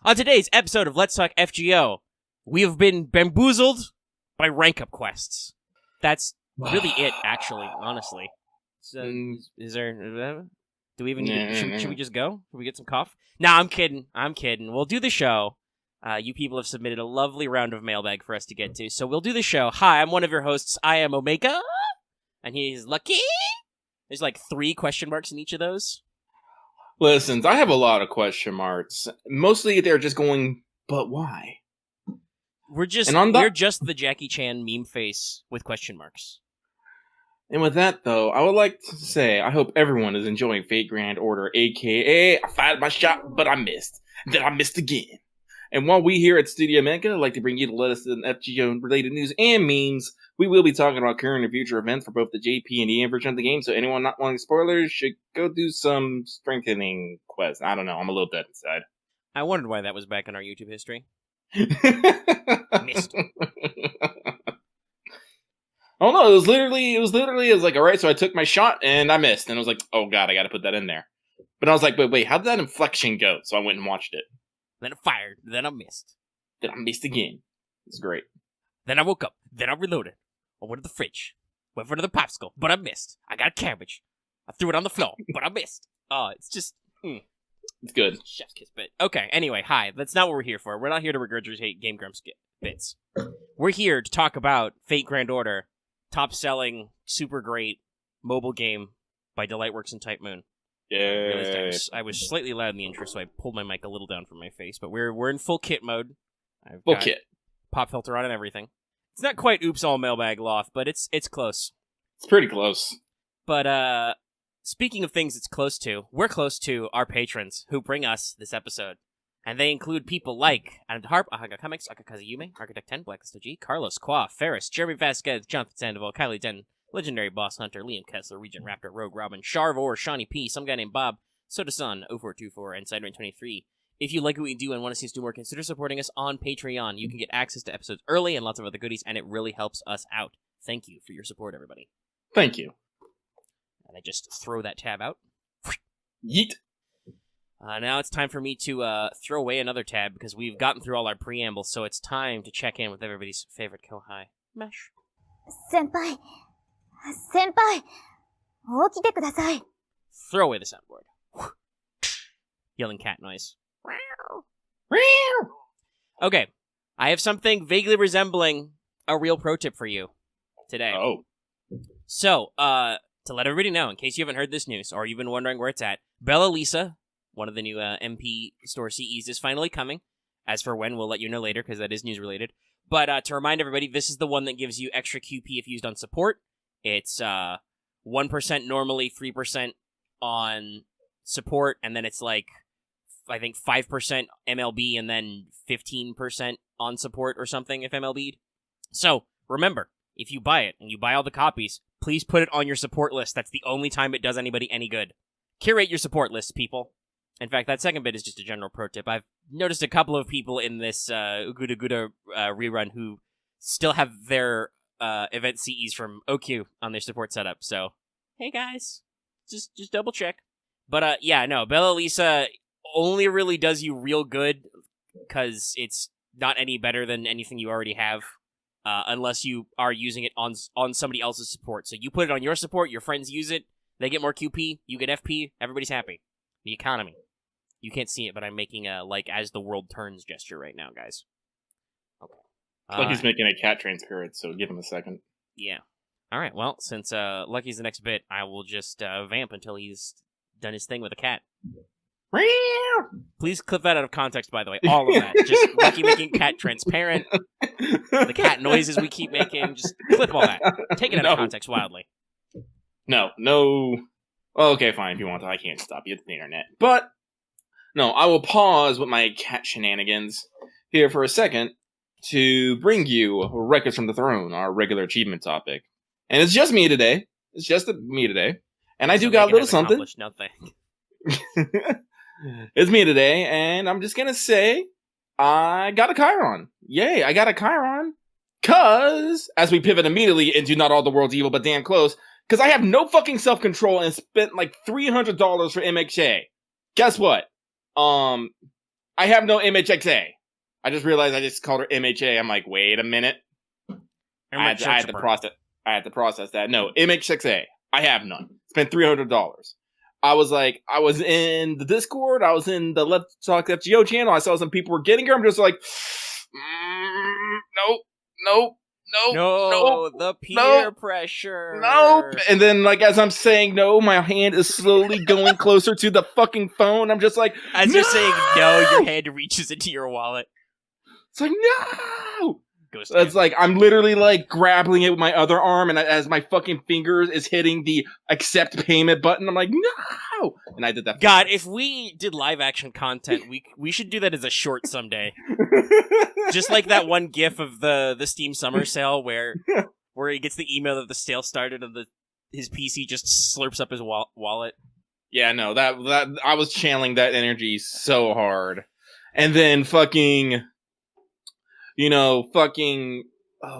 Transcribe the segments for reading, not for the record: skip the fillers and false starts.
On today's episode of Let's Talk FGO, we have been bamboozled by rank-up quests. That's really it, actually, honestly. So, is there... Do we even need... Should we just go? Should we get some coffee? Nah, I'm kidding. We'll do the show. You people have submitted a lovely round of mailbag for us to get to, so we'll do the show. Hi, I'm one of your hosts. I am Omega, and he's Lucky. There's like 3 question marks in each of those. Listen, I have a lot of question marks. Mostly they're just going, but why? We're just the Jackie Chan meme face with question marks. And with that, though, I would like to say I hope everyone is enjoying Fate Grand Order, a.k.a. I fired my shot, but I missed. Then I missed again. And while we here at Studio Mega like to bring you the latest in FGO-related news and memes, we will be talking about current and future events for both the JP and EM version of the game, so anyone not wanting spoilers should go do some strengthening quests. I don't know, I'm a little dead inside. I wondered why that was back in our YouTube history. Missed. Oh no, it was literally like, alright, so I took my shot and I missed, and I was like, oh god, I gotta put that in there. But I was like, wait, how did that inflection go? So I went and watched it. Then I fired, then I missed. Then I missed again. It's great. Then I woke up, then I reloaded. I went to the fridge, went for another popsicle, but I missed. I got a cabbage. I threw it on the floor, but I missed. Oh, it's just... It's good. Chef's kiss bit. Okay, anyway, hi. That's not what we're here for. We're not here to regurgitate Game Grumps bits. We're here to talk about Fate Grand Order, top-selling, super great mobile game by Delightworks and Type Moon. Yeah. I was slightly loud in the intro, so I pulled my mic a little down from my face. But we're in full kit mode. I've full got kit. Pop filter on and everything. It's not quite Oops All Mailbag Loft, but it's close. It's pretty close. But speaking of things it's close to, we're close to our patrons who bring us this episode. And they include people like Adam Harp, Ahaga Comics, Akakazu Yume, Architect 10, Blackest OG, Carlos Qua, Ferris, Jeremy Vasquez, Jonathan Sandoval, Kylie Den, Legendary Boss Hunter, Liam Kessler, Regent Raptor, Rogue Robin, Sharvor, Shawnee P, some guy named Bob, Soda-san, 0424, and Sidetrain23. If you like what we do and want to see us do more, consider supporting us on Patreon. You can get access to episodes early and lots of other goodies, and it really helps us out. Thank you for your support, everybody. Thank you. And I just throw that tab out. Yeet. Now it's time for me to throw away another tab because we've gotten through all our preambles, so it's time to check in with everybody's favorite kohai, Mesh. Senpai, 起きてください. Throw away the soundboard. Yelling cat noise. Okay, I have something vaguely resembling a real pro tip for you today. Oh. So, to let everybody know, in case you haven't heard this news or you've been wondering where it's at, Bella Lisa, one of the new MP Store CEs, is finally coming. As for when, we'll let you know later because that is news related. But to remind everybody, this is the one that gives you extra QP if used on support. It's 1% normally, 3% on support, and then it's like, I think 5% MLB and then 15% on support or something if MLB'd. So, remember, if you buy it and you buy all the copies, please put it on your support list. That's the only time it does anybody any good. Curate your support lists, people. In fact, that second bit is just a general pro tip. I've noticed a couple of people in this Uguda Guda rerun who still have their event CEs from OQ on their support setup. So, hey guys, just double check. But yeah, no, Bella Lisa only really does you real good because it's not any better than anything you already have, unless you are using it on somebody else's support. So you put it on your support, your friends use it, they get more QP, you get FP, everybody's happy. The economy. You can't see it, but I'm making a, like, as the world turns gesture right now, guys. Okay. Lucky's making a cat transparent, so give him a second. Yeah. Alright, well, since Lucky's the next bit, I will just vamp until he's done his thing with a cat. Please clip that out of context, by the way. All of that. Just Lucky making cat transparent. The cat noises we keep making. Just clip all that. Take it out of context wildly. No. Well, okay, fine, if you want to. I can't stop you. It's the internet. But, no, I will pause with my cat shenanigans here for a second to bring you Records from the Throne, our regular achievement topic. And it's just me today. And I do got a little something. Nothing. It's me today, and I'm just gonna say I got a Chiron. Yay, I got a Chiron. Cause, as we pivot immediately into not all the world's evil, but damn close, cause I have no fucking self-control and spent like $300 for MXA. Guess what? I have no MHXA. I just realized I just called her MHA. I'm like, wait a minute. I had to process that. No, MHXA. I have none. Spent $300. I was in the Discord. I was in the Let's Talk FGO channel. I saw some people were getting her. I'm just like, nope. No, the peer pressure. Nope. And then, like, as I'm saying no, my hand is slowly going closer to the fucking phone. I'm just like, as you're saying no, your hand reaches into your wallet. It's like, no. It's like I'm literally like grappling it with my other arm, and as my fucking fingers is hitting the accept payment button, I'm like, no. And I did that. God, if we did live action content, we should do that as a short someday. Just like that one GIF of the Steam Summer Sale where he gets the email that the sale started and his PC just slurps up his wallet. Yeah, no, that I was channeling that energy so hard, and then fucking. Oh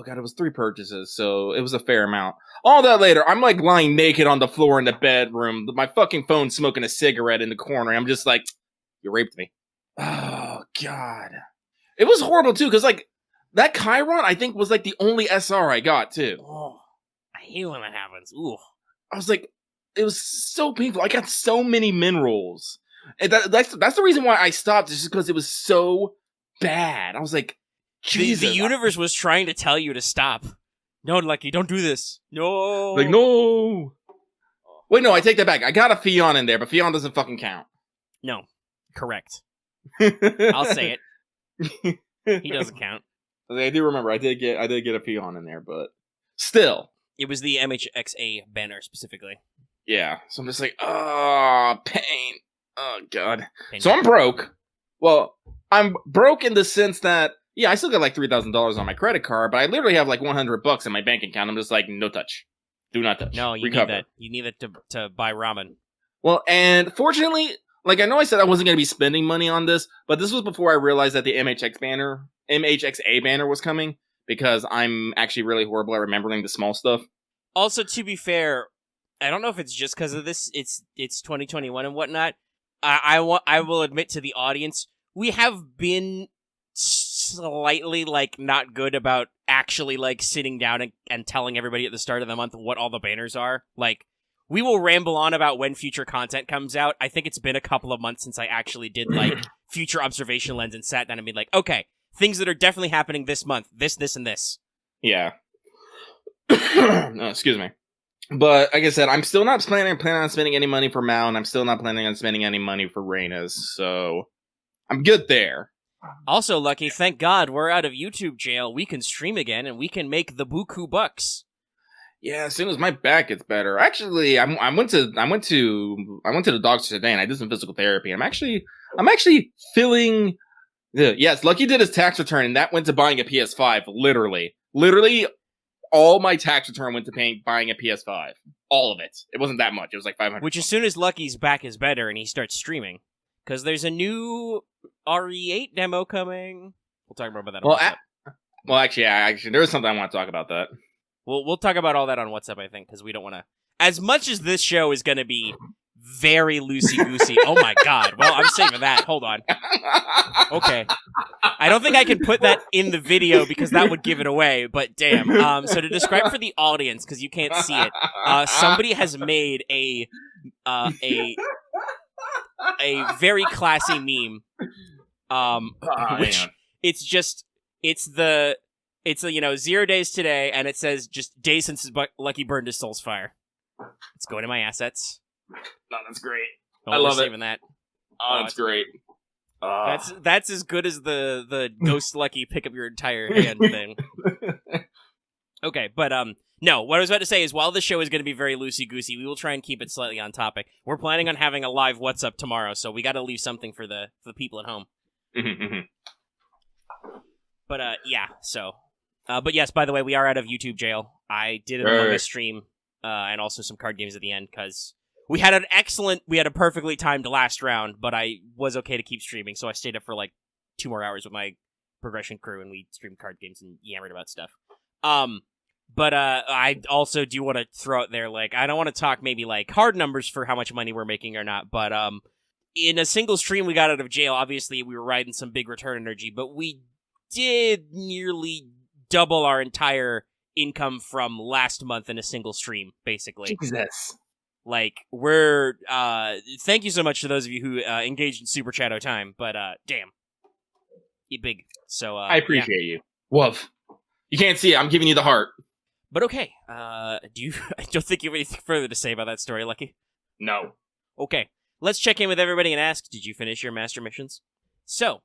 god, it was 3 purchases, so it was a fair amount. All that later, I'm like lying naked on the floor in the bedroom, my fucking phone smoking a cigarette in the corner. I'm just like, you raped me. Oh god. It was horrible too, because like, that Chiron, I think, was like the only SR I got too. Oh, I hate when that happens. Ooh. I was like, it was so painful. I got so many minerals. And that's the reason why I stopped, is just because it was so bad. I was like, Jesus. The universe was trying to tell you to stop. No, Lucky, don't do this. No. Like, no. Wait, no, I take that back. I got a Fion in there, but Fion doesn't fucking count. No. Correct. I'll say it. He doesn't count. I do remember. I did get a Fion in there, but still. It was the MHXA banner specifically. Yeah. So I'm just like, oh, pain. Oh, God. Pain. So I'm broke. Well, I'm broke in the sense that, yeah, I still got like $3,000 on my credit card, but I literally have like $100 in my bank account. I'm just like, no touch. Do not touch. No, you Recover. need that. You need that to buy ramen. Well, and fortunately, like I know I said I wasn't going to be spending money on this, but this was before I realized that the MHXA banner was coming, because I'm actually really horrible at remembering the small stuff. Also, to be fair, I don't know if it's just because of this. It's 2021 and whatnot. I will admit to the audience, we have been slightly like not good about actually like sitting down and telling everybody at the start of the month what all the banners are. Like, we will ramble on about when future content comes out. I think it's been a couple of months since I actually did like future observation lens and sat down and been like, okay, things that are definitely happening this month, this, and this. Yeah. Excuse me. But like I said, I'm still not planning on spending any money for Mal, and I'm still not planning on spending any money for Reyna's, so I'm good there. Also, Lucky, thank God we're out of YouTube jail. We can stream again, and we can make the buku bucks. Yeah, as soon as my back gets better. Actually, I went to the doctor today, and I did some physical therapy. I'm actually feeling. Yes, Lucky did his tax return, and that went to buying a PS5. Literally, all my tax return went to buying a PS5. All of it. It wasn't that much. It was like $500. Which, as soon as Lucky's back is better and he starts streaming, because there's a new RE8 demo coming. We'll talk more about that on WhatsApp. Well, actually, there is something I want to talk about that. We'll talk about all that on WhatsApp, I think, because we don't want to... As much as this show is going to be very loosey-goosey... Oh my god. Well, I'm saving that. Hold on. Okay. I don't think I can put that in the video because that would give it away, but damn. So to describe for the audience, because you can't see it, somebody has made a very classy meme. Which it's 0 days today, and it says just days since Lucky burned his soul's fire. Let's go into my assets. No, that's great. Oh, I love saving that. Oh, that's great. That's as good as the Ghost Lucky pick up your entire hand thing. Okay, but no, what I was about to say is while the show is going to be very loosey-goosey, we will try and keep it slightly on topic. We're planning on having a live What's Up tomorrow, so we got to leave something for the people at home. But yeah, so but yes, by the way, we are out of YouTube jail. I did an Among Us stream and also some card games at the end because we had a perfectly timed last round, but I was okay to keep streaming, so I stayed up for like 2 more hours with my progression crew, and we streamed card games and yammered about stuff. But I also do want to throw out there, like, I don't want to talk maybe like hard numbers for how much money we're making or not, but in a single stream we got out of jail, obviously we were riding some big return energy, but we did nearly double our entire income from last month in a single stream, basically. Jesus. Like, we're, thank you so much to those of you who, engaged in Super Chatto time, but, damn. You big. So, I appreciate you. Woof. You can't see it, I'm giving you the heart. But okay, I don't think you have anything further to say about that story, Lucky? No. Okay, let's check in with everybody and ask, did you finish your master missions? So,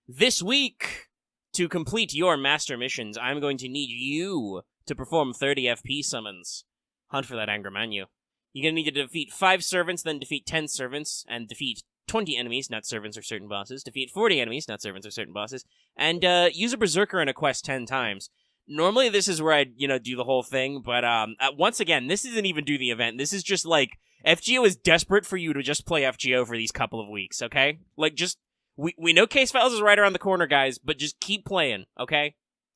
this week, to complete your master missions, I'm going to need you to perform 30 FP summons. Hunt for that Angramanu. You're going to need to defeat 5 servants, then defeat 10 servants, and defeat 20 enemies, not servants or certain bosses, defeat 40 enemies, not servants or certain bosses, and use a berserker in a quest 10 times. Normally this is where I'd, do the whole thing, but once again, this isn't even do the event. This is just like, FGO is desperate for you to just play FGO for these couple of weeks, okay? Like, just, we know Case Files is right around the corner, guys, but just keep playing, okay?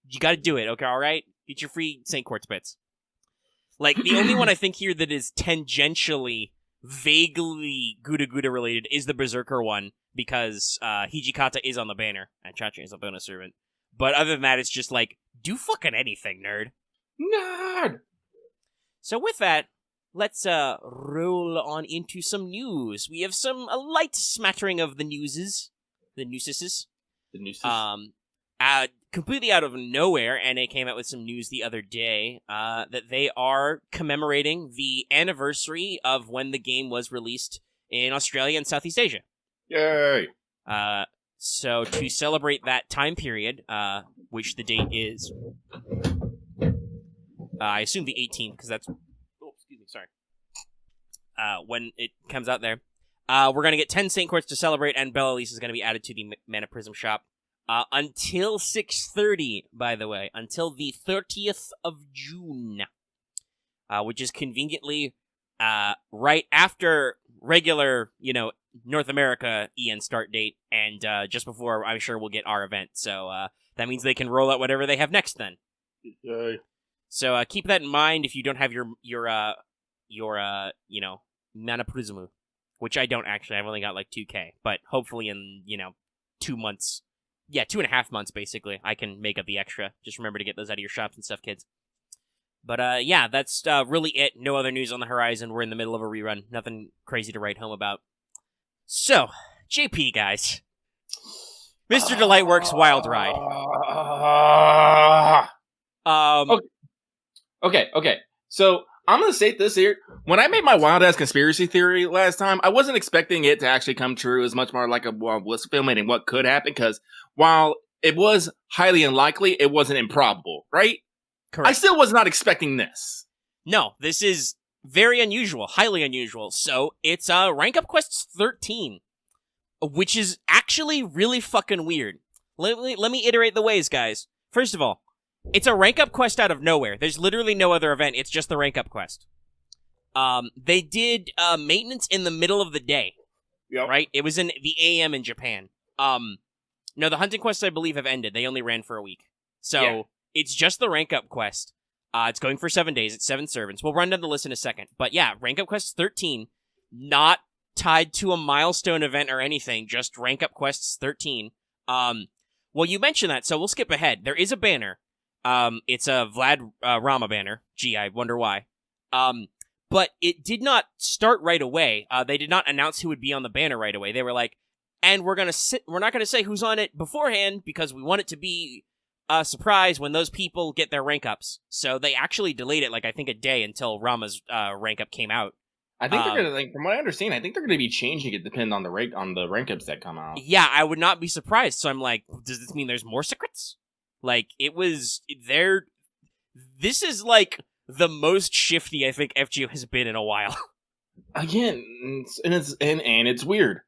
You gotta do it, okay, alright? Get your free St. Quartz bits. Like, the only one I think here that is tangentially, vaguely Gouda related is the Berserker one, because Hijikata is on the banner, and Chachi is a bonus servant. But other than that, it's just like, do fucking anything, nerd. Nerd! So with that, let's roll on into some news. We have a light smattering of the newses. The newses. The nooses. Completely out of nowhere, NA came out with some news the other day that they are commemorating the anniversary of when the game was released in Australia and Southeast Asia. Yay! So to celebrate that time period, which the date is, I assume the 18th, because that's, when it comes out there, we're going to get 10 St. Quartz to celebrate, and Bella Lisa is going to be added to the Mana Prism shop. Until 6:30, by the way, until the 30th of June, which is conveniently right after regular, North America EN start date, and just before I'm sure we'll get our event. So that means they can roll out whatever they have next then. Yay. So keep that in mind if you don't have your Mana Prism, which I don't actually. I've only got like 2K, but hopefully in 2 months. Yeah, 2.5 months, basically. I can make up the extra. Just remember to get those out of your shops and stuff, kids. But, yeah, that's really it. No other news on the horizon. We're in the middle of a rerun. Nothing crazy to write home about. So, JP, guys. Mr. Delightworks Wild Ride. Okay. So, I'm going to state this here. When I made my wild-ass conspiracy theory last time, I wasn't expecting it to actually come true. It was much more like was filming what could happen, because while it was highly unlikely, it wasn't improbable, right? Correct. I still was not expecting this. No, this is very unusual, highly unusual. So, it's Rank Up Quest 13, which is actually really fucking weird. Let me iterate the ways, guys. First of all, it's a rank up quest out of nowhere. There's literally no other event. It's just the rank up quest. They did maintenance in the middle of the day. Yep. Right? It was in the AM in Japan. No, the hunting quests, I believe, have ended. They only ran for a week. So, It's just the rank up quest. It's going for 7 days. It's 7 servants. We'll run down the list in a second. But yeah, rank up quest 13. Not tied to a milestone event or anything. Just rank up quests 13. Well, you mentioned that, so we'll skip ahead. There is a banner. It's a Vlad Rama banner. Gee, I wonder why. But it did not start right away. They did not announce who would be on the banner right away. They were like, and we're not gonna say who's on it beforehand because we want it to be a surprise when those people get their rank ups. So they actually delayed it, I think a day until Rama's rank up came out. I think they're gonna, from what I understand, I think they're gonna be changing it depending on the rank ups that come out. Yeah, I would not be surprised. So I'm like, does this mean there's more secrets? It was there. This is the most shifty I think FGO has been in a while. Again, it's weird.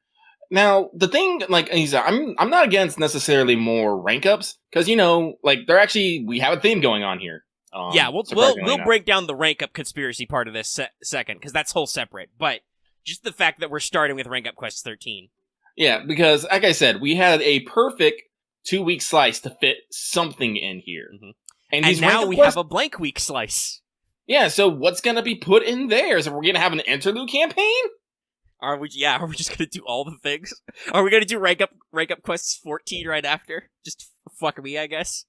Now the thing, I'm not against necessarily more rank ups because they're actually we have a theme going on here. Yeah, we'll break down the rank up conspiracy part of this second because that's whole separate. But just the fact that we're starting with rank up quest 13. Yeah, because like I said, we had a perfect 2-week slice to fit something in here. Mm-hmm. And now we have a blank week slice. Yeah, so what's going to be put in there? So we're going to have an interlude campaign? Are we just gonna do all the things? Are we gonna do rank up quests 14 right after? Just fuck me, I guess.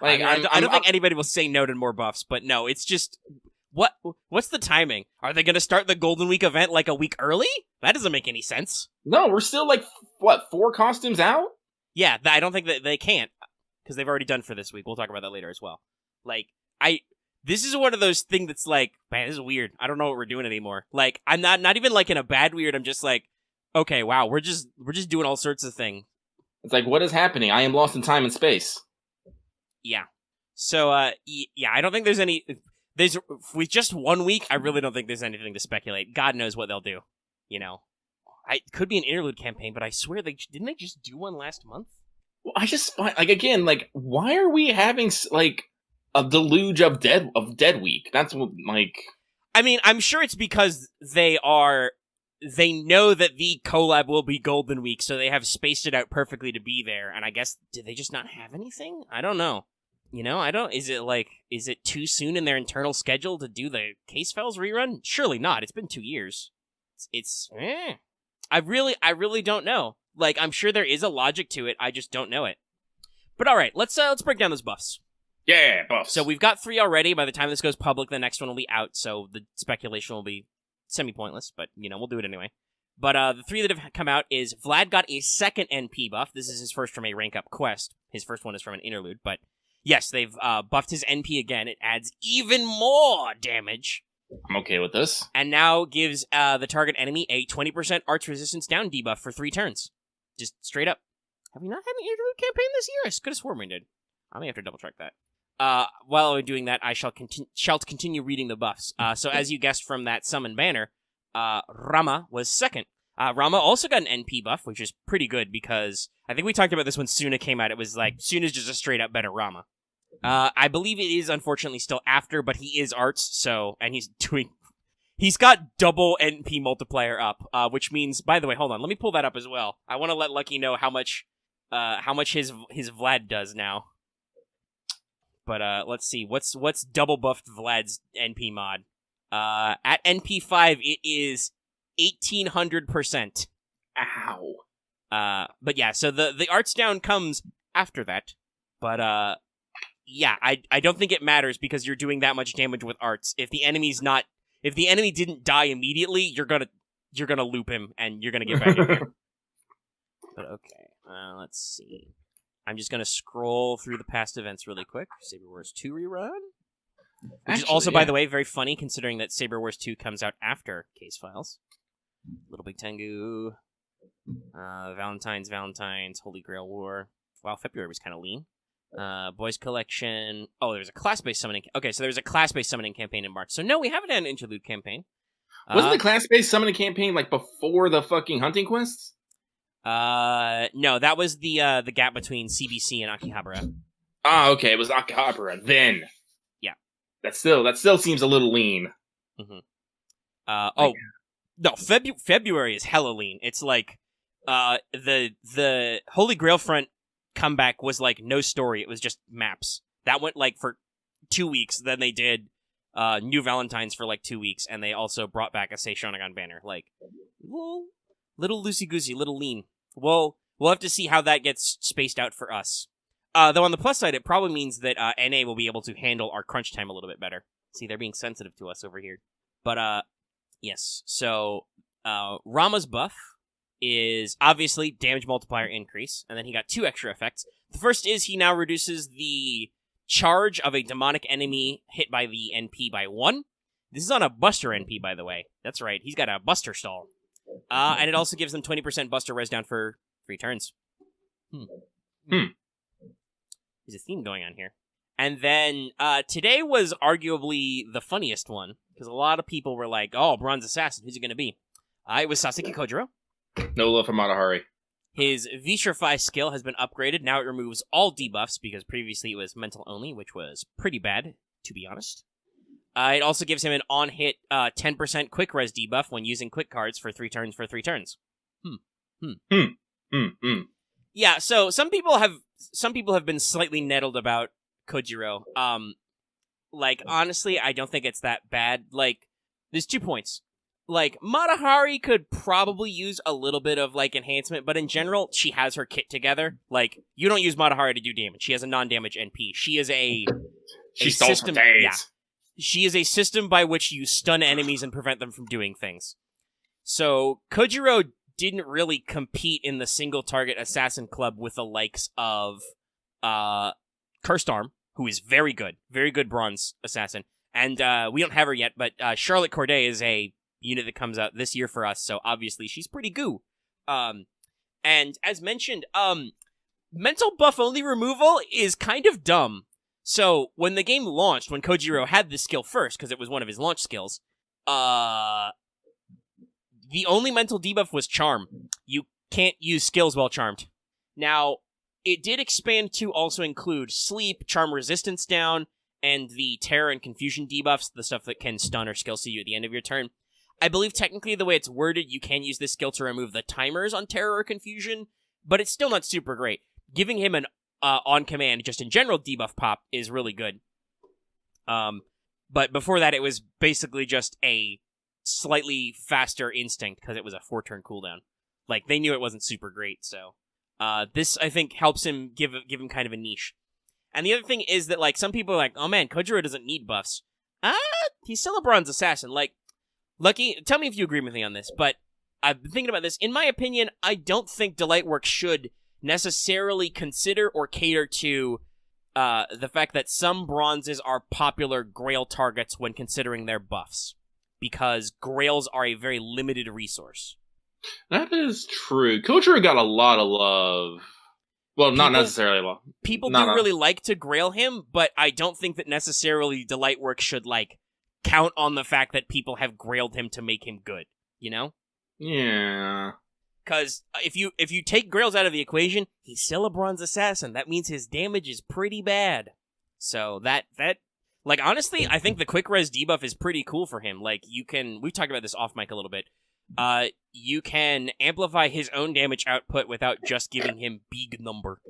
Like, I don't think anybody will say no to more buffs, but no, it's just what's the timing? Are they gonna start the Golden Week event like a week early? That doesn't make any sense. No, we're still like 4 costumes out? Yeah, I don't think that they can't because they've already done for this week. We'll talk about that later as well. Like this is one of those things that's like, man, this is weird. I don't know what we're doing anymore. Like, I'm not even like in a bad weird. I'm just like, okay, wow, we're just doing all sorts of things. It's like, what is happening? I am lost in time and space. Yeah. So, I don't think with just 1 week, I really don't think there's anything to speculate. God knows what they'll do. You know, it could be an interlude campaign, but I swear didn't they just do one last month? Well, I just find, like, again, like, why are we having like a deluge of dead week? That's what, like, I mean, I'm sure it's because they know that the collab will be Golden Week, so they have spaced it out perfectly to be there. And I guess, did they just not have anything? I don't know. You know, is it too soon in their internal schedule to do the Case Files rerun? Surely not. It's been 2 years. I really don't know. Like, I'm sure there is a logic to it. I just don't know it. But all right, let's break down those buffs. Yeah, buffs. So we've got 3 already. By the time this goes public, the next one will be out. So the speculation will be semi-pointless, but, you know, we'll do it anyway. But the 3 that have come out is Vlad got a second NP buff. This is his first from a rank-up quest. His first one is from an interlude, but yes, they've buffed his NP again. It adds even more damage. I'm okay with this. And now gives the target enemy a 20% arch resistance down debuff for 3 turns. Just straight up. Have we not had an interlude campaign this year? I could have sworn we did. I may have to double-check that. While I'm doing that, I shall continue reading the buffs. So as you guessed from that summon banner, Rama was second. Rama also got an NP buff, which is pretty good because I think we talked about this when Suna came out. It was like, Suna's just a straight up better Rama. I believe it is unfortunately still after, but he is arts, so, and he's got double NP multiplier up, which means, by the way, hold on, let me pull that up as well. I want to let Lucky know how much his Vlad does now. But let's see, what's double buffed Vlad's NP mod? At NP5, it is 1800%. Ow. But yeah, so the arts down comes after that. But yeah, I don't think it matters because you're doing that much damage with arts. If the enemy didn't die immediately, you're gonna loop him and you're gonna get back in there. But okay, let's see. I'm just gonna scroll through the past events really quick. Saber Wars 2 rerun. Which is also, by the way, very funny considering that Saber Wars 2 comes out after Case Files. Little Big Tengu. Valentine's, Holy Grail War. Wow, February was kind of lean. Boys Collection. Oh, there's a class-based summoning. Okay, so there's a class-based summoning campaign in March. So no, we haven't had an interlude campaign. Wasn't the class-based summoning campaign like before the fucking hunting quests? No, that was the gap between CBC and Akihabara. Ah, okay, it was Akihabara then. Yeah, that still seems a little lean. Mm-hmm. No, February is hella lean. It's like the Holy Grail front comeback was like no story. It was just maps. That went like for 2 weeks. Then they did New Valentine's for like 2 weeks, and they also brought back a Seishonagon banner. Like, little loosey-goosey, little lean. We'll have to see how that gets spaced out for us. Though on the plus side, it probably means that NA will be able to handle our crunch time a little bit better. See, they're being sensitive to us over here. But, yes. So, Rama's buff is obviously damage multiplier increase, and then he got 2 extra effects. The first is he now reduces the charge of a demonic enemy hit by the NP by 1. This is on a Buster NP, by the way. That's right, he's got a Buster stall. And it also gives them 20% Buster res down for 3 turns. There's a theme going on here. And then today was arguably the funniest one, because a lot of people were like, oh, Bronze Assassin, who's it going to be? It was Sasaki Kojiro. No love for Matahari. His Vitrify skill has been upgraded. Now it removes all debuffs, because previously it was mental only, which was pretty bad, to be honest. It also gives him an on-hit 10% quick res debuff when using quick cards for 3 turns for 3 turns. Yeah, so some people have been slightly nettled about Kojiro. Like, honestly, I don't think it's that bad. Like, there's 2 points. like, Matahari could probably use a little bit of, like, enhancement, but in general, she has her kit together. Like, you don't use Matahari to do damage. She has a non-damage NP. She is She stole system, some days. yeah. She is a system by which you stun enemies and prevent them from doing things. So, Kojiro didn't really compete in the single-target assassin club with the likes of Cursed Arm, who is very good bronze assassin. And we don't have her yet, but Charlotte Corday is a unit that comes out this year for us, so obviously she's pretty goo. And as mentioned, mental buff only removal is kind of dumb. So when the game launched, when Kojiro had this skill first, because it was one of his launch skills, the only mental debuff was Charm. You can't use skills while charmed. Now, it did expand to also include Sleep, Charm Resistance down, and the Terror and Confusion debuffs, the stuff that can stun or skill see you at the end of your turn. I believe technically the way it's worded, you can use this skill to remove the timers on Terror or Confusion, but it's still not super great. Giving him an on-command, just in general, debuff pop is really good. But before that, it was basically just a slightly faster instinct, because it was a 4-turn cooldown. Like, they knew it wasn't super great, so... this, I think, helps him give him kind of a niche. And the other thing is that, like, some people are like, oh man, Kojiro doesn't need buffs. He's still a bronze assassin. Like, Lucky, tell me if you agree with me on this, but I've been thinking about this. In my opinion, I don't think Delightworks should necessarily consider or cater to the fact that some bronzes are popular Grail targets when considering their buffs, because Grails are a very limited resource. That is true. Kojiro got a lot of love. Well, not necessarily love. People do really like to Grail him, but I don't think that necessarily Delightworks should, like, count on the fact that people have Grailed him to make him good, you know? Yeah. Because if you take Grails out of the equation, he's still a bronze assassin. That means his damage is pretty bad. So that like, honestly, I think the quick res debuff is pretty cool for him. Like, we've talked about this off mic a little bit. You can amplify his own damage output without just giving him big number.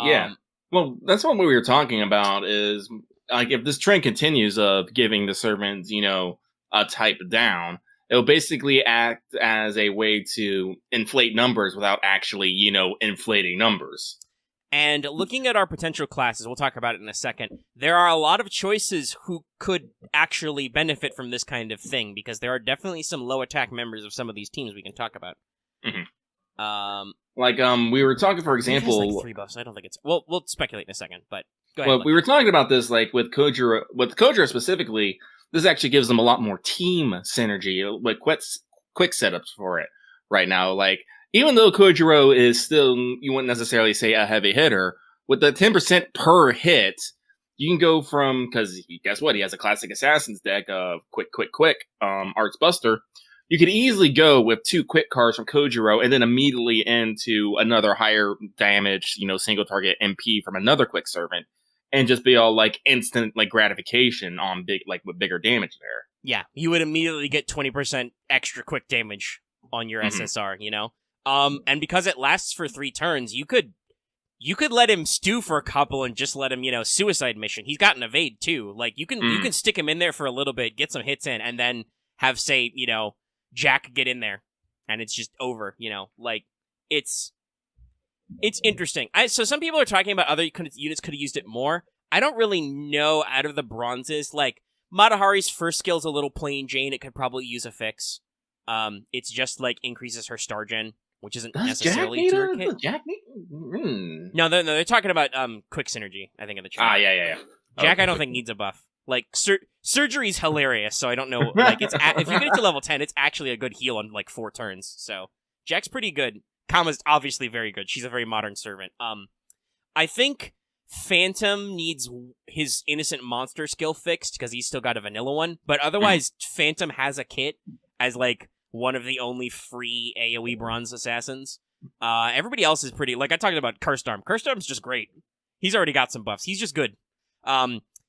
Yeah. Well, that's what we were talking about is, like, if this trend continues of giving the servants, a type down, it'll basically act as a way to inflate numbers without actually, inflating numbers. And looking at our potential classes, we'll talk about it in a second, there are a lot of choices who could actually benefit from this kind of thing, because there are definitely some low attack members of some of these teams we can talk about. Mm-hmm. We were talking, for example... It has, like, 3 buffs. I don't think it's... We'll speculate in a second, but go ahead. Well, we were talking about this, like, with Kojiro specifically, this actually gives them a lot more team synergy, like, quick setups for it right now. Like, even though Kojiro is still, you wouldn't necessarily say a heavy hitter, with the 10% per hit, you can go from, because guess what, he has a classic Assassin's deck of quick, Arts Buster. You could easily go with 2 quick cards from Kojiro and then immediately into another higher damage, single target MP from another quick servant, and just be all, like, instant, like, gratification on with bigger damage there. Yeah, you would immediately get 20% extra quick damage on your SSR, and because it lasts for 3 turns, you could let him stew for a couple and just let him, suicide mission. He's got an evade too. Like, you can stick him in there for a little bit, get some hits in, and then have, say, Jack get in there, and it's just over. Like, it's interesting. So some people are talking about other units could have used it more. I don't really know out of the bronzes. Like, Matahari's first skill's a little plain Jane. It could probably use a fix. It's just, like, increases her star gen, which isn't necessarily to her kit. Does Jack need? No, they're talking about quick synergy, I think, in the chat. Yeah. Jack, I don't think needs a buff. Like, surgery's hilarious, so I don't know. Like, if you get it to level 10, it's actually a good heal on, like, 4 turns. So, Jack's pretty good. Kama's obviously very good. She's a very modern servant. I think Phantom needs his Innocent Monster skill fixed, because he's still got a vanilla one. But otherwise, Phantom has a kit as, like, one of the only free AoE bronze assassins. Everybody else is pretty... Like, I talked about Cursed Arm. Cursed Arm's just great. He's already got some buffs. He's just good.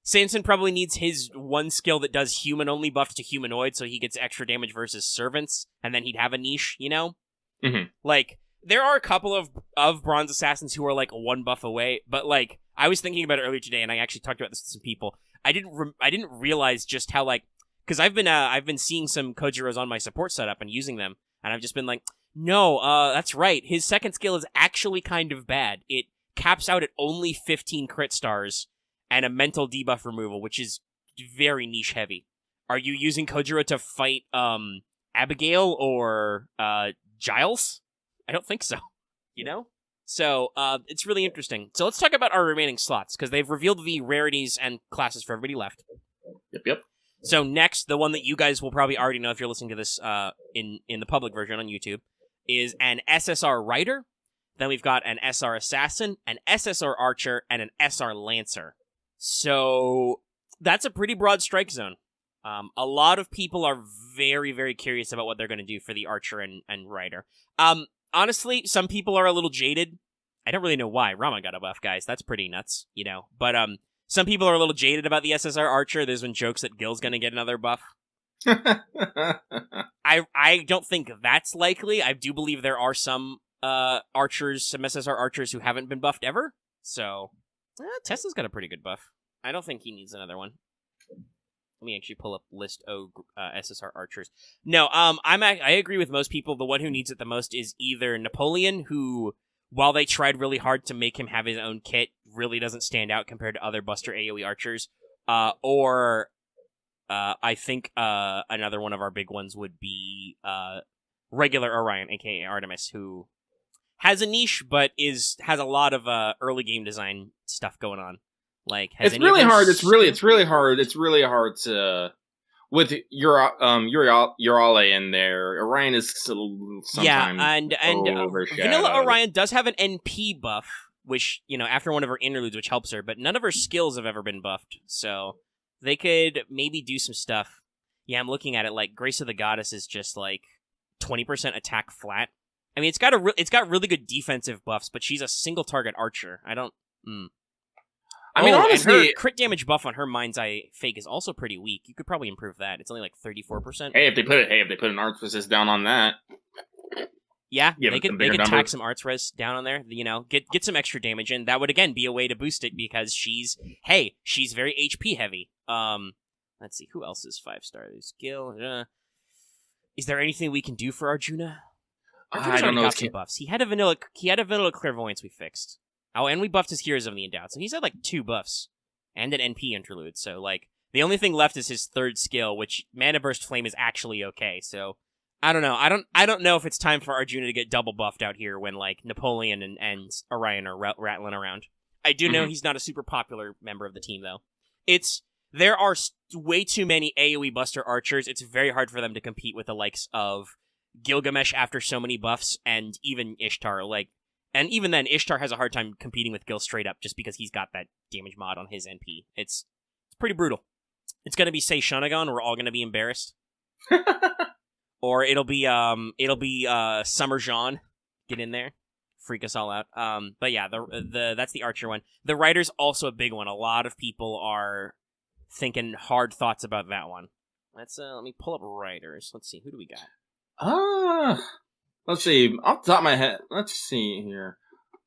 Sanson probably needs his one skill that does human-only buffs to humanoid, so he gets extra damage versus servants, and then he'd have a niche, Mm-hmm. Like, there are a couple of bronze assassins who are, like, 1 buff away, but, like, I was thinking about it earlier today, and I actually talked about this with some people. I didn't realize just how, like, Because I've been seeing some Kojiros on my support setup and using them, and I've just been like, no, that's right. His second skill is actually kind of bad. It caps out at only 15 crit stars and a mental debuff removal, which is very niche heavy. Are you using Kojiro to fight Abigail or Giles? I don't think so. You know? So, it's really interesting. So let's talk about our remaining slots, because they've revealed the rarities and classes for everybody left. Yep. So next, the one that you guys will probably already know if you're listening to this in the public version on YouTube, is an SSR Rider. Then we've got an SR Assassin, an SSR Archer, and an SR Lancer. So that's a pretty broad strike zone. A lot of people are very, very curious about what they're going to do for the Archer and Rider. Honestly, some people are a little jaded. I don't really know why. Rama got a buff, guys. That's pretty nuts, you know. But some people are a little jaded about the SSR Archer. There's been jokes that Gil's going to get another buff. I don't think that's likely. I do believe there are some archers, some SSR Archers who haven't been buffed ever. So, Tesla's got a pretty good buff. I don't think he needs another one. Let me actually pull up list of SSR Archers. No, I agree with most people. The one who needs it the most is either Napoleon, who, while they tried really hard to make him have his own kit, really doesn't stand out compared to other Buster AoE Archers, or I think another one of our big ones would be regular Orion, aka Artemis, who has a niche, but has a lot of early game design stuff going on. Like, it's really hard. It's really hard to, with Urale in there. Orion is sometimes and overshadowed. Vanilla Orion does have an NP buff, which, you know, after one of her interludes, which helps her, but none of her skills have ever been buffed, so they could maybe do some stuff. Yeah, I'm looking at it, like, Grace of the Goddess is just, like, 20% attack flat. I mean, it's got really good defensive buffs, but she's a single target archer. I mean, honestly, and her crit damage buff on her Mind's Eye Fake is also pretty weak. You could probably improve that. It's only like 34%. Hey, if they put an Arts Resist down on that. Yeah, they could tack some Arts Res down on there, you know, get some extra damage in. That would, again, be a way to boost it, because she's very HP heavy. Let's see, who else is 5-star? There's Gil. Is there anything we can do for Arjuna? I don't know. Got some buffs. He had a vanilla Clairvoyance we fixed. Oh, and we buffed his Heroes of the Endowed, so he's had like 2 buffs and an NP interlude. So like the only thing left is his 3rd skill, which Mana Burst Flame is actually okay. So I don't know. I don't know if it's time for Arjuna to get double buffed out here when like Napoleon and Orion are rattling around. I do know he's not a super popular member of the team though. There are way too many AoE Buster Archers. It's very hard for them to compete with the likes of Gilgamesh after so many buffs, and even Ishtar. And even then, Ishtar has a hard time competing with Gil straight up just because he's got that damage mod on his NP. It's pretty brutal. It's going to be, say, Shanagon. We're all going to be embarrassed. Or it'll be Summer Jean. Get in there. Freak us all out. But yeah, that's the Archer one. The Rider's also a big one. A lot of people are thinking hard thoughts about that one. Let me pull up Riders. Let's see. Who do we got? Let's see. Off the top of my head, let's see here.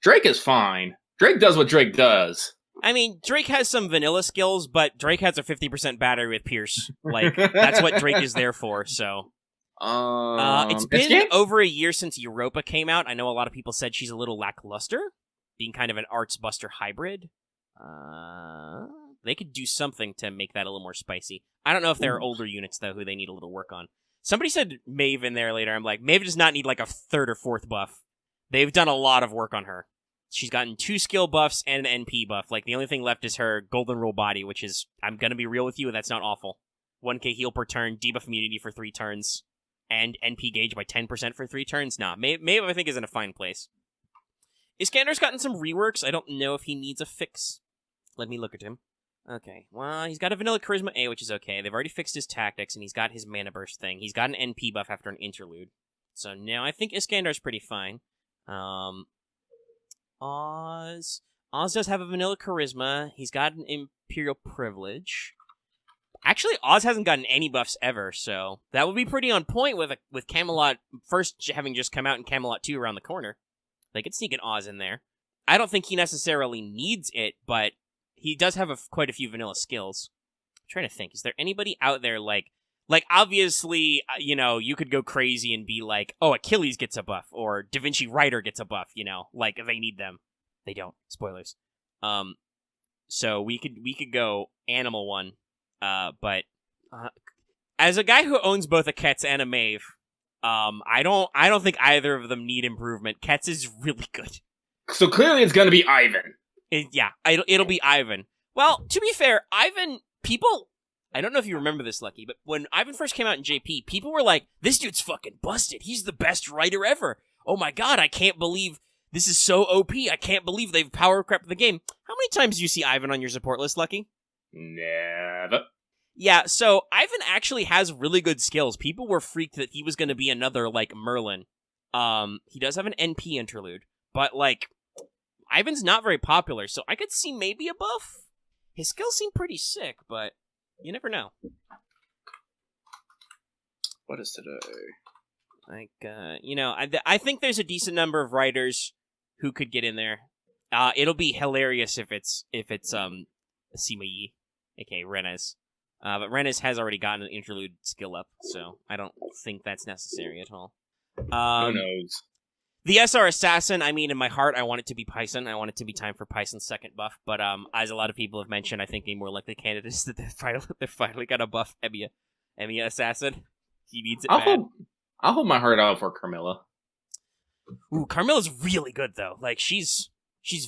Drake is fine. Drake does what Drake does. I mean, Drake has some vanilla skills, but Drake has a 50% battery with Pierce. Like, that's what Drake is there for, so. It's been over a year since Europa came out. I know a lot of people said she's a little lackluster, being kind of an Arts Buster hybrid. They could do something to make that a little more spicy. I don't know if there are older units, though, who they need a little work on. Somebody said Maeve in there later. I'm like, Maeve does not need like a 3rd or 4th buff. They've done a lot of work on her. She's gotten 2 skill buffs and an NP buff. Like, the only thing left is her Golden Rule body, which is, I'm going to be real with you, that's not awful. 1k heal per turn, debuff immunity for 3 turns, and NP gauge by 10% for 3 turns. Nah, Maeve I think is in a fine place. Iskander's gotten some reworks. I don't know if he needs a fix. Let me look at him. Okay, well, he's got a Vanilla Charisma A, which is okay. They've already fixed his tactics, and he's got his Mana Burst thing. He's got an NP buff after an interlude. So now I think Iskandar's pretty fine. Oz does have a Vanilla Charisma. He's got an Imperial Privilege. Actually, Oz hasn't gotten any buffs ever, so that would be pretty on point with Camelot first having just come out and Camelot 2 around the corner. They could sneak an Oz in there. I don't think he necessarily needs it, but he does have quite a few vanilla skills. I'm trying to think. Is there anybody out there, like, Like, obviously, you could go crazy and be like, oh, Achilles gets a buff, or Da Vinci Rider gets a buff, like, they need them. They don't. Spoilers. So we could go Animal one, but as a guy who owns both a Kets and a Maeve, I don't think either of them need improvement. Kets is really good. So clearly it's gonna be Ivan. It'll be Ivan. Well, to be fair, Ivan, people... I don't know if you remember this, Lucky, but when Ivan first came out in JP, people were like, this dude's fucking busted. He's the best writer ever. Oh my god, I can't believe this is so OP. I can't believe they've power crept the game. How many times do you see Ivan on your support list, Lucky? Never. Yeah, so Ivan actually has really good skills. People were freaked that he was going to be another, like, Merlin. He does have an NP interlude, but, like, Ivan's not very popular, so I could see maybe a buff. His skills seem pretty sick, but... you never know. What is today? Like, I think there's a decent number of writers who could get in there. It'll be hilarious if it's Sima-Yi, aka Renez. But Renez has already gotten an interlude skill up, so I don't think that's necessary at all. Who knows? The SR Assassin, I mean, in my heart, I want it to be Python. I want it to be time for Python's second buff. But as a lot of people have mentioned, I think the more likely candidate is that they're finally going to buff Emiya Assassin. He needs it bad. I'll hold my heart out for Carmilla. Ooh, Carmilla's really good, though. Like, she's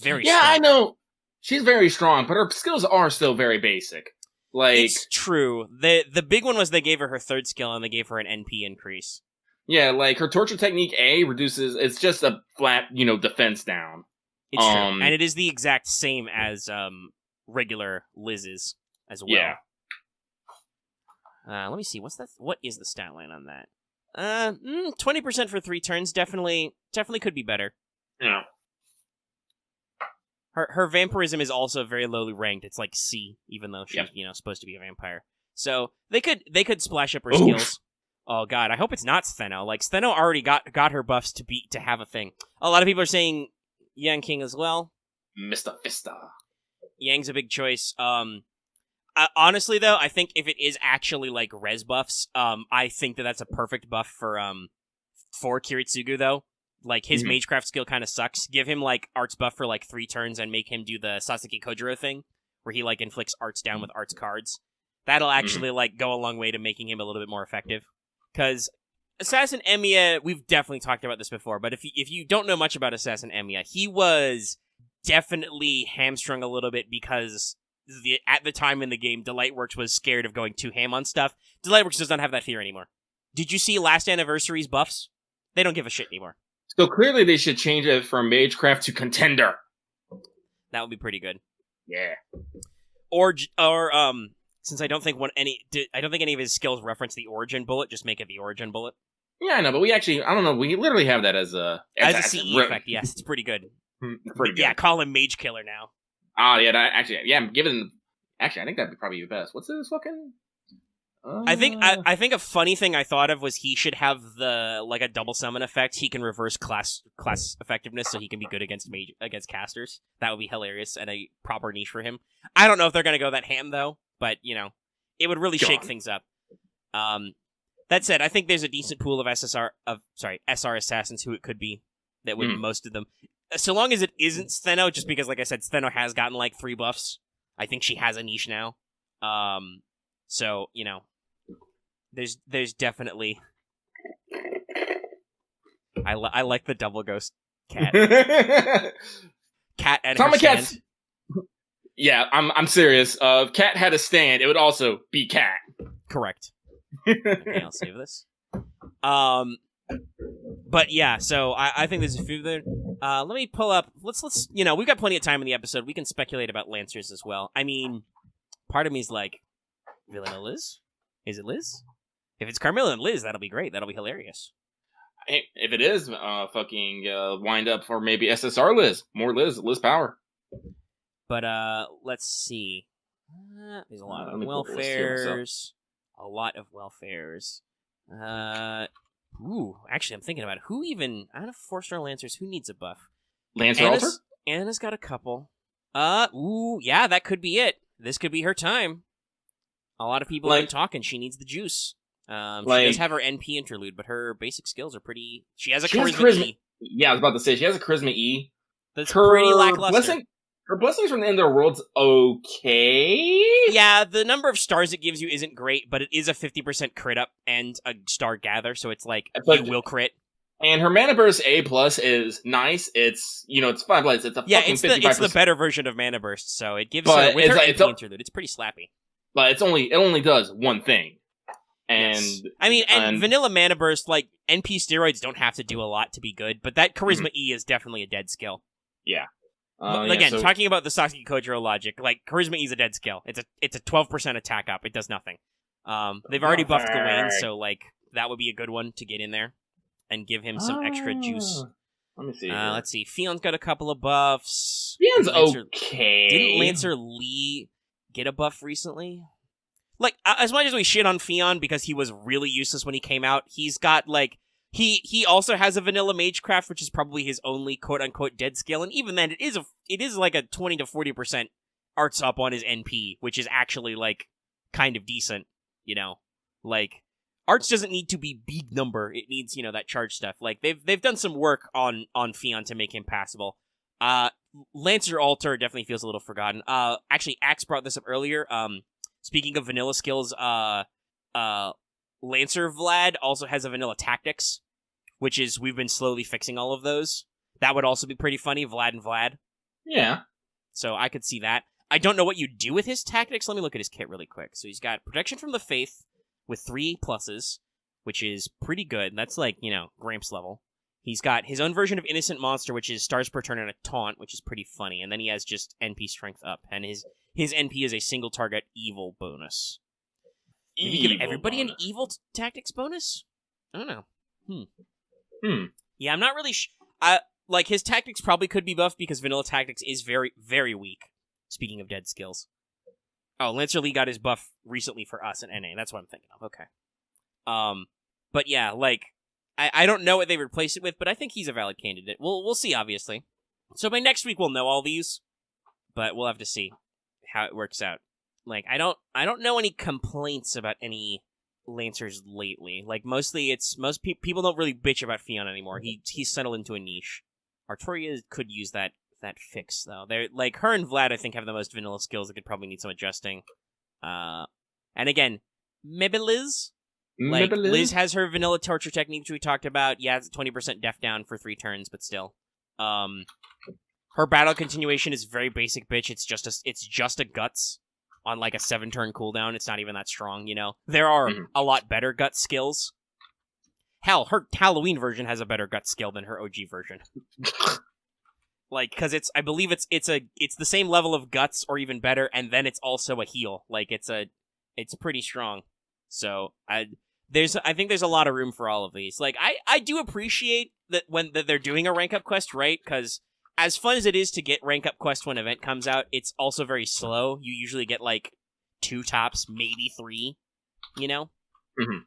very strong. strong. I know. She's very strong, but her skills are still very basic. Like, it's true. The big one was they gave her third skill, and they gave her an NP increase. Yeah, like, her torture technique A reduces... it's just a flat, defense down. It's true. And it is the exact same as regular Liz's as well. Yeah. Let me see. What is the stat line on that? 20% for 3 turns. Definitely could be better. Yeah. Her vampirism is also very lowly ranked. It's like C, even though she's supposed to be a vampire. So they could splash up her skills. Oh god, I hope it's not Stheno. Like, Stheno already got her buffs to have a thing. A lot of people are saying Yang King as well. Mr. Fista. Yang's a big choice. Honestly, though, I think if it is actually, like, res buffs, I think that's a perfect buff for Kiritsugu, though. Like, his Magecraft skill kind of sucks. Give him, like, arts buff for, like, 3 turns and make him do the Sasaki Kojiro thing, where he, like, inflicts arts down with arts cards. That'll actually, like, go a long way to making him a little bit more effective. Because Assassin Emiya, we've definitely talked about this before, but if you don't know much about Assassin Emiya, he was definitely hamstrung a little bit because at the time in the game, Delightworks was scared of going too ham on stuff. Delightworks does not have that fear anymore. Did you see Last Anniversary's buffs? They don't give a shit anymore. So clearly they should change it from Magecraft to Contender. That would be pretty good. Yeah. Or since I don't think any of his skills reference the Origin Bullet, just make it the Origin Bullet. Yeah, I know, but we literally have that as a CE effect. Yes, it's pretty good. Pretty good. Yeah, call him Mage Killer now. Oh yeah, I think that'd be probably the best. What's this fucking? I think a funny thing I thought of was he should have a double summon effect. He can reverse class effectiveness, so he can be good against casters. That would be hilarious and a proper niche for him. I don't know if they're gonna go that ham though, but it would really shake things up. That said, I think there's a decent pool of SR assassins who it could be that would most of them. So long as it isn't Stheno, just because, like I said, Stheno has gotten like 3 buffs. I think she has a niche now. So, there's definitely... I like the double ghost cat. Cat and Tama her stand. Cat's... Yeah, I'm serious. If Cat had a stand, it would also be Cat. Correct. Okay, I'll save this. But yeah, so I think there's a few there. Let me pull up. Let's we've got plenty of time in the episode. We can speculate about Lancers as well. I mean, part of me is like, Villain Liz? Is it Liz? If it's Carmilla and Liz, that'll be great. That'll be hilarious. Hey, if it is, wind up for maybe SSR Liz. More Liz power. But let's see. There's a lot of welfares. A lot of welfares. Actually, I'm thinking about it. Who even, out of 4-star Lancers, who needs a buff? Lancer Alter? Anna's got a couple. Yeah, that could be it. This could be her time. A lot of people have been talking. She needs the juice. She does have her NP interlude, but her basic skills are pretty... She has a charisma E. Yeah, I was about to say, she has a charisma E. That's pretty lackluster. Her blessings from the end of the world's okay. Yeah, the number of stars it gives you isn't great, but it is a 50% crit up and a star gather, so it's like, you will crit. And her Mana Burst A+ is nice. It's, it's 5 lights. It's a fucking 55%. It's the better version of Mana Burst, so it gives her, with her NP interlude, it's pretty slappy. But it only does one thing. And yes. I mean, and vanilla Mana Burst, like, NP steroids don't have to do a lot to be good, but that Charisma E is definitely a dead skill. Yeah. Talking about the Sasuke Kojiro logic, like, Charisma E is a dead skill. It's a 12% attack up. It does nothing. They've already buffed Gawain, so, like, that would be a good one to get in there and give him some extra juice. Let me see. Let's see. Fion's got a couple of buffs. Fion's okay. Didn't Lancer Lee get a buff recently? Like, as much as we shit on Fion because he was really useless when he came out, he's got, like... He also has a vanilla Magecraft, which is probably his only quote-unquote dead skill, and even then, it is like a 20 to 40% arts up on his NP, which is actually, like, kind of decent, Like, arts doesn't need to be big number, it needs, that charge stuff. Like, they've done some work on Fion to make him passable. Lancer Altar definitely feels a little forgotten. Actually, Axe brought this up earlier. Speaking of vanilla skills, Lancer Vlad also has a vanilla tactics, which is, we've been slowly fixing all of those. That would also be pretty funny, Vlad and Vlad. Yeah. So I could see that. I don't know what you do with his tactics. Let me look at his kit really quick. So he's got Protection from the Faith with 3 pluses, which is pretty good. That's like, Gramps level. He's got his own version of Innocent Monster, which is stars per turn and a taunt, which is pretty funny. And then he has just NP strength up. And his NP is a single target evil bonus. Maybe give everybody an evil tactics bonus? I don't know. Yeah, I'm not really like, his tactics probably could be buffed because vanilla tactics is very, very weak. Speaking of dead skills. Oh, Lancer Lee got his buff recently for us in NA. That's what I'm thinking of. Okay. But yeah, like, I don't know what they replace it with, but I think he's a valid candidate. We'll see, obviously. So by next week we'll know all these, but we'll have to see how it works out. Like, I don't know any complaints about any Lancers lately. Like, mostly most people don't really bitch about Fion anymore. He's settled into a niche. Artoria could use that fix, though. They're, like, her and Vlad, I think, have the most vanilla skills that could probably need some adjusting. And again, maybe Liz? Like, Liz has her vanilla torture technique, which we talked about. Yeah, it's a 20% def down for 3 turns, but still. Her battle continuation is very basic, bitch. It's just a guts on, like, a 7-turn cooldown. It's not even that strong, There are a lot better guts skills. Hell, her Halloween version has a better guts skill than her OG version. Like, because I believe it's the same level of guts or even better, and then it's also a heal. Like, it's pretty strong. So I think there's a lot of room for all of these. Like, I do appreciate that that they're doing a rank up quest, right? Because as fun as it is to get rank up quest when an event comes out, it's also very slow. You usually get like 2 tops, maybe 3. Mm-hmm.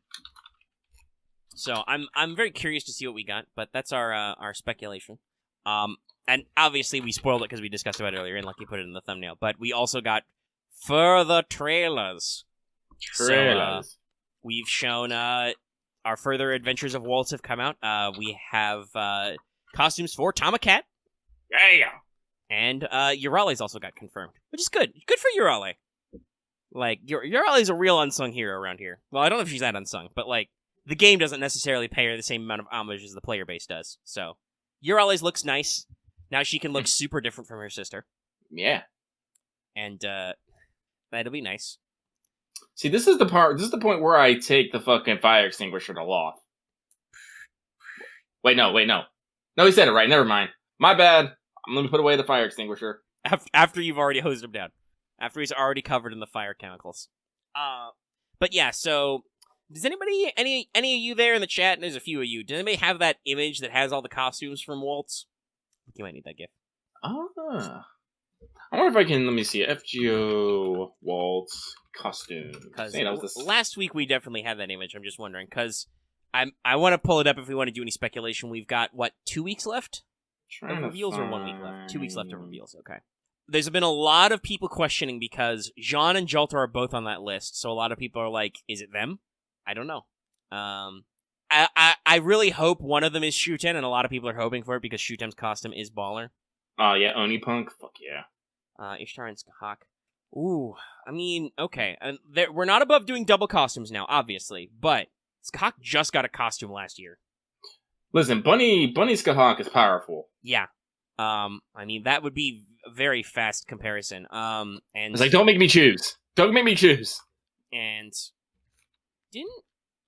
So I'm very curious to see what we got, but that's our speculation. And obviously we spoiled it because we discussed about it earlier, and Lucky put it in the thumbnail. But we also got further trailers. So, we've shown our further adventures of Waltz have come out. We have costumes for Tama Cat. Yeah. And Urale's also got confirmed, which is good. Good for Urale. Like, Urale's a real unsung hero around here. Well, I don't know if she's that unsung, but, like, the game doesn't necessarily pay her the same amount of homage as the player base does. So, Urale's looks nice. Now she can look super different from her sister. Yeah. And that'll be nice. See, this is the point where I take the fucking fire extinguisher to Loth. Wait, no. No, he said it right. Never mind. My bad. I'm going to put away the fire extinguisher. After you've already hosed him down. After he's already covered in the fire chemicals. But yeah, so does anybody, any of you there in the chat, and there's a few of you, does anybody have that image that has all the costumes from Waltz? I think you might need that GIF. I wonder if I can, let me see, FGO Waltz costume. Because last week we definitely had that image, I'm just wondering, because I want to pull it up if we want to do any speculation. We've got, 2 weeks left? Of reveals or 1 week left? 2 weeks left of reveals, okay. There's been a lot of people questioning because Jean and Jalter are both on that list, so a lot of people are like, is it them? I don't know. I really hope one of them is Shuten, and a lot of people are hoping for it because Shuten's costume is baller. Yeah, Oni Punk. Fuck yeah. Ishtar and Skahak. Ooh, I mean, okay. We're not above doing double costumes now, obviously, but Skahak just got a costume last year. Listen, Bunny Skahak is powerful. Yeah. I mean, that would be a very fast comparison. And it's like, don't make me choose. Don't make me choose. And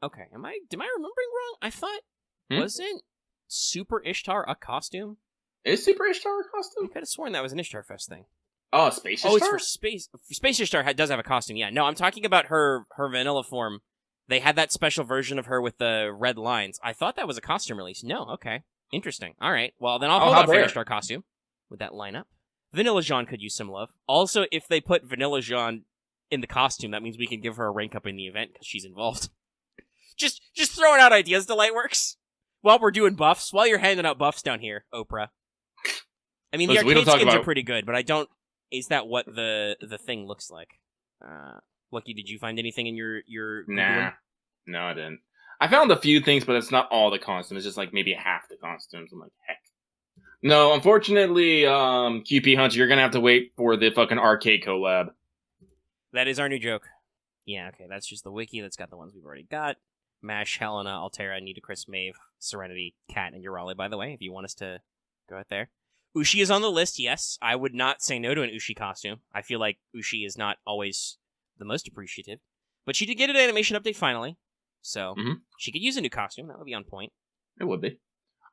okay, am I remembering wrong? I thought, wasn't Super Ishtar a costume? Is Super Ishtar a costume? I could have sworn that was an Ishtar Fest thing. Oh, Space Ishtar? Oh, it's for Space. Space Ishtar does have a costume, yeah. No, I'm talking about her vanilla form. They had that special version of her with the red lines. I thought that was a costume release. No, okay. Interesting. All right. Well, then I'll hold out for an Ishtar costume with that lineup. Vanilla Jean could use some love. Also, if they put Vanilla Jean in the costume, that means we can give her a rank up in the event because she's involved. Just throwing out ideas to Lightworks while we're doing buffs. While you're handing out buffs down here, Oprah. I mean, the arcade skins are pretty good, but I don't... Is that what the thing looks like? Lucky, did you find anything in your Nah. No, I didn't. I found a few things, but it's not all the costumes. It's just like maybe half the costumes. I'm like, heck. No, unfortunately, QP Hunter, you're gonna have to wait for the fucking arcade collab. That is our new joke. Yeah, okay, that's just the wiki that's got the ones we've already got. Mash, Helena, Altera, Nita, Chris, Maeve, Serenity, Cat, and Urali, by the way, if you want us to go out there. Ushi is on the list, yes. I would not say no to an Ushi costume. I feel like Ushi is not always the most appreciative. But she did get an animation update finally, so she could use a new costume. That would be on point. It would be.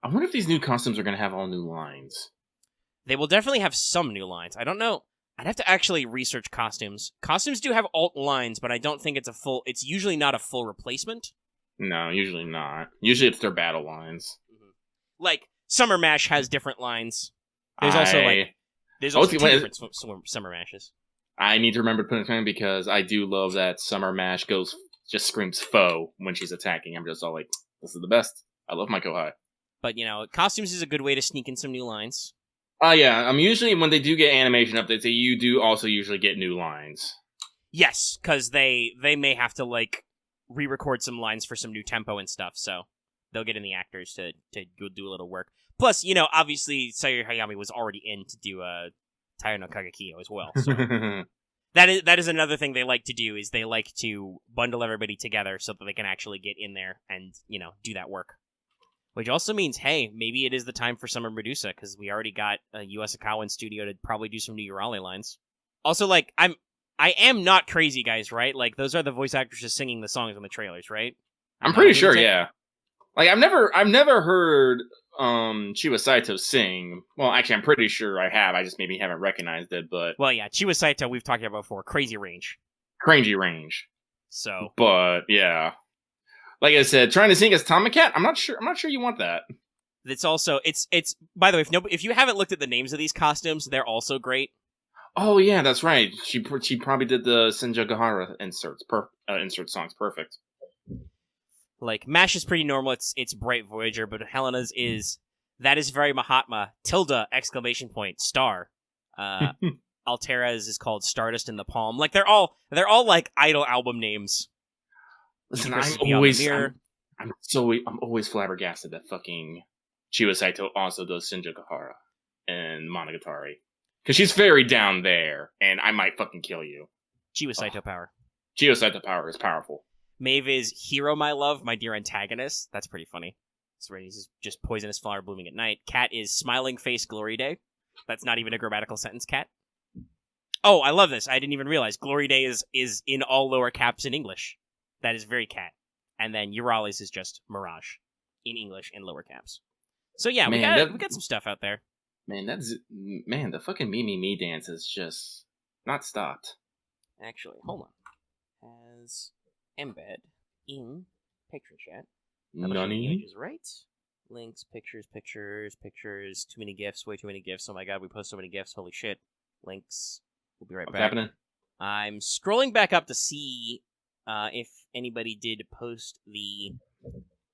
I wonder if these new costumes are going to have all new lines. They will definitely have some new lines. I don't know. I'd have to actually research costumes. Costumes do have alt lines, but I don't think it's usually not a full replacement. No, usually not. Usually it's their battle lines. Like, Summer Mash has different lines. There's also two different Summer Mashes. I need to remember to put it in because I do love that Summer Mash just screams foe when she's attacking. I'm just all like, this is the best. I love my Kohai. But, costumes is a good way to sneak in some new lines. Yeah. Usually when they do get animation updates, you do also usually get new lines. Yes, because they may have to, re-record some lines for some new tempo and stuff, so they'll get in the actors to go do a little work. Plus, obviously, Sayuri Hayami was already in to do Taio no Kagekiyo as well, so... That is another thing they like to do, is they like to bundle everybody together so that they can actually get in there and, do that work. Which also means, hey, maybe it is the time for Summer Medusa, because we already got a US Akawa in studio to probably do some new Urale lines. Also, I am not crazy, guys, right? Those are the voice actresses singing the songs in the trailers, right? I'm pretty sure, yeah. I've never heard Chiwa Saito sing. Well, actually, I'm pretty sure I have. I just maybe haven't recognized it, but... Well, yeah, Chiwa Saito, we've talked about before. Crazy range. So... But, yeah. Like I said, trying to sing as Tama Cat, I'm not sure you want that. It's also... It's by the way, if you haven't looked at the names of these costumes, they're also great. Oh, yeah, that's right. She probably did the Senja Gahara insert songs perfect. Mash is pretty normal. It's Bright Voyager, but Helena's is very Mahatma. Tilde! ! Star. Altera's is called Stardust in the Palm. They're all idol album names. Listen, I'm always flabbergasted that fucking Chiwa Saito also does Senja Gahara and Monogatari. Because she's very down there, and I might fucking kill you. Chiwa Saito power. Chiwa Saito power is powerful. Maeve is Hero, my love, my dear antagonist. That's pretty funny. He's just poisonous flower blooming at night. Cat is Smiling Face Glory Day. That's not even a grammatical sentence, Cat. Oh, I love this. I didn't even realize. Glory Day is in all lower caps in English. That is very Cat. And then Urali's is just Mirage in English in lower caps. So yeah, we got some stuff out there. Man, the fucking Me dance is just not stopped. Actually, hold on. Has embed in picture chat. Nani? Images, right? Links, pictures. Too many GIFs, way too many GIFs. Oh my god, we post so many GIFs. Holy shit. Links. We'll be right back. What's happening? I'm scrolling back up to see if anybody did post the...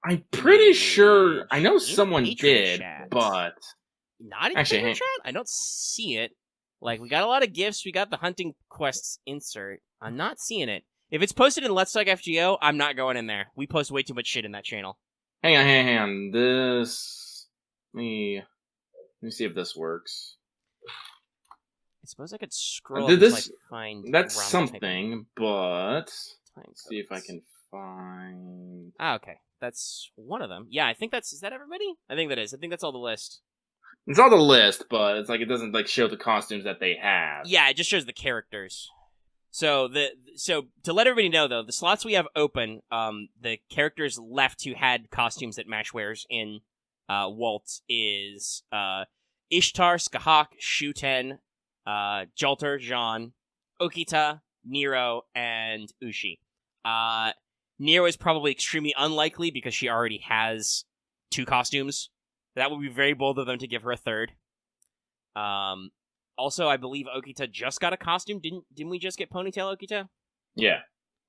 I'm pretty sure... I know someone did, chat. But... Not in picture chat? I don't see it. We got a lot of GIFs. We got the Hunting Quests insert. I'm not seeing it. If it's posted in Let's Talk FGO, I'm not going in there. We post way too much shit in that channel. Hang on. This... Let me see if this works. I suppose I could scroll This, until I find... That's something, but... Let's see if I can find... okay. That's one of them. Yeah, I think that's... Is that everybody? I think that is. I think that's all the list. It's all the list, but it's like it doesn't like show the costumes that they have. Yeah, it just shows the characters. So to let everybody know though, the slots we have open, the characters left who had costumes that MASH wears in Waltz is Ishtar, Skahak, Shuten, Jolter, Jean, Okita, Nero, and Ushi. Nero is probably extremely unlikely because she already has 2 costumes. That would be very bold of them to give her a third. Also, I believe Okita just got a costume. Didn't we just get Ponytail Okita? Yeah.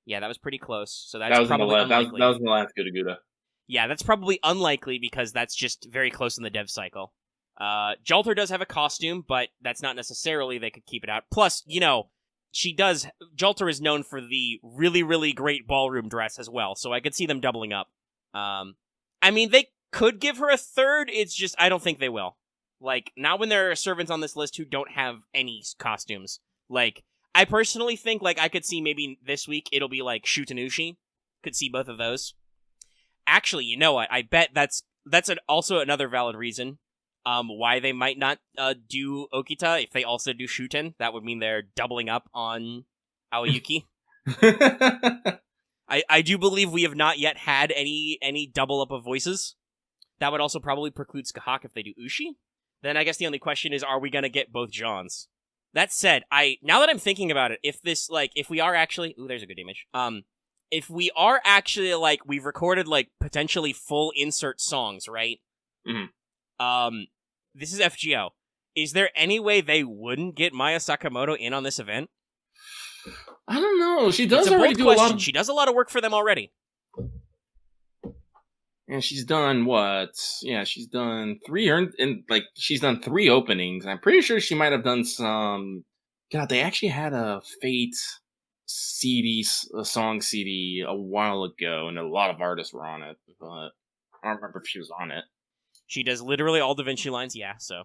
Yeah, that was pretty close. So that's probably unlikely. That was in the last Guda. Yeah, that's probably unlikely because that's just very close in the dev cycle. Jolter does have a costume, but that's not necessarily they could keep it out. Plus, Jolter is known for the really, really great ballroom dress as well, so I could see them doubling up. I mean, they could give her a third, it's just, I don't think they will. Like, not when there are servants on this list who don't have any costumes. Like, I personally think, like, I could see maybe this week it'll be, like, Shutanushi. Could see both of those. Actually, you know what? I bet that's also another valid reason why they might not do Okita if they also do Shuten. That would mean they're doubling up on Aoyuki. I do believe we have not yet had any double up of voices. That would also probably preclude Skahak if they do Ushi. Then I guess the only question is, are we going to get both Johns? That said, now that I'm thinking about it, if we are actually... Ooh, there's a good image. If we are actually, like, we've recorded, like, potentially full insert songs, right? Mm-hmm. This is FGO. Is there any way they wouldn't get Maya Sakamoto in on this event? I don't know. She does it's a already bold do question. a lot of... She does a lot of work for them already. And she's done what? Yeah, she's done 3 she's done 3 openings. I'm pretty sure she might have done some. God, they actually had a Fate CD, a song CD a while ago, and a lot of artists were on it, but I don't remember if she was on it. She does literally all Da Vinci lines, yeah. So.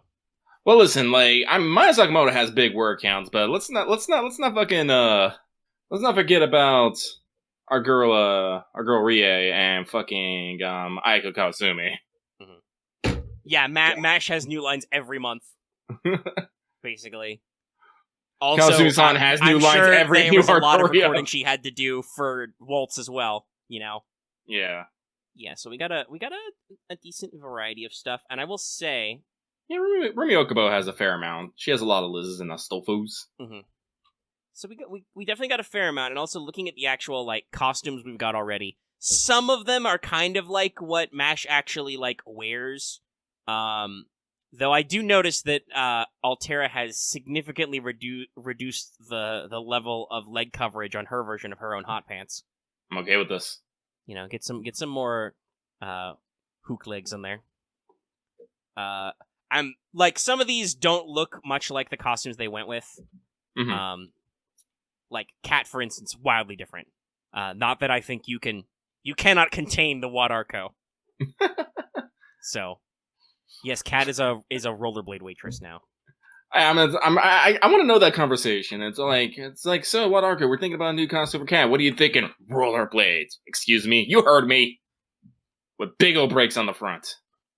Well, listen, like Maya Sakamoto has big word counts, but let's not forget about our girl Rie and fucking Aiko Kawasumi. Mm-hmm. Yeah, MASH has new lines every month, basically. Also, Kawasumi-san has new lines every there was a lot of recording she had to do for Waltz as well. Yeah. Yeah. So we got a decent variety of stuff, and I will say, yeah, Rumi Okubo has a fair amount. She has a lot of Liz's and Astolfus. Mm-hmm. So we definitely got a fair amount, and also looking at the actual like costumes we've got already, some of them are kind of like what MASH actually like wears. Though I do notice that Altera has significantly reduced the level of leg coverage on her version of her own hot pants. I'm okay with this. Get some more hook legs in there. I'm like, some of these don't look much like the costumes they went with. Mm-hmm. Like Cat, for instance, wildly different. Not that I think you cannot contain the Wad Arco. So, yes, Cat is a rollerblade waitress now. I want to know that conversation. It's like, so Wad Arco, we're thinking about a new costume for Cat. What are you thinking? Rollerblades. Excuse me, you heard me. With big old brakes on the front.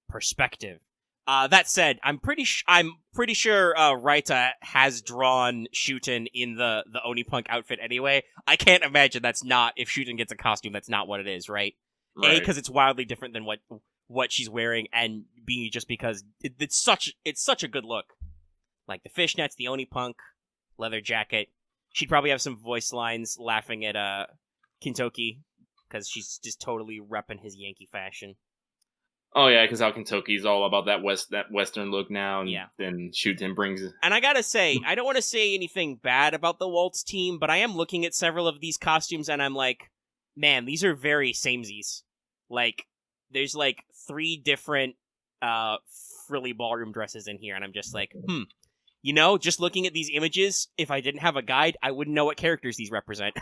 Perspective. That said, I'm pretty sure Raita has drawn Shuten in the Onipunk outfit anyway. I can't imagine that's not, if Shuten gets a costume, that's not what it is, right? A, because it's wildly different than what she's wearing, and B, just because it's such a good look. Like the fishnets, the Onipunk, leather jacket. She'd probably have some voice lines laughing at Kintoki, because she's just totally repping his Yankee fashion. Oh yeah, because how Kentucky's all about that Western look now, and then Shuten brings it. And I gotta say, I don't want to say anything bad about the Waltz team, but I am looking at several of these costumes, and I'm like, man, these are very samesies. Like, there's like 3 different frilly ballroom dresses in here, and I'm just like, just looking at these images, if I didn't have a guide, I wouldn't know what characters these represent.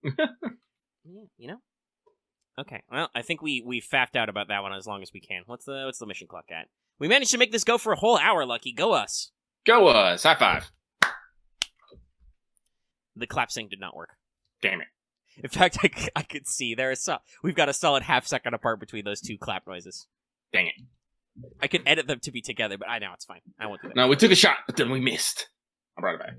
You know? Okay, well, I think we faffed out about that one as long as we can. What's the mission clock at? We managed to make this go for a whole hour, Lucky. Go us. Go us. High five. The clap sync did not work. Damn it. In fact, I could see we've got a solid half second apart between those two clap noises. Dang it. I could edit them to be together, but I know it's fine. I won't do that. No, we took a shot, but then we missed. I brought it back.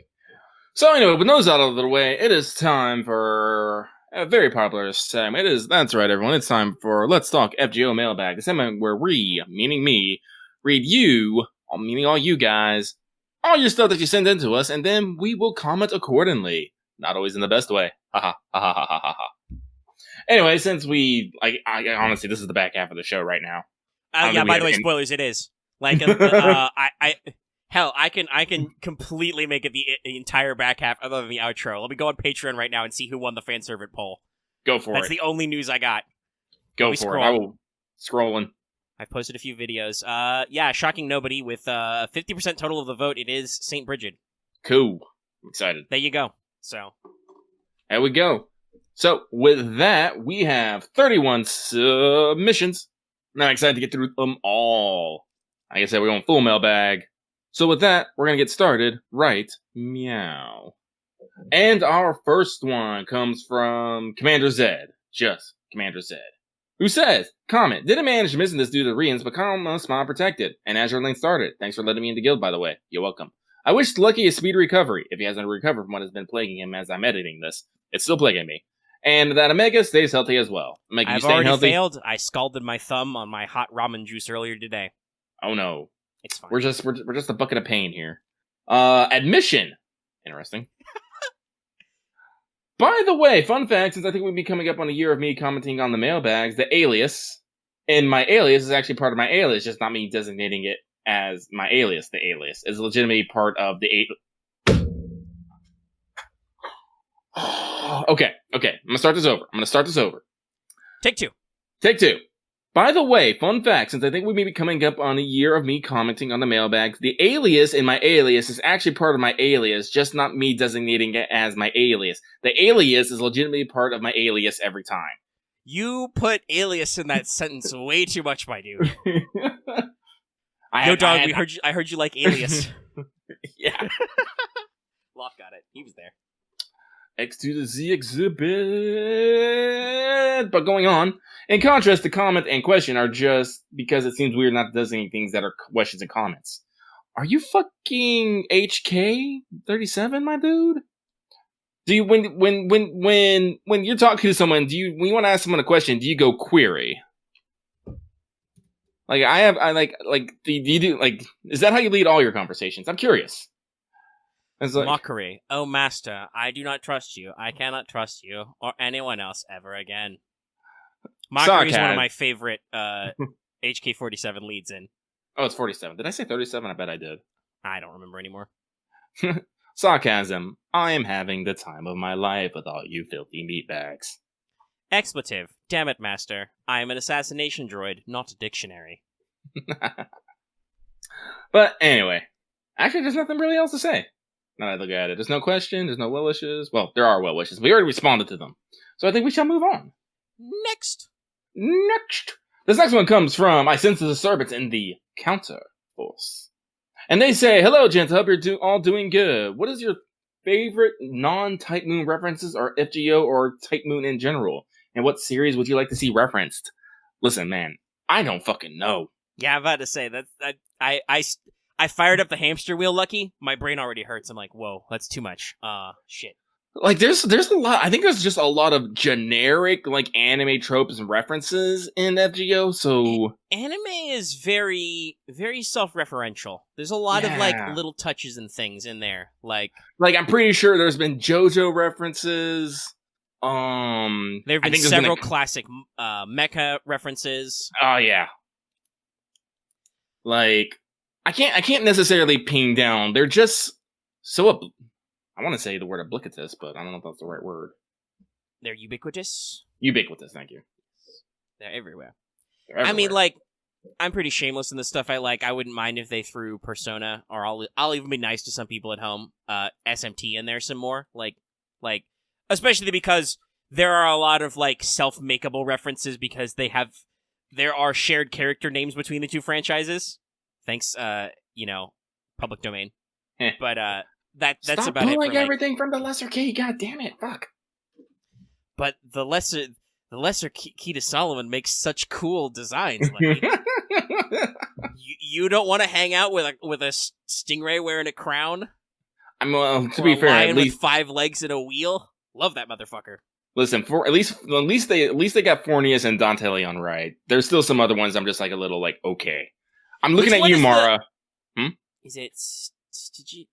So anyway, with those out of the way, it is time for a very popular segment. That's right, everyone. It's time for Let's Talk FGO Mailbag, the segment where we, meaning me, read you, meaning all you guys, all your stuff that you send in to us, and then we will comment accordingly. Not always in the best way. Ha ha ha ha ha ha ha. Anyway, since I honestly, this is the back half of the show right now. Yeah, by the way, spoilers, it is. Like, I can completely make it the entire back half other than the outro. Let me go on Patreon right now and see who won the fan servant poll. Go for it. That's the only news I got. Go for it. I will scrolling. I've posted a few videos. Yeah, shocking nobody with 50% total of the vote. It is St. Bridget. Cool. I'm excited. There you go. So there we go. So with that, we have 31 submissions. And I'm excited to get through them all. Like I said, we're going full mailbag. So with that, we're going to get started right meow. And our first one comes from Commander Zed. Just Commander Zed. Who says, comment, didn't manage to miss this due to reins, but almost spawn protected. And Azure Lane started. Thanks for letting me into guild, by the way. You're welcome. I wish Lucky a speedy recovery, if he hasn't recovered from what has been plaguing him as I'm editing this. It's still plaguing me. And that Omega stays healthy as well. Omega, I've already failed. I scalded my thumb on my hot ramen juice earlier today. Oh no. It's fine. We're just a bucket of pain here. Admission. Interesting. By the way, fun fact, since I think we'll be coming up on a year of me commenting on the mailbags, the alias, and my alias is actually part of my alias, just not me designating it as my alias. The alias is legitimately part of the Okay. I'm gonna start this over. Take two. By the way, fun fact, since I think we may be coming up on a year of me commenting on the mailbags, the alias in my alias is actually part of my alias, just not me designating it as my alias. The alias is legitimately part of my alias every time. You put alias in that sentence way too much, my dude. Dog, I heard you like alias. Yeah. Loft got it. He was there. X to the Z exhibit. But going on, in contrast, the comment and question are just because it seems weird not designating things that are questions and comments. Are you fucking HK37, my dude? Do you when you're talking to someone, when you want to ask someone a question, do you go query? Like do you do is that how you lead all your conversations? I'm curious. Like, mockery. Oh, master, I do not trust you. I cannot trust you or anyone else ever again. Mockery is one of my favorite HK47 leads in. Oh, it's 47. Did I say 37? I bet I did. I don't remember anymore. Sarcasm. I am having the time of my life with all you filthy meatbags. Expletive. Damn it, master. I am an assassination droid, not a dictionary. But anyway, actually, there's nothing really else to say. Now that I look at it, there's no question, there's no well wishes. Well, there are well wishes. We already responded to them. So I think we shall move on. Next. This next one comes from I sense the disturbance in the counter force. And they say, hello, gents, hope you're all doing good. What is your favorite non-Type Moon references or FGO or Type Moon in general? And what series would you like to see referenced? Listen, man, I don't fucking know. Yeah, I'm about to say that I fired up the hamster wheel, Lucky. My brain already hurts. I'm like, whoa, that's too much. Shit. Like, there's a lot. I think there's just a lot of generic, anime tropes and references in FGO, so... Anime is very, very self-referential. There's a lot of, little touches and things in there. Like, I'm pretty sure there's been JoJo references. There have been several classic mecha references. Oh, yeah. I can't necessarily ping down. They're just so... I want to say the word obligitous, but I don't know if that's the right word. They're ubiquitous? Ubiquitous, thank you. They're everywhere. I mean, I'm pretty shameless in the stuff I like. I wouldn't mind if they threw Persona, or I'll even be nice to some people at home, SMT in there some more. Especially because there are a lot of like self-makeable references because there are shared character names between the two franchises. Thanks, public domain. But that's Stop about it. Stop everything from the lesser key. God damn it! Fuck. But the lesser key to Solomon makes such cool designs. Like, you don't want to hang out with a stingray wearing a crown. I'm to be fair, at least with 5 legs and a wheel. Love that motherfucker. Listen, for at least they got Fornius and Dantelion right. There's still some other ones I'm just like a little like okay. I'm looking at you, Mara. Is it Stygian?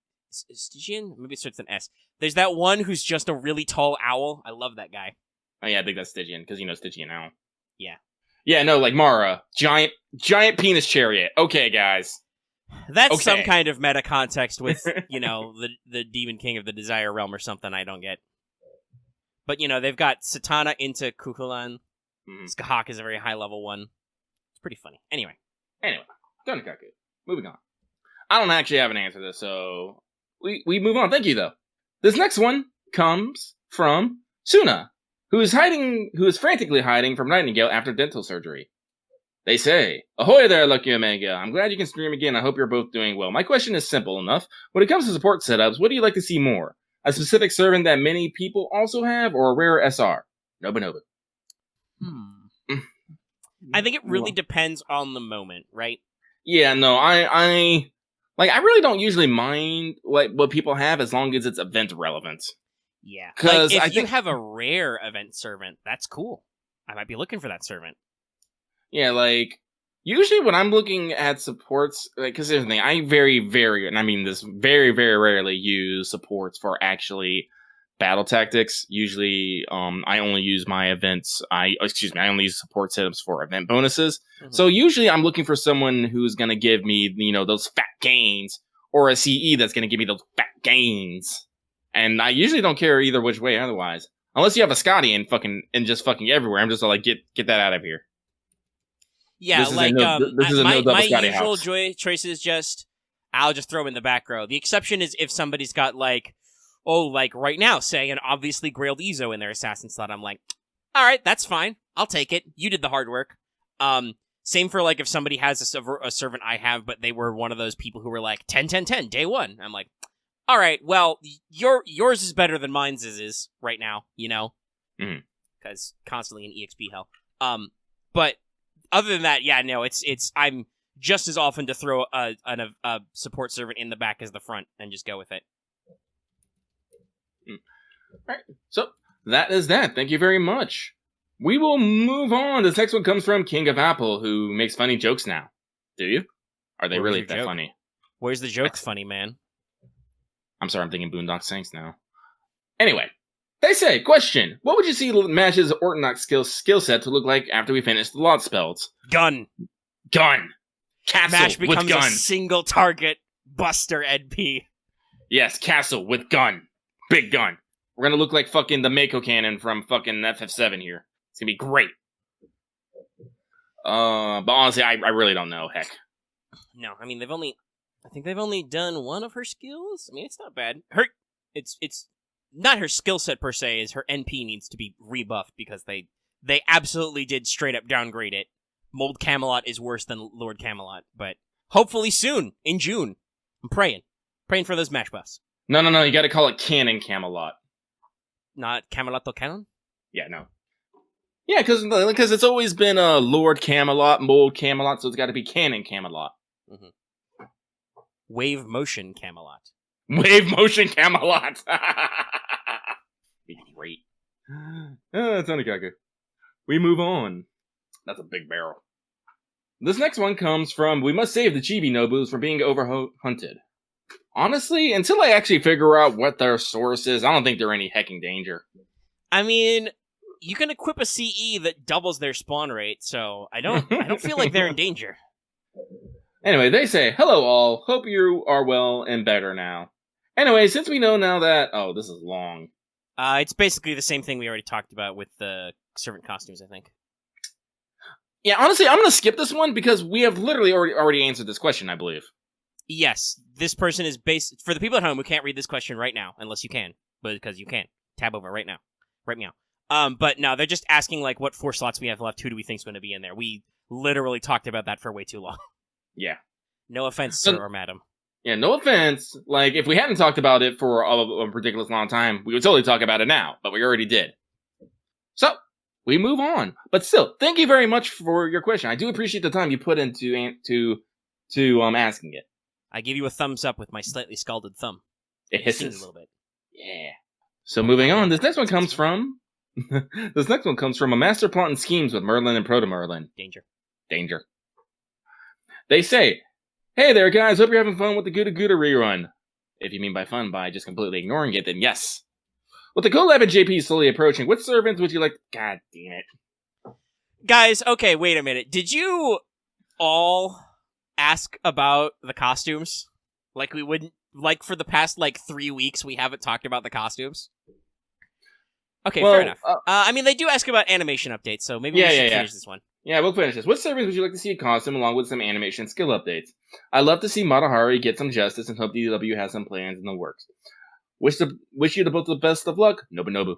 Maybe it starts with an S. There's that one who's just a really tall owl. I love that guy. Oh yeah, I think that's Stygian because Stygian owl. Yeah. Yeah, no, like Mara, giant penis chariot. Okay, guys. That's some kind of meta context with the Demon King of the Desire Realm or something I don't get. But they've got Satana into Kukulan. Skahak is a very high level one. It's pretty funny. Anyway, Donikaku. Moving on. I don't actually have an answer to this, so we move on. Thank you, though. This next one comes from Suna, who is frantically hiding from Nightingale after dental surgery. They say, "Ahoy there, Lucky Omega. I'm glad you can stream again. I hope you're both doing well. My question is simple enough. When it comes to support setups, what do you like to see more? A specific servant that many people also have, or a rare SR? Noba. I think it really depends on the moment, right? Yeah, no, I really don't usually mind like what people have as long as it's event relevant. Yeah, because if you have a rare event servant, that's cool. I might be looking for that servant. Yeah, like usually when I'm looking at supports, like because here's the thing, I very very rarely use supports for actually battle tactics. Usually, I only use my events. I only use support setups for event bonuses. Mm-hmm. So usually, I'm looking for someone who's gonna give me, those fat gains, or a CE that's gonna give me those fat gains. And I usually don't care either which way. Otherwise, unless you have a Scotty and just fucking everywhere, I'm just like get that out of here. Yeah, my usual choice is I'll just throw him in the back row. The exception is if somebody's got like right now, say, an obviously grailed Ezo in their assassin slot. I'm like, all right, that's fine. I'll take it. You did the hard work. Same for like if somebody has a servant I have, but they were one of those people who were like 10-10-10 day one. I'm like, all right, well, yours is better than mine's is right now, because constantly in EXP hell. But other than that, yeah, no, it's I'm just as often to throw a support servant in the back as the front and just go with it. All right, so that is that. Thank you very much. We will move on. This next one comes from King of Apple, who makes funny jokes now. Do you? Are they really that funny? Where's the joke funny, man? I'm sorry, I'm thinking Boondock Saints now. Anyway, they say, question, what would you see Mash's Ortonox skill set to look like after we finish the lot spells? Gun. Castle Mash becomes with gun. A single target buster NP. Yes, castle with gun. Big gun. We're gonna look like fucking the Mako cannon from fucking FF7 here. It's gonna be great. But honestly, I really don't know. Heck. No, I mean I think they've only done one of her skills. I mean, it's not bad. It's not her skill set per se. Is her NP needs to be rebuffed because they absolutely did straight up downgrade it. Mold Camelot is worse than Lord Camelot, but hopefully soon in June. I'm praying for those Mash buffs. No, you got to call it Canon Camelot. Not Camelot Canon? Yeah, no. Yeah, because it's always been Lord Camelot, Mold Camelot, so it's got to be Canon Camelot. Mm-hmm. Wave Motion Camelot. Wave Motion Camelot! Be great. That's Onikaku. We move on. That's a big barrel. This next one comes from, we must save the Chibi Nobus from being overhunted. Honestly, until I actually figure out what their source is, I don't think they're any hecking danger. I mean, you can equip a CE that doubles their spawn rate, so I don't feel like they're in danger. Anyway, they say, hello all, hope you are well and better now. Anyway, since we know now that... Oh, this is long. It's basically the same thing we already talked about with the servant costumes, I think. Yeah, honestly, I'm going to skip this one because we have literally already answered this question, I believe. Yes, this person is based... For the people at home who can't read this question right now, unless you can, but because you can, tab over right now. Right meow. But no, they're just asking, like, what 4 slots we have left. Who do we think's going to be in there? We literally talked about that for way too long. Yeah. No offense, sir or madam. Yeah, no offense. Like, if we hadn't talked about it for a ridiculous long time, we would totally talk about it now, but we already did. So, we move on. But still, thank you very much for your question. I do appreciate the time you put into asking it. I give you a thumbs up with my slightly scalded thumb. It hisses a little bit. Yeah. So moving on, this next one comes from a master plot and schemes with Merlin and Proto Merlin. Danger. They say, "Hey there, guys. Hope you're having fun with the Gouda Gouda rerun. If you mean by fun by just completely ignoring it, then yes. With the collab and JP slowly approaching, which servants would you like? God damn it, guys. Okay, wait a minute. Did you all ask about the costumes? Like we wouldn't. Like for the past 3 weeks, we haven't talked about the costumes. Okay, fair enough. I mean, they do ask about animation updates, so maybe we should finish this one. Yeah, we'll finish this. What servers would you like to see a costume along with some animation and skill updates? I'd love to see Matahari get some justice and hope DW has some plans in the works. Wish you both the best of luck, Nobunobu.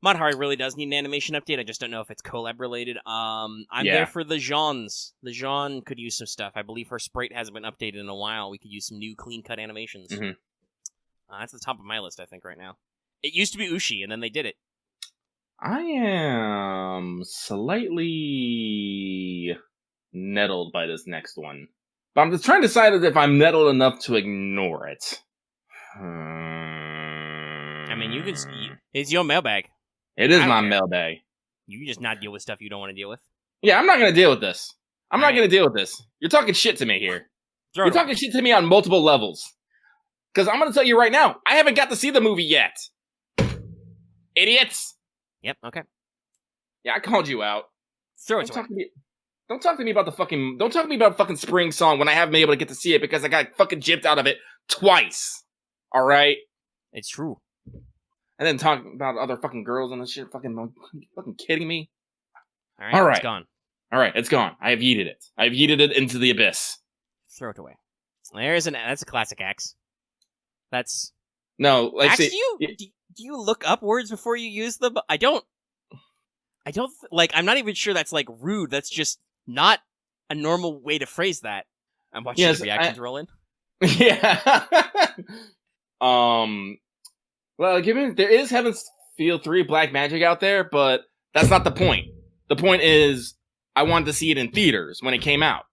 Matahari really does need an animation update. I just don't know if it's collab related. I'm there for the Jeans. The Jean could use some stuff. I believe her sprite hasn't been updated in a while. We could use some new clean cut animations. Mm-hmm. That's the top of my list, I think, right now. It used to be Ushi, and then they did it. I am slightly nettled by this next one. But I'm just trying to decide if I'm nettled enough to ignore it. I mean, you can... It's your mailbag. It is my mailbag. You can just not deal with stuff you don't want to deal with. Yeah, I'm not going to deal with this. I'm not going to deal with this. You're talking shit to me here. You're talking shit to me on multiple levels. Because I'm going to tell you right now, I haven't got to see the movie yet. Idiots! Yep, okay. Yeah, I called you out. Don't talk to me about fucking Spring Song when I haven't been able to get to see it because I got fucking gypped out of it twice. Alright? It's true. And then talk about other fucking girls and this shit. Fucking kidding me? Alright, it's gone. Alright, it's gone. I have yeeted it. I have yeeted it into the abyss. Throw it away. That's a classic axe. That's... No, like... Axe, do you look up words before you use them? I don't, I'm not even sure that's, rude. That's just not a normal way to phrase that. I'm watching the reactions roll in. Yeah. Well, there is Heaven's Field 3 Black Magic out there, but that's not the point. The point is, I wanted to see it in theaters when it came out,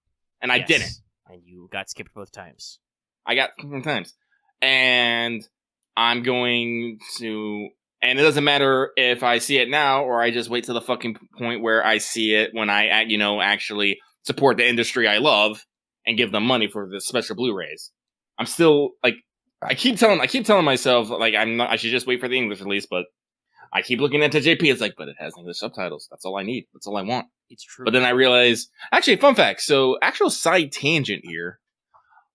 and I didn't. And you got skipped both times. I got both times. And... I'm going to, and it doesn't matter if I see it now or I just wait till the fucking point where I see it when I, actually support the industry I love and give them money for the special Blu-rays. I'm still I keep telling myself I should just wait for the English release, but I keep looking at the JP. It's but it has English subtitles. That's all I need. That's all I want. It's true. But then I realize, actually, fun fact. So, actual side tangent here.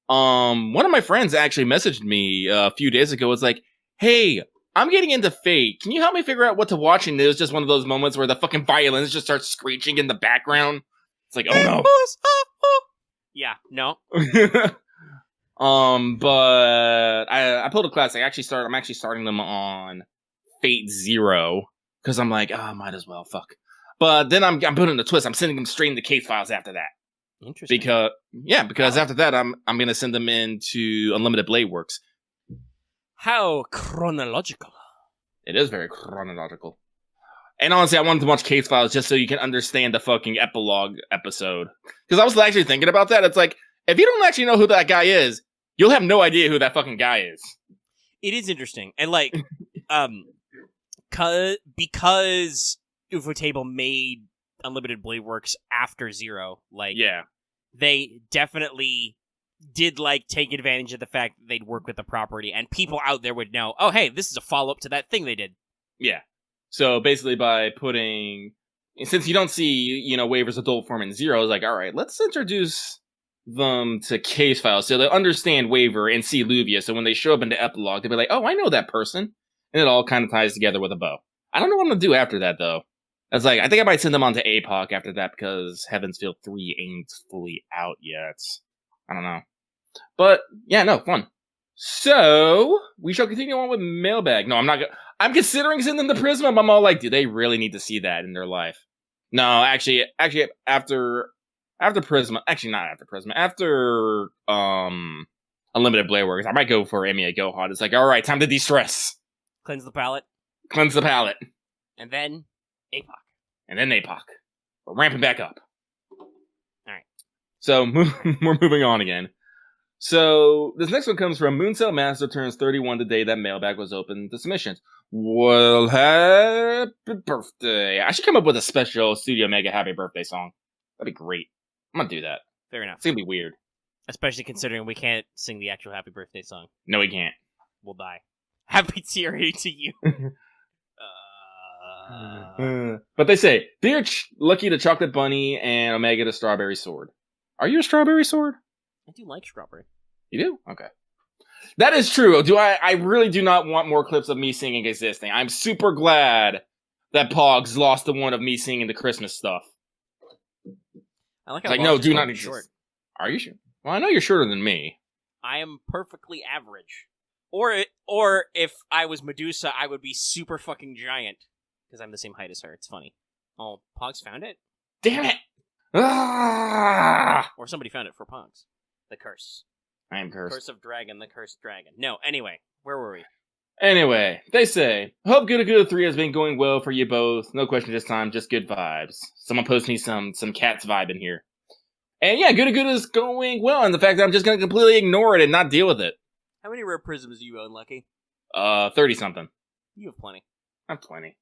One of my friends actually messaged me a few days ago. It's hey, I'm getting into Fate. Can you help me figure out what to watch? And it was just one of those moments where the fucking violins just start screeching in the background. It's oh no. Yeah, no. But I pulled a classic. I'm actually starting them on Fate Zero because I'm might as well. Fuck. But then I'm putting the twist. I'm sending them straight into case files after that. Interesting. Because after that, I'm gonna send them into Unlimited Blade Works. How chronological. It is very chronological. And honestly, I wanted to watch case files just so you can understand the fucking epilogue episode. Because I was actually thinking about that. It's if you don't actually know who that guy is, you'll have no idea who that fucking guy is. It is interesting. And because Ufotable made Unlimited Blade Works after Zero, they definitely did take advantage of the fact that they'd work with the property, and people out there would know, oh hey, this is a follow-up to that thing they did. Yeah. So basically by putting, since you don't see, waivers adult form in Zero, it's alright, let's introduce them to case files so they'll understand waiver and see Luvia, so when they show up in the epilogue, they'll be oh, I know that person. And it all kind of ties together with a bow. I don't know what I'm going to do after that, though. It's I think I might send them on to APOC after that because Heaven's Field 3 ain't fully out yet. I don't know. But, yeah, no, fun. So, we shall continue on with mailbag. No, I'm not I'm considering sending them the Prisma, but I'm all like, do they really need to see that in their life? No, actually, after Prisma, actually not after Prisma, after Unlimited Blade Works, I might go for Emiya Gohan. It's like, all right, time to de-stress. Cleanse the palate. Cleanse the palate. And then APOC. And then APOC. We're ramping back up. Alright. So, we're moving on again. So, this next one comes from Mooncell Master turns 31 the day that mailbag was open to submissions. Well, happy birthday. I should come up with a special Studio Mega happy birthday song. That'd be great. I'm gonna do that. Fair enough. It's gonna be weird. Especially considering we can't sing the actual happy birthday song. No, we can't. We'll die. Happy TRA to you. But they say, Dear Lucky the Chocolate Bunny and Omega the Strawberry Sword. Are you a Strawberry Sword? I do like strawberry. You do? Okay. That is true. I really do not want more clips of me singing Existing. I'm super glad that Pogs lost the one of me singing the Christmas stuff. I like how no, do not be short. Are you sure? Well, I know you're shorter than me. I am perfectly average. Or if I was Medusa, I would be super fucking giant. Because I'm the same height as her. It's funny. Oh, Pogs found it? Damn it! Ah! Or somebody found it for Pogs. The curse. I am cursed. Curse of Dragon, the cursed dragon. No, anyway, where were we? Anyway, they say, hope Good Good 3 has been going well for you both. No question this time, just good vibes. Someone post me some Cats vibe in here. And yeah, Good Good is going well, and the fact that I'm just going to completely ignore it and not deal with it. How many rare prisms do you own, Lucky? 30-something. You have plenty. I have plenty.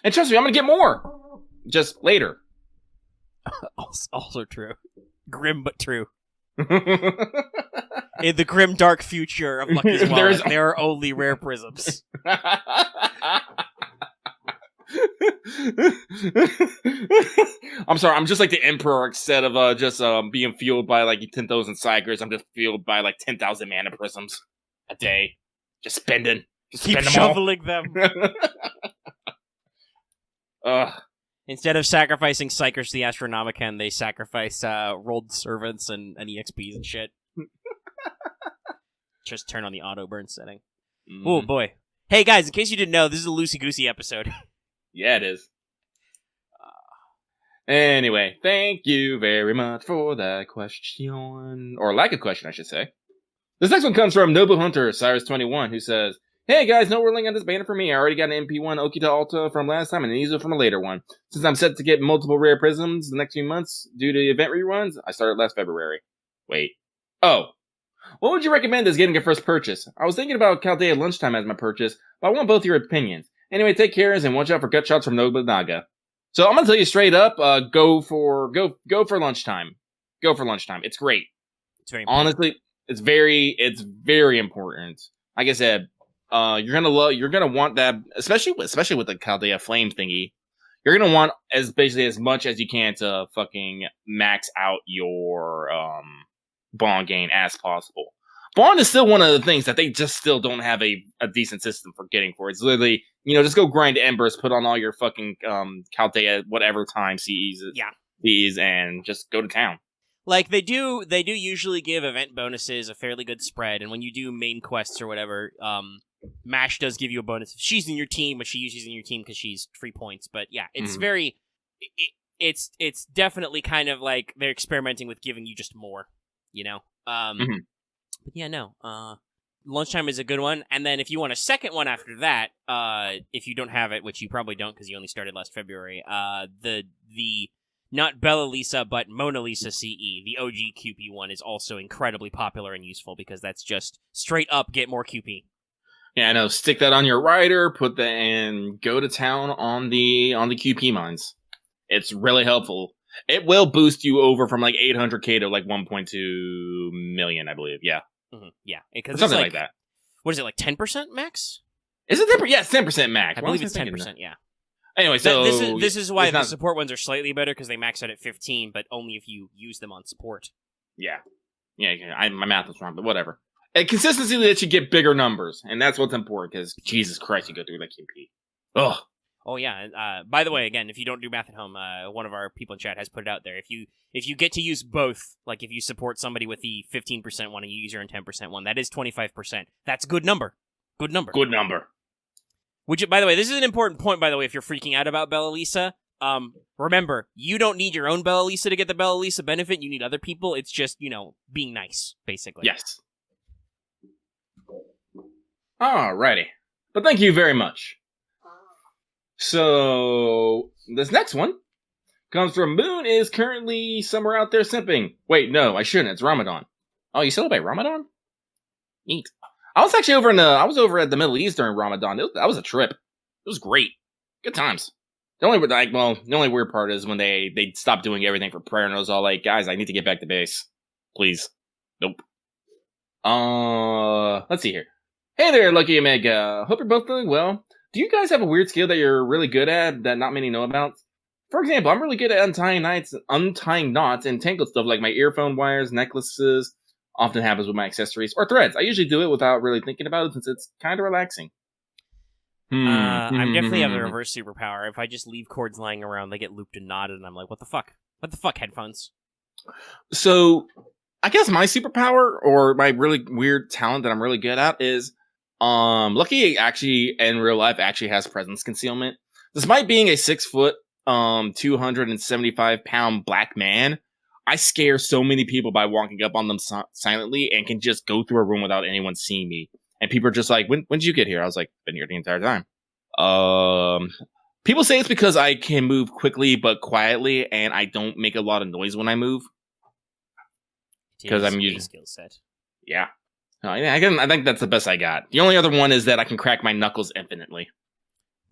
And trust me, I'm going to get more. Just later. Also true. Grim but true. In the grim dark future of Lucky's wallet, there are only rare prisms. I'm sorry, I'm just like the Emperor instead of just being fueled by like 10,000 Psychers. I'm just fueled by like 10,000 mana prisms a day. Just spending. Just keep spend shoveling them. Ugh. Instead of sacrificing Psychers to the Astronomicon, they sacrifice rolled servants and EXPs and shit. Just turn on the auto burn setting. Oh boy. Hey guys, in case you didn't know, this is a loosey-goosey episode. Yeah, it is. Anyway, thank you very much for that question. Or lack of question, I should say. This next one comes from Noble Hunter, Cyrus21, who says, Hey guys, no whirling on this banner for me. I already got an MP1 Okita Alta from last time and an Izo from a later one. Since I'm set to get multiple rare prisms the next few months due to event reruns, I started last February. Wait. Oh. What would you recommend as getting your first purchase? I was thinking about Chaldea Lunchtime as my purchase, but I want both your opinions. Anyway, take care and watch out for gut shots from Nobunaga. So I'm gonna tell you straight up, go for Lunchtime. Go for Lunchtime. It's great. It's very important. Honestly, it's very important. Like I said, you're gonna want that, especially with the Chaldea Flame thingy. You're gonna want basically as much as you can to fucking max out your bond gain as possible. Bond is still one of the things that they just still don't have a decent system for getting for. It's literally, just go grind Embers, put on all your fucking Chaldea whatever time CEs and just go to town. Like they do usually give event bonuses a fairly good spread, and when you do main quests or whatever, Mash does give you a bonus if she's in your team, but she usually is in your team because she's free points. But yeah, it's very, it's definitely kind of like they're experimenting with giving you just more, But yeah, no. Lunchtime is a good one, and then if you want a second one after that, if you don't have it, which you probably don't because you only started last February, the not Bella Lisa but Mona Lisa CE, the OG QP one, is also incredibly popular and useful because that's just straight up get more QP. Yeah, I know. Stick that on your rider, put that, and go to town on the QP mines. It's really helpful. It will boost you over from like 800k to like 1.2 million, I believe. Yeah. Mm-hmm. Yeah, because something like that. What is it, like 10% max? Is it 10%? Yeah, it's 10% max. I believe it's 10%. Yeah. Anyway, so this is why the support ones are slightly better because they max out at 15, but only if you use them on support. Yeah. My math was wrong, but whatever. And consistency lets you get bigger numbers, and that's what's important because Jesus Christ, you go through that QP. Ugh. Oh yeah. By the way, again, if you don't do math at home, one of our people in chat has put it out there. If you get to use both, like if you support somebody with the 15% one and you use your own 10% one, that is 25%. That's a good number. Good number. Good number. Which, by the way, this is an important point, by the way, if you're freaking out about Bella Lisa. Remember, you don't need your own Bella Lisa to get the Bella Lisa benefit. You need other people. It's just, being nice, basically. Yes. Alrighty. But thank you very much. So, this next one comes from Moon is currently somewhere out there simping. Wait, no, I shouldn't. It's Ramadan. Oh, you celebrate Ramadan? Neat. I was actually over at the Middle East during Ramadan. That was a trip. It was great. Good times. The only weird part is when they stopped doing everything for prayer, and I was all like, guys, I need to get back to base. Please. Nope. Let's see here. Hey there, Lucky Omega. Hope you're both doing well. Do you guys have a weird skill that you're really good at that not many know about? For example, I'm really good at untying knots and tangled stuff like my earphone wires, necklaces, often happens with my accessories, or threads. I usually do it without really thinking about it since it's kind of relaxing. I definitely have the reverse superpower. If I just leave cords lying around, they get looped and knotted, and I'm like, what the fuck? What the fuck, headphones? So, I guess my superpower, or my really weird talent that I'm really good at is, Lucky actually, in real life, actually has presence concealment. Despite being a 6 foot, 275-pound black man, I scare so many people by walking up on them silently and can just go through a room without anyone seeing me. And people are just like, when did you get here? I was like, been here the entire time. People say it's because I can move quickly but quietly, and I don't make a lot of noise when I move. Because I'm usually skill set. Yeah. I think that's the best I got. The only other one is that I can crack my knuckles infinitely.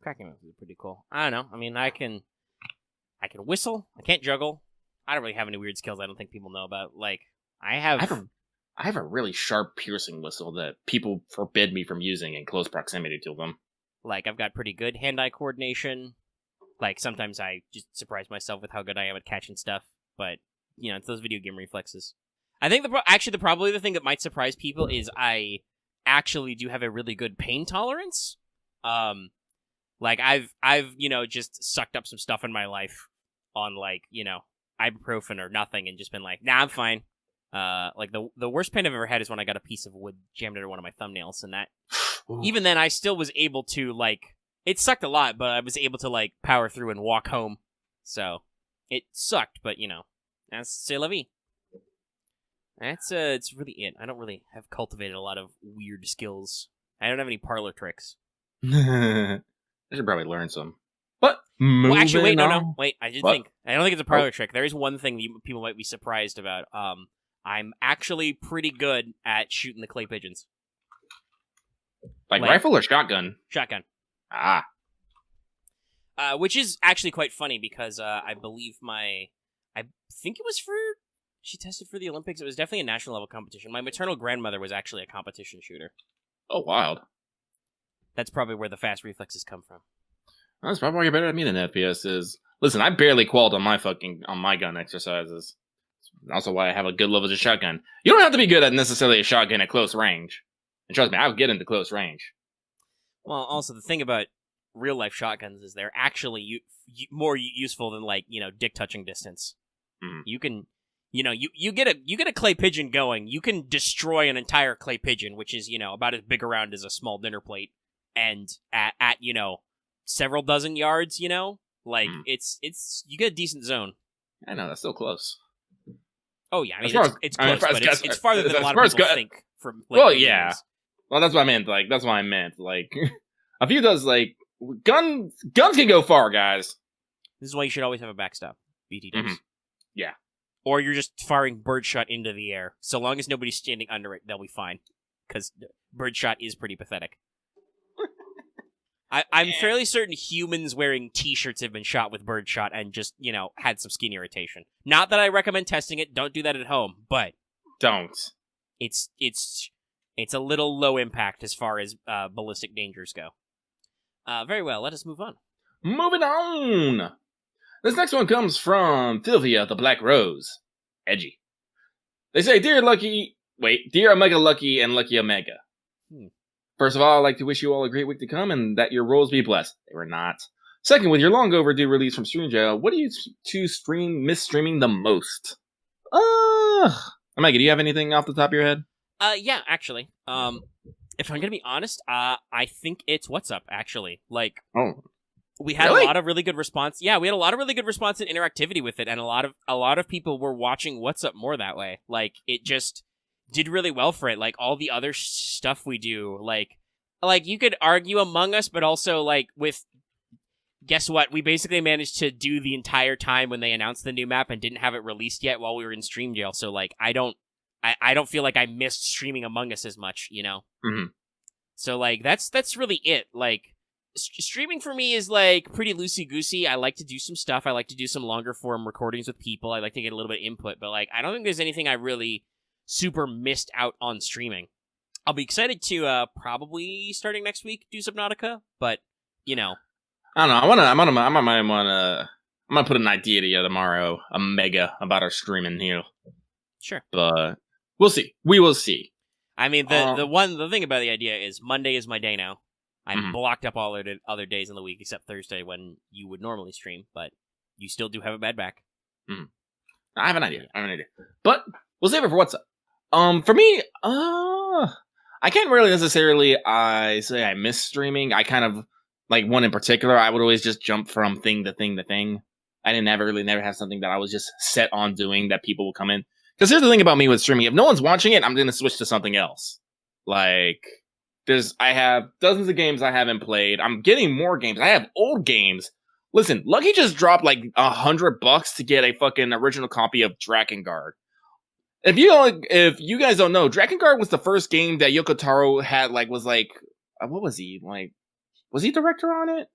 Cracking knuckles is pretty cool. I don't know. I mean, I can whistle. I can't juggle. I don't really have any weird skills I don't think people know about. Like, I have a really sharp piercing whistle that people forbid me from using in close proximity to them. Like, I've got pretty good hand-eye coordination. Like, sometimes I just surprise myself with how good I am at catching stuff. But, it's those video game reflexes. I think probably the thing that might surprise people is I actually do have a really good pain tolerance. Like, I've just sucked up some stuff in my life on, like, ibuprofen or nothing and just been like, nah, I'm fine. Like, the worst pain I've ever had is when I got a piece of wood jammed into one of my thumbnails, and that, even then, I still was able to, like, it sucked a lot, but I was able to, like, power through and walk home. So, it sucked, but, that's c'est la vie. That's, it's really it. I don't really have cultivated a lot of weird skills. I don't have any parlor tricks. I should probably learn some. But, well, actually, wait, on. no. Wait, I don't think it's a parlor trick. There is one thing that people might be surprised about. I'm actually pretty good at shooting the clay pigeons. Like rifle or shotgun? Shotgun. Ah. Which is actually quite funny because I believe I think it was she tested for the Olympics. It was definitely a national level competition. My maternal grandmother was actually a competition shooter. Oh, wild. That's probably where the fast reflexes come from. That's probably why you're better at me than FPS is. Listen, I barely qualled on my gun exercises. Also why I have a good level as a shotgun. You don't have to be good at necessarily a shotgun at close range. And trust me, I'll get into close range. Well, also the thing about real life shotguns is they're actually more useful than, like, dick touching distance. Mm. You can, you get a clay pigeon going. You can destroy an entire clay pigeon, which is about as big around as a small dinner plate, and at several dozen yards. It's you get a decent zone. I know, that's still close. Oh yeah, I mean it's close, but it's farther than a lot of people think. From yeah. Games. Well, that's what I meant. Like, that's what I meant. Like, a few does, like, guns can go far, guys. This is why you should always have a backstop. BT does. Mm-hmm. Yeah. Or you're just firing birdshot into the air. So long as nobody's standing under it, they'll be fine. Because birdshot is pretty pathetic. I'm fairly certain humans wearing t-shirts have been shot with birdshot and just, had some skin irritation. Not that I recommend testing it. Don't do that at home, but... Don't. It's a little low impact as far as ballistic dangers go. Very well, let us move on. Moving on! This next one comes from Thilvia the Black Rose. Edgy. They say, Dear Omega Lucky and Lucky Omega. First of all, I'd like to wish you all a great week to come and that your roles be blessed. They were not. Second, with your long overdue release from Stream Jail, what do you two miss streaming the most? Omega, do you have anything off the top of your head? Yeah, actually. If I'm gonna be honest, I think it's What's Up, actually. Like, Oh, we had really? a lot of really good response. Yeah, we had a lot of really good response and interactivity with it, and a lot of people were watching What's Up more that way. Like, it just did really well for it. Like, all the other stuff we do, like you could argue Among Us, but also, like, with... Guess what? We basically managed to do the entire time when they announced the new map and didn't have it released yet while we were in stream jail. So, like, I don't feel like I missed streaming Among Us as much, you know? Mm-hmm. So, like, that's really it. Like, streaming for me is, like, pretty loosey-goosey. I like to do some stuff. I like to do some longer form recordings with people. I like to get a little bit of input. But, like, I don't think there's anything I really super missed out on streaming. I'll be excited to probably, starting next week, do Subnautica. But, you know... I don't know. I'm gonna put an idea together tomorrow, a mega about our streaming here. Sure. But we'll see. We will see. I mean, the thing about the idea is Monday is my day now. I'm blocked up all other days in the week except Thursday when you would normally stream, but you still do have a bad back. Mm-hmm. I have an idea. But we'll save it for What's Up. For me, I can't really necessarily say I miss streaming. I kind of, like, one in particular, I would always just jump from thing to thing to thing. I didn't never have something that I was just set on doing that people will come in. Because here's the thing about me with streaming. If no one's watching it, I'm going to switch to something else. Like, I have dozens of games I haven't played. I'm getting more games. I have old games. Listen, Lucky just dropped like $100 to get a fucking original copy of Drakengard. If you guys don't know, Drakengard was the first game that Yoko Taro had, what was he? Like, was he director on it?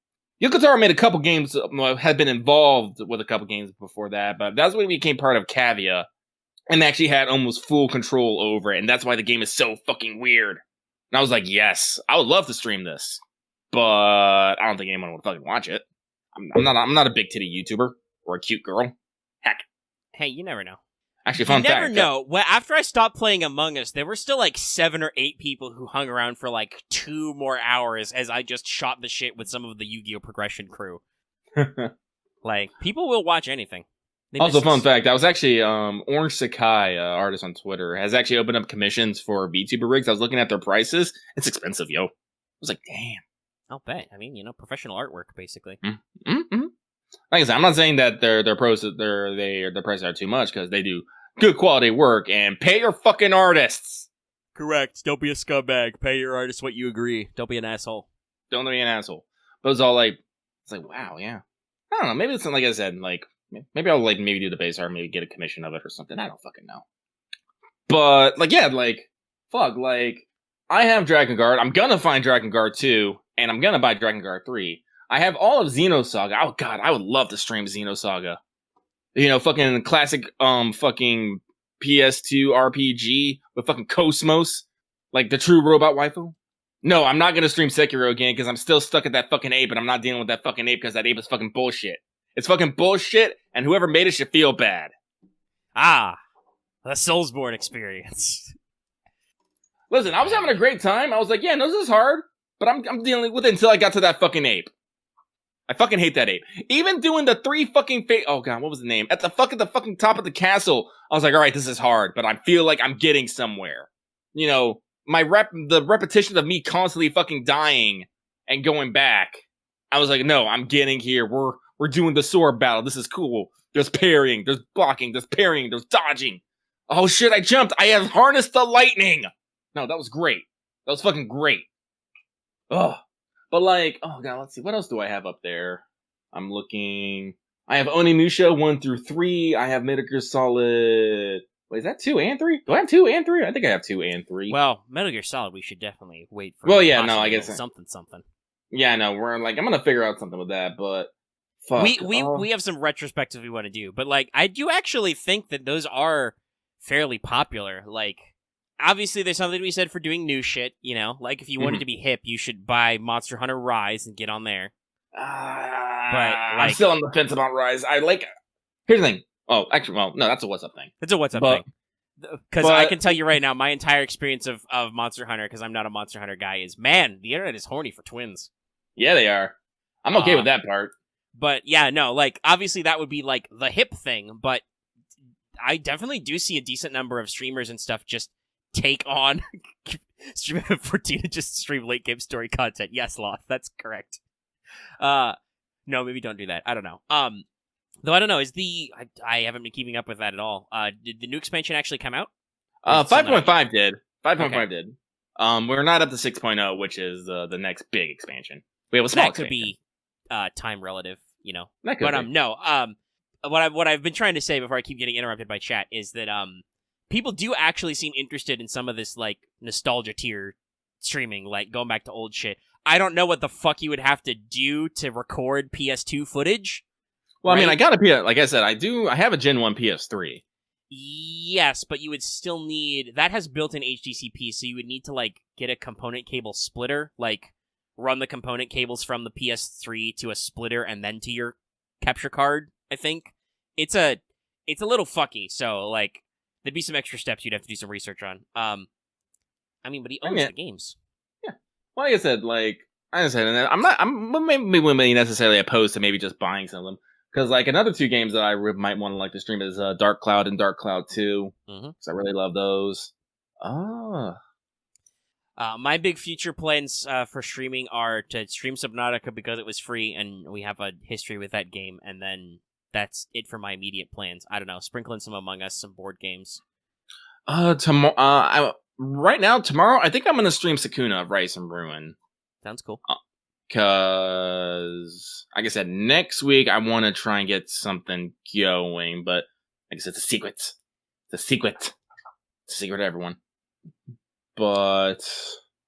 Yoko Taro made a couple games, had been involved with a couple games before that, but that's when he became part of Cavia and actually had almost full control over it, and that's why the game is so fucking weird. And I was like, yes, I would love to stream this, but I don't think anyone would fucking watch it. I'm not a big titty YouTuber or a cute girl. Heck. Hey, you never know. Actually, fun fact. You never know. Well, after I stopped playing Among Us, there were still like 7 or 8 people who hung around for like 2 more hours as I just shot the shit with some of the Yu-Gi-Oh! Progression crew. Like, people will watch anything. Also, fun fact, that was actually Orange Sakai, artist on Twitter, has actually opened up commissions for VTuber rigs. I was looking at their prices. It's expensive, yo. I was like, damn. I'll bet. I mean, professional artwork, basically. Mm-hmm. Like I said, I'm not saying that their prices are too much, because they do good quality work, and pay your fucking artists. Correct. Don't be a scumbag. Pay your artists what you agree. Don't be an asshole. Don't be an asshole. But it's all like, wow, yeah. I don't know. Maybe it's like I said, like, maybe I'll maybe do the base art, maybe get a commission of it or something. I don't fucking know. But fuck, I have Drakengard. I'm gonna find Drakengard 2, and I'm gonna buy Drakengard 3. I have all of Xenosaga. Oh god, I would love to stream Xenosaga. Fucking classic, fucking PS2 RPG with fucking Cosmos, like the true robot waifu. No, I'm not gonna stream Sekiro again because I'm still stuck at that fucking ape, and I'm not dealing with that fucking ape because that ape is fucking bullshit. It's fucking bullshit, and whoever made it should feel bad. Ah, the Soulsborne experience. Listen, I was having a great time. I was like, yeah, no, this is hard, but I'm dealing with it until I got to that fucking ape. I fucking hate that ape. Even doing the 3 fucking oh god, what was the name? At the fucking top of the castle, I was like, alright, this is hard, but I feel like I'm getting somewhere. The repetition of me constantly fucking dying and going back. I was like, no, I'm getting here. We're doing the sword battle. This is cool. There's parrying, there's blocking, there's parrying, there's dodging. Oh shit, I jumped. I have harnessed the lightning. No, that was great. That was fucking great. Ugh. But oh god, let's see. What else do I have up there? I'm looking. I have Onimusha 1 through 3. I have Metal Gear Solid. Wait, is that 2 and 3? Do I have 2 and 3? I think I have 2 and 3. Well, Metal Gear Solid, we should definitely wait for. Well, yeah, no, I guess something. Yeah, no, I'm gonna figure out something with that, but fuck. We have some retrospectives we want to do, but I do actually think that those are fairly popular. Obviously, there's something to be said for doing new shit, if you wanted to be hip, you should buy Monster Hunter Rise and get on there. But I'm still on the fence about Rise. Here's the thing. Oh, actually, well, no, that's a What's Up thing. It's a What's Up thing. Because I can tell you right now, my entire experience of Monster Hunter, because I'm not a Monster Hunter guy, is, man, the internet is horny for twins. Yeah, they are. I'm okay with that part. But, yeah, no, obviously that would be, the hip thing, but I definitely do see a decent number of streamers and stuff just take on Stream F14 and just stream late game story content. Yes, Loth, that's correct. No, maybe don't do that. I don't know. Though I don't know, I haven't been keeping up with that at all. Did the new expansion actually come out? 5.5 did. 5.5 Okay. did. We're not up to 6.0, which is the next big expansion. We have a small That could expansion. be time relative, you know. That could But be. no. What I've been trying to say before I keep getting interrupted by chat is that people do actually seem interested in some of this like nostalgia tier streaming, like going back to old shit. I don't know what the fuck you would have to do to record PS2 footage. Well, I mean, right? I got a PS. Like I said, I have a Gen 1 PS3. Yes, but you would still need that has built-in HDCP, so you would need to like get a component cable splitter, like run the component cables from the PS3 to a splitter and then to your capture card. I think it's a little fucky. So like there'd be some extra steps you'd have to do some research on. I mean, but he owns the games. Yeah. Well, like I said, and I'm maybe necessarily opposed to maybe just buying some of them. Because, like, another two games that I might want to like to stream is Dark Cloud and Dark Cloud 2. Because I really love those. My big future plans for streaming are to stream Subnautica because it was free and we have a history with that game. And then that's it for my immediate plans. I don't know. Sprinkle in some Among Us, some board games. Right now, tomorrow, I think I'm going to stream Sakuna of Rise and Ruin. Sounds cool. Because, like I said, next week I want to try and get something going, but like I said, it's a secret. It's a secret. It's a secret to everyone. But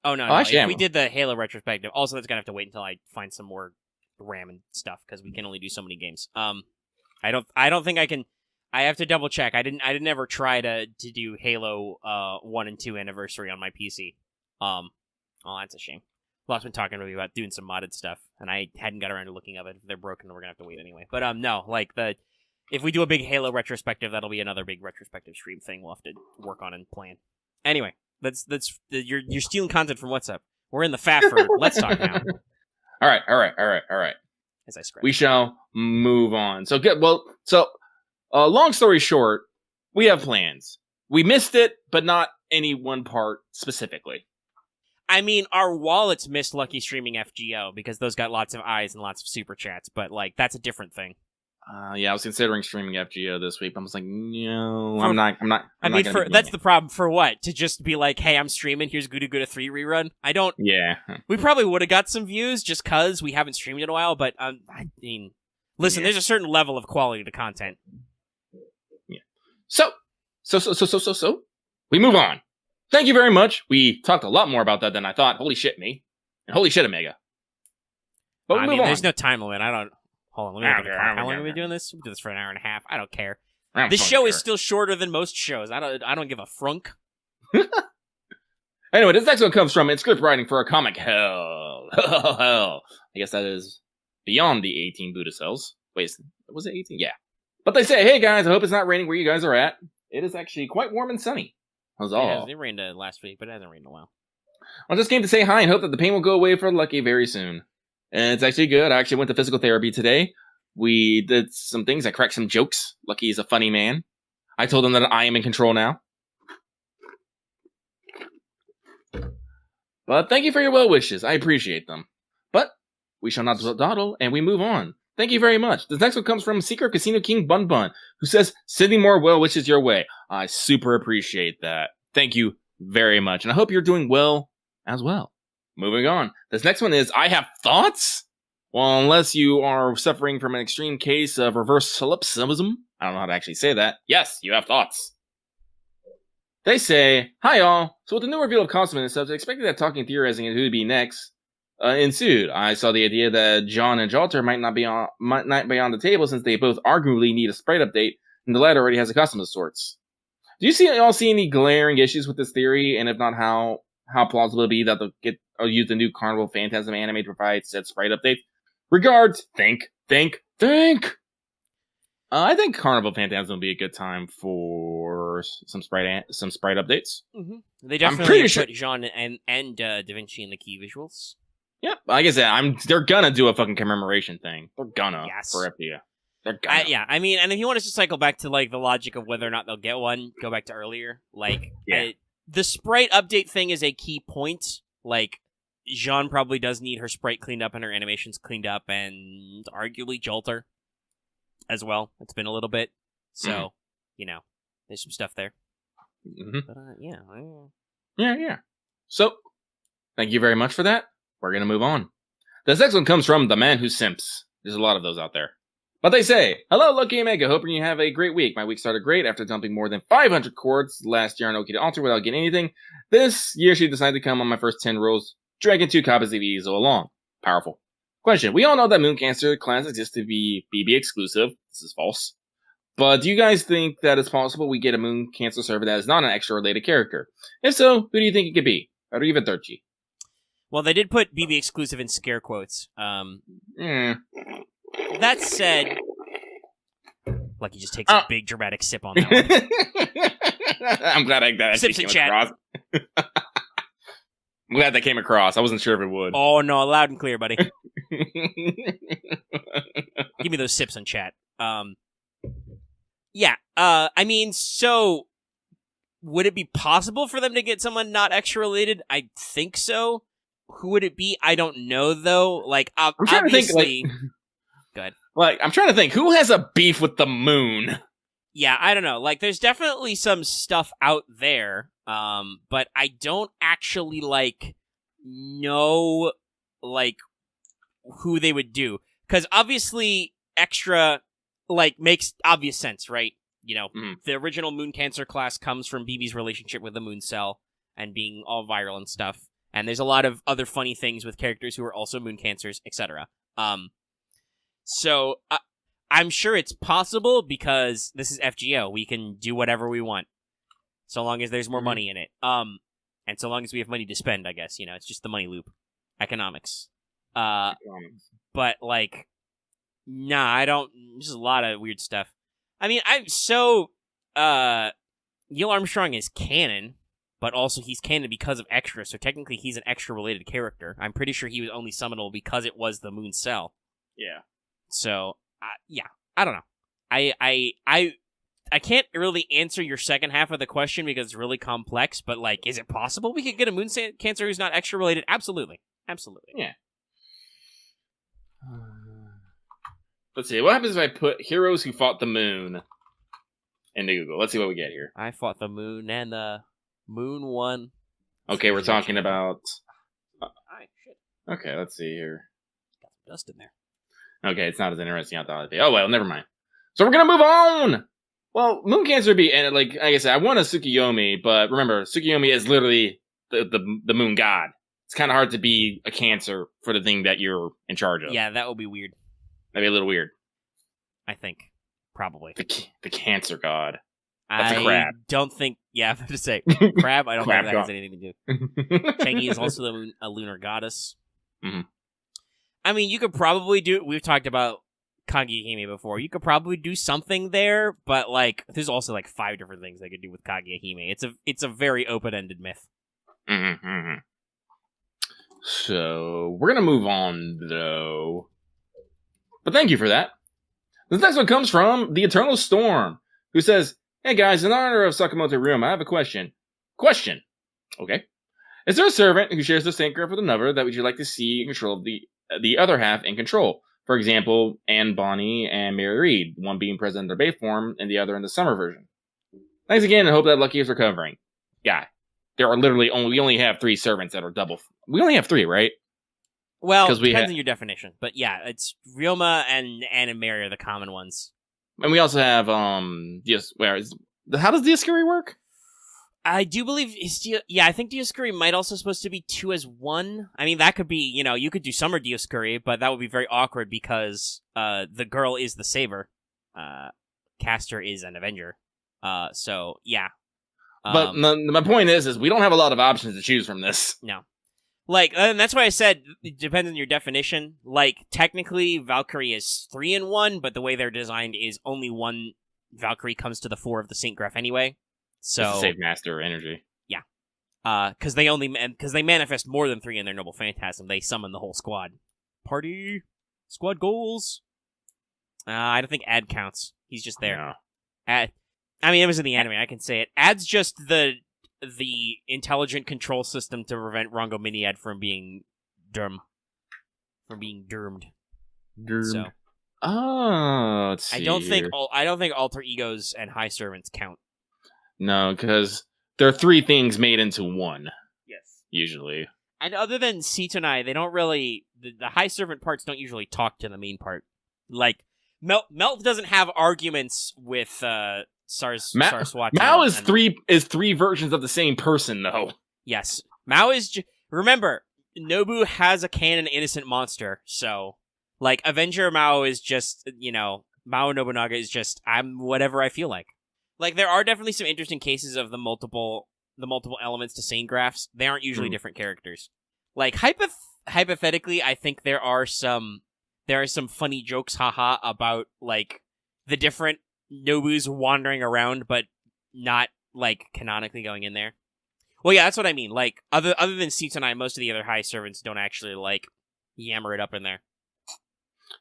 no. If we did the Halo retrospective, also that's gonna have to wait until I find some more RAM and stuff because we can only do so many games. I don't think I can. I have to double check. I didn't ever try to do Halo 1 and 2 anniversary on my PC. Oh, that's a shame. Lot's been talking to me about doing some modded stuff, and I hadn't got around to looking at it. If they're broken, we're gonna have to wait anyway. But no, like if we do a big Halo retrospective, that'll be another big retrospective stream thing we'll have to work on and plan. Anyway, you're stealing content from What's Up. We're in the FAF for Let's Talk now. All right. As I scratch. We shall move on. So good. Well, long story short, we have plans. We missed it, but not any one part specifically. I mean, our wallets missed Lucky streaming FGO because those got lots of eyes and lots of super chats, but like that's a different thing. Yeah, I was considering streaming FGO this week. But I was like, no, I'm not. That's the problem. For what? To just be like, hey, I'm streaming. Here's Gouda Gouda 3 rerun. I don't. Yeah. We probably would have got some views just because we haven't streamed in a while. But I mean, listen, there's a certain level of quality to content. Yeah. So, we move on. Thank you very much. We talked a lot more about that than I thought. Holy shit, me. And holy shit, Omega. But we move on. There's no time limit. I don't... Hold on, let me look at the clock. How long are we doing this? We'll do this for an hour and a half. I don't care. This show is still shorter than most shows. I don't give a frunk. Anyway, this next one comes from script writing for a comic hell. Hell. I guess that is beyond the 18 Buddha cells. Wait, was it 18? Yeah. But they say, hey guys, I hope it's not raining where you guys are at. It is actually quite warm and sunny. That's all. It rained last week, but it hasn't rained in a while. I just came to say hi and hope that the pain will go away for Lucky very soon. And it's actually good. I actually went to physical therapy today. We did some things. I cracked some jokes. Lucky is a funny man. I told him that I am in control now. But thank you for your well wishes. I appreciate them. But we shall not dawdle, and we move on. Thank you very much. This next one comes from Secret Casino King Bun Bun, who says, sending more well wishes your way. I super appreciate that. Thank you very much. And I hope you're doing well as well. Moving on. This next one is, I have thoughts? Well, unless you are suffering from an extreme case of reverse solipsism. I don't know how to actually say that. Yes, you have thoughts. They say, hi y'all. So with the new reveal of Consummate and stuff, I expected that talking theorizing and who to be next ensued. I saw the idea that John and Jalter might not be on the table since they both arguably need a sprite update, and the latter already has a custom of sorts. Do y'all see any glaring issues with this theory? And if not, how plausible it be that they'll use the new Carnival Phantasm anime to provide said sprite update? Regards, think. I think Carnival Phantasm would be a good time for some sprite updates. Mm-hmm. They definitely put Jean and Da Vinci in the key visuals. Yeah, like I said, they're gonna do a fucking commemoration thing. They're gonna for FDO. They're gonna. I mean, and if you want us to cycle back to like the logic of whether or not they'll get one, go back to earlier. Like, the sprite update thing is a key point. Like, Jean probably does need her sprite cleaned up and her animations cleaned up, and arguably Jolter as well. It's been a little bit. So, there's some stuff there. Mm-hmm. But, Yeah. So, thank you very much for that. We're going to move on. This next one comes from The Man Who Simps. There's a lot of those out there. But they say, hello, Lucky Omega. Hoping you have a great week. My week started great after dumping more than 500 chords last year on Oki to Alter without getting anything. This year, she decided to come on my first 10 rolls, dragging 2 copies of Ezo along. Powerful. Question. We all know that Moon Cancer class exists to be BB exclusive. This is false. But do you guys think that it's possible we get a Moon Cancer server that is not an extra-related character? If so, who do you think it could be? Arriva Durci. Well, they did put BB exclusive in scare quotes. That said, Lucky just takes a big dramatic sip on that one. I'm glad that Sips in chat. Across. I'm glad that came across. I wasn't sure if it would. Oh, no, loud and clear, buddy. Give me those sips in chat. So would it be possible for them to get someone not extra related? I think so. Who would it be? I don't know, though. Like, I'm trying obviously... to think, Go ahead. Like, I'm trying to think, who has a beef with the moon? Yeah, I don't know. Like, there's definitely some stuff out there, but I don't actually, know, who they would do. Because obviously, extra, makes obvious sense, right? The original Moon Cancer class comes from BB's relationship with the Moon Cell and being all viral and stuff. And there's a lot of other funny things with characters who are also Moon Cancers, etc. So I'm sure it's possible because this is FGO. We can do whatever we want, so long as there's more money in it. And so long as we have money to spend, I guess. It's just the money loop, economics. But nah, I don't. There's a lot of weird stuff. I mean, Neil Armstrong is canon, but also he's canon because of Extra. So technically, he's an Extra related character. I'm pretty sure he was only summonable because it was the Moon Cell. Yeah. So, I don't know. I can't really answer your second half of the question because it's really complex, but, is it possible we could get a Moon Cancer who's not extra related? Absolutely. Yeah. Let's see. What happens if I put heroes who fought the moon into Google? Let's see what we get here. I fought the moon and the moon won. Okay, we're talking about... Shit. Okay, let's see here. Got some dust in there. Okay, it's not as interesting as I thought it'd be. Oh, well, never mind. So we're gonna move on! Well, Moon Cancer would be, and like I said, I want a Tsukiyomi, but remember, Tsukiyomi is literally the moon god. It's kind of hard to be a Cancer for the thing that you're in charge of. Yeah, that would be weird. That'd be a little weird. I think. Probably. The Cancer god. That's a crab. Don't think... Yeah, I was going to say. Crab? I don't think that has anything to do. Changi is also a lunar goddess. Mm-hmm. I mean, you could probably do... We've talked about Kagehime before. You could probably do something there, but, there's also, 5 different things they could do with Kagehime. It's a very open-ended myth. Mm-hmm. So, we're going to move on, though. But thank you for that. This next one comes from The Eternal Storm, who says, hey guys, in honor of Sakamoto Ryoma, I have a question. Question. Okay. Is there a servant who shares the Saint Graph with another that would you like to see in control of the other half in control? For example, Anne Bonny and Mary Reed, one being present in their Bay form and the other in the summer version. Thanks again, and hope that Lucky is recovering. Yeah. There are literally we only have 3 servants that are double. We only have 3, right? Well, it depends on your definition. But yeah, it's Ryoma and Anne and Mary are the common ones. And we also have, how does Dioscuri work? I do believe, I think Dioscuri might also supposed to be 2 as 1. I mean, that could be, you could do Summer Dioscuri, but that would be very awkward because the girl is the Saber. Caster is an Avenger. So, yeah. But my point is we don't have a lot of options to choose from this. No. And that's why I said it depends on your definition. Technically, Valkyrie is 3 in 1, but the way they're designed is only one Valkyrie comes to the fore of the Saint Graph anyway. So just to save master energy. Yeah. Because they manifest more than 3 in their Noble Phantasm. They summon the whole squad. Party squad goals. I don't think Ad counts. He's just there. No. Ad. I mean, it was in the anime. I can say it. Ad's just the the intelligent control system to prevent Rongominiad from being doomed. So let's see I don't think here. alter egos and high servants count. No, because there are three things made into one. Yes. Usually. And other than Sitonai, they don't really... The high servant parts don't usually talk to the main part. Like, Melt doesn't have arguments with Saraswati. Mao is three versions of the same person, though. Yes. Mao is... Remember, Nobu has a canon innocent monster, so... Like, Avenger Mao is just, Mao Nobunaga is just, I'm whatever I feel like. Like, there are definitely some interesting cases of the multiple elements to Sane graphs. They aren't usually different characters. Like, hypothetically, I think there are some funny jokes, haha, about, like, the different Nobus wandering around, but not, like, canonically going in there. Well, yeah, that's what I mean. Like, other than Sitonai, most of the other high servants don't actually, like, yammer it up in there.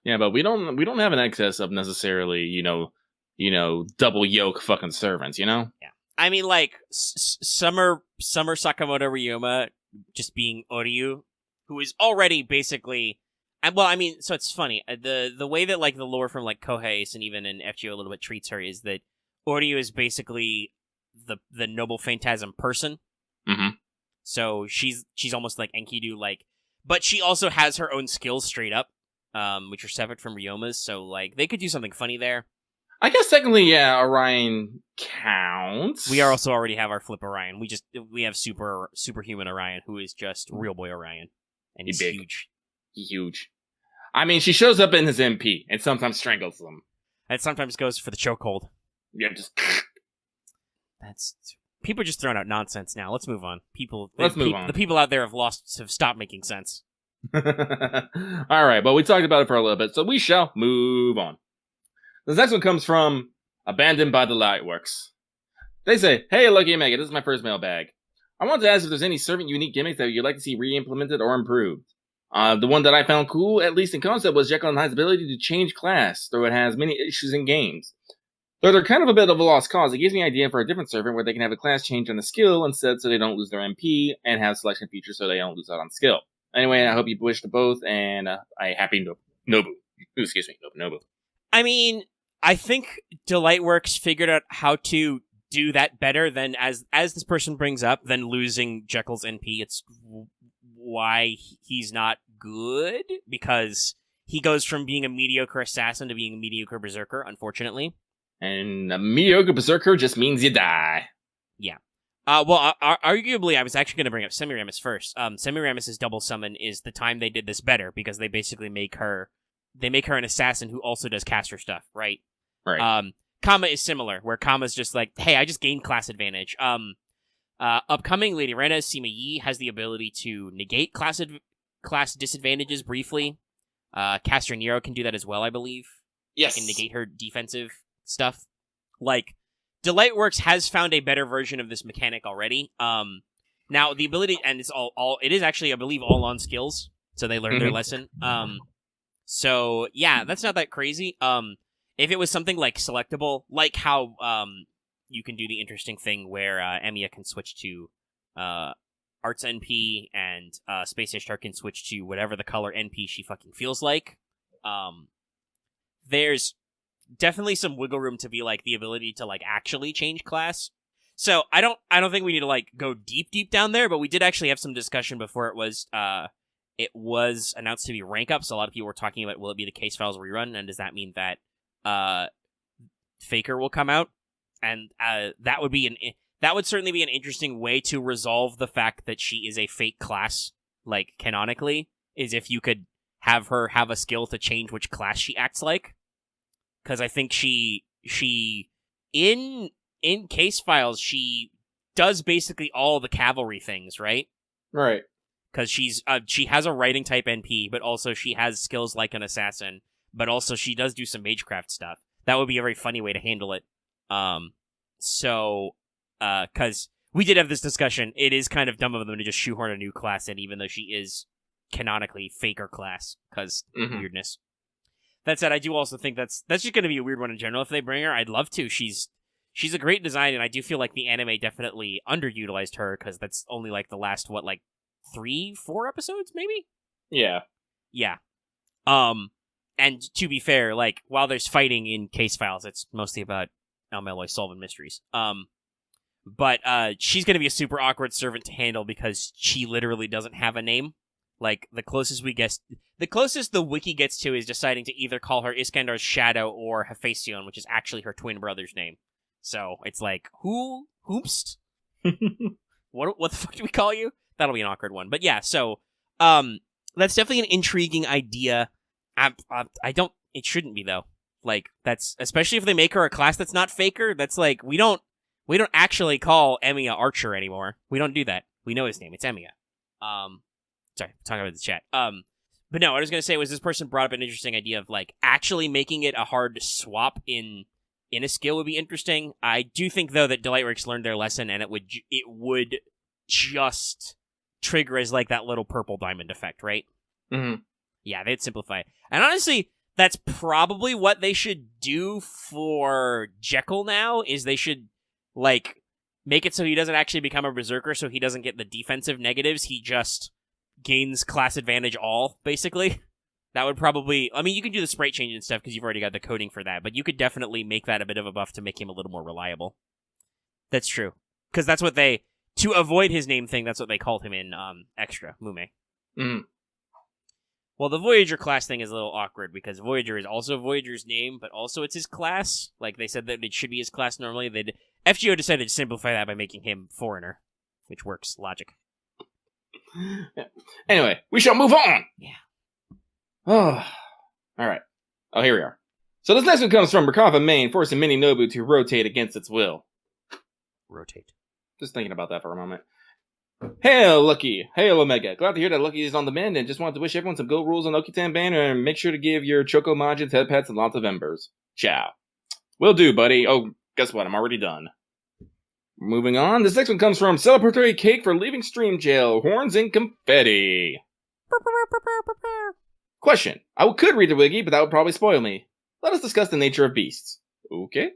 Yeah, but we don't have an excess of necessarily, double yoke fucking servants, Yeah. I mean, like, Summer Sakamoto Ryoma just being Oryu, who is already basically... so it's funny. The way that, like, the lore from, like, Kohei and even in FGO a little bit treats her is that Oryu is basically the noble phantasm person. Mm-hmm. So she's almost like Enkidu, like... But she also has her own skills straight up, which are separate from Ryoma's, so, like, they could do something funny there. I guess technically, yeah, Orion counts. We also already have our flip Orion. We have superhuman Orion, who is just real boy Orion, and he's big. huge. He's huge. I mean, she shows up in his MP and sometimes strangles them. And sometimes goes for the chokehold. Yeah, just. People are just throwing out nonsense now. Let's move on. Let's move on. The people out there have stopped making sense. All right, but we talked about it for a little bit, so we shall move on. This next one comes from Abandoned by the Lightworks. They say, "Hey, Lucky Omega, this is my first mailbag. I want to ask if there's any servant unique gimmicks that you'd like to see re-implemented or improved. The one that I found cool, at least in concept, was Jekyll and Hyde's ability to change class, though it has many issues in games. Though they're kind of a bit of a lost cause, it gives me an idea for a different servant where they can have a class change on the skill instead so they don't lose their MP, and have selection features so they don't lose out on skill. Anyway, I hope you wish to both, and I happy Nobu. Excuse me, Nobu. I mean, I think Delightworks figured out how to do that better than, as this person brings up, than losing Jekyll's NP. It's why he's not good, because he goes from being a mediocre assassin to being a mediocre berserker, unfortunately. And a mediocre berserker just means you die. Yeah. Arguably, I was actually going to bring up Semiramis first. Semiramis' double summon is the time they did this better, because they basically make her an assassin who also does caster stuff, right? Right. Kama is similar, where Kama's just like, hey, I just gained class advantage. Upcoming Lady Rena Sima Yi has the ability to negate class disadvantages briefly. Caster Nero can do that as well, I believe. Yes. She can negate her defensive stuff. Like, Delightworks has found a better version of this mechanic already. Now the ability, and it's it is actually, I believe, all on skills, so they learned their lesson. So yeah, that's not that crazy. If it was something like selectable, like how you can do the interesting thing where Emiya can switch to Arts NP and Space Ishtar can switch to whatever the color NP she fucking feels like. There's definitely some wiggle room to be like the ability to like actually change class. So I don't think we need to like go deep down there, but we did actually have some discussion before it was announced to be rank up. So a lot of people were talking about, will it be the Case Files rerun, and does that mean that Faker will come out? And that would certainly be an interesting way to resolve the fact that she is a fake class, like canonically, is if you could have her have a skill to change which class she acts like. Because I think she in Case Files, she does basically all the cavalry things, right? Right. Because she has a writing type NP, but also she has skills like an assassin, but also she does do some magecraft stuff. That would be a very funny way to handle it. Because we did have this discussion, it is kind of dumb of them to just shoehorn a new class in, even though she is canonically Faker class, because weirdness. That said, I do also think that's just going to be a weird one in general if they bring her. I'd love to. She's she's a great design, and I do feel like the anime definitely underutilized her, because that's only, like, the last, 3-4 episodes, maybe? Yeah. Yeah. And to be fair, like, while there's fighting in case files, it's mostly about El Meloy solving mysteries. But she's gonna be a super awkward servant to handle, because she literally doesn't have a name. Like, the closest the wiki gets to is deciding to either call her Iskandar's shadow or Hephaestion, which is actually her twin brother's name. So it's like, whoopst? What the fuck do we call you? That'll be an awkward one. But yeah, so that's definitely an intriguing idea. It shouldn't be, though. Like, that's, especially if they make her a class that's not Faker, that's like, we don't actually call Emiya Archer anymore. We don't do that. We know his name. It's Emiya. Sorry, talking about the chat. But no, what I was going to say was this person brought up an interesting idea of, like, actually making it a hard swap in a skill would be interesting. I do think, though, that Delightworks learned their lesson, and it would just trigger as, like, that little purple diamond effect, right? Mm-hmm. Yeah, they'd simplify it. And honestly, that's probably what they should do for Jekyll now, is they should, like, make it so he doesn't actually become a berserker, so he doesn't get the defensive negatives. He just gains class advantage all, basically. That would probably... I mean, you can do the sprite change and stuff because you've already got the coding for that, but you could definitely make that a bit of a buff to make him a little more reliable. That's true. Because that's what they... To avoid his name thing, that's what they called him in Extra, Mume. Mm. Well, the Voyager class thing is a little awkward, because Voyager is also Voyager's name, but also it's his class. Like, they said that it should be his class normally. FGO decided to simplify that by making him Foreigner, which works. Logic. Anyway, we shall move on! Yeah. Oh, alright. Oh, here we are. So this next one comes from Merkava, Maine, forcing Mini Nobu to rotate against its will. Rotate. Just thinking about that for a moment. Hail, Lucky! Hail, Omega! Glad to hear that Lucky is on the mend, and just wanted to wish everyone some good rules on Okitan banner, and make sure to give your Choco Majins, head pets, and lots of embers. Ciao. Will do, buddy. Oh, guess what? I'm already done. Moving on, this next one comes from Celebratory Cake for Leaving Stream Jail, Horns and Confetti. Question. I could read the wiki, but that would probably spoil me. Let us discuss the nature of beasts. Okay.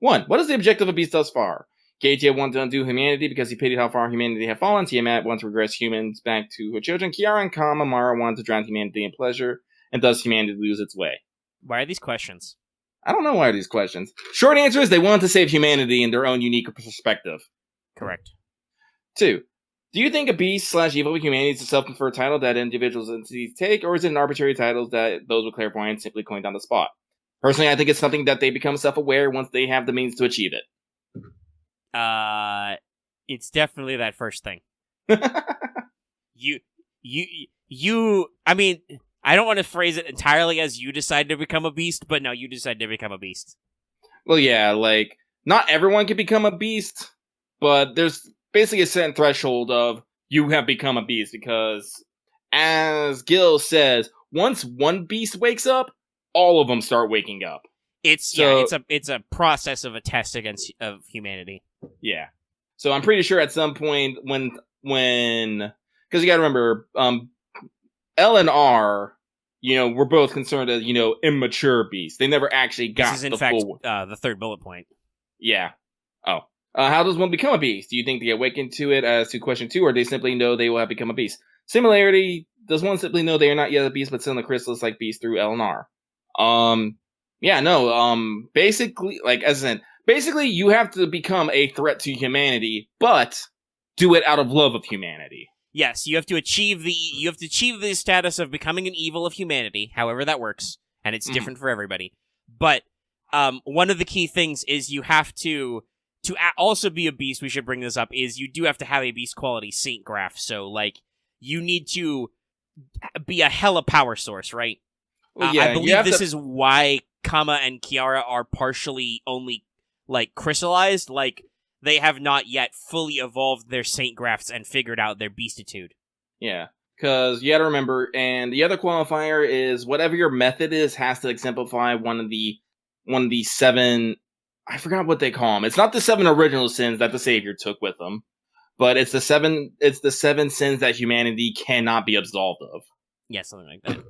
1. What is the objective of beasts thus far? Keiichi wanted to undo humanity because he pitied how far humanity had fallen. Tiamat wants to regress humans back to her children. Kiara and Kamamara wanted to drown humanity in pleasure, and thus humanity lose its way. Why are these questions? I don't know why are these questions. Short answer is they wanted to save humanity in their own unique perspective. Correct. 2. Do you think a beast/evil humanity is a self-conferred title that individuals and entities take, or is it an arbitrary title that those with clairvoyance simply coined on the spot? Personally, I think it's something that they become self-aware once they have the means to achieve it. It's definitely that first thing. I mean, I don't want to phrase it entirely as you decide to become a beast, but no, you decide to become a beast. Well, yeah, like, not everyone can become a beast, but there's basically a certain threshold of you have become a beast, because, as Gil says, once one beast wakes up, all of them start waking up. It's a process of a test of humanity. Yeah. So I'm pretty sure at some point when because you gotta remember, L and R, we're both concerned as, immature beasts. They never actually got this is, in fact, the third bullet point. Yeah. Oh. How does one become a beast? Do you think they awaken to it as to question 2, or they simply know they will have become a beast? Similarity, does one simply know they are not yet a beast, but still in the chrysalis like beast through L and R? Yeah, no, basically, like, as in, basically, you have to become a threat to humanity, but do it out of love of humanity. Yes, you have to achieve the status of becoming an evil of humanity, however that works, and it's different for everybody. But one of the key things is you have to also be a beast. We should bring this up. Is you do have to have a beast quality saint graph. So like you need to be a hella power source, right? Well, yeah, I believe this is why Kama and Kiara are partially only like crystallized. Like they have not yet fully evolved their saint graphs and figured out their beastitude. Yeah, because you got to remember, and the other qualifier is whatever your method is has to exemplify one of the 7. I forgot what they call them. It's not the 7 original sins that the Savior took with them, but it's the 7. It's the 7 sins that humanity cannot be absolved of. Yeah, something like that.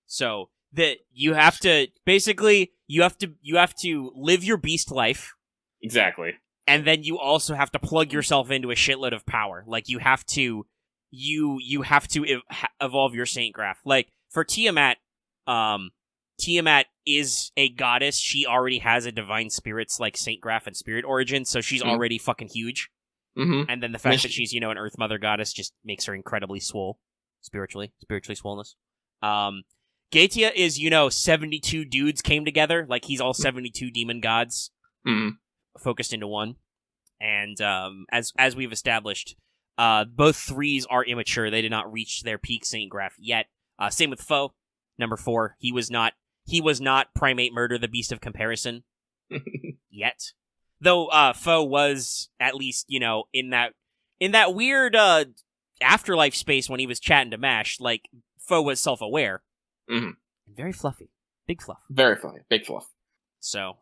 So that you have to basically you have to live your beast life, Exactly. And then you also have to plug yourself into a shitload of power. Like, you have to evolve your Saint Graph. Like, for Tiamat, Tiamat is a goddess. She already has a divine spirits like Saint Graph and Spirit Origin, so she's already fucking huge. Mm-hmm. And then the fact that she's, an Earth Mother goddess just makes her incredibly swole. Spiritually swollenness. Gaetia is, 72 dudes came together. Like, he's all 72 demon gods focused into one. And as we've established, both threes are immature. They did not reach their peak Saint Graph yet. Same with Foe, number 4. He was not Primate Murder, the Beast of Comparison, yet. Though Foe was at least, in that weird afterlife space when he was chatting to Mash, like, Foe was self-aware. Mm-hmm. Very fluffy. Big fluff. Very fluffy. Big fluff. So.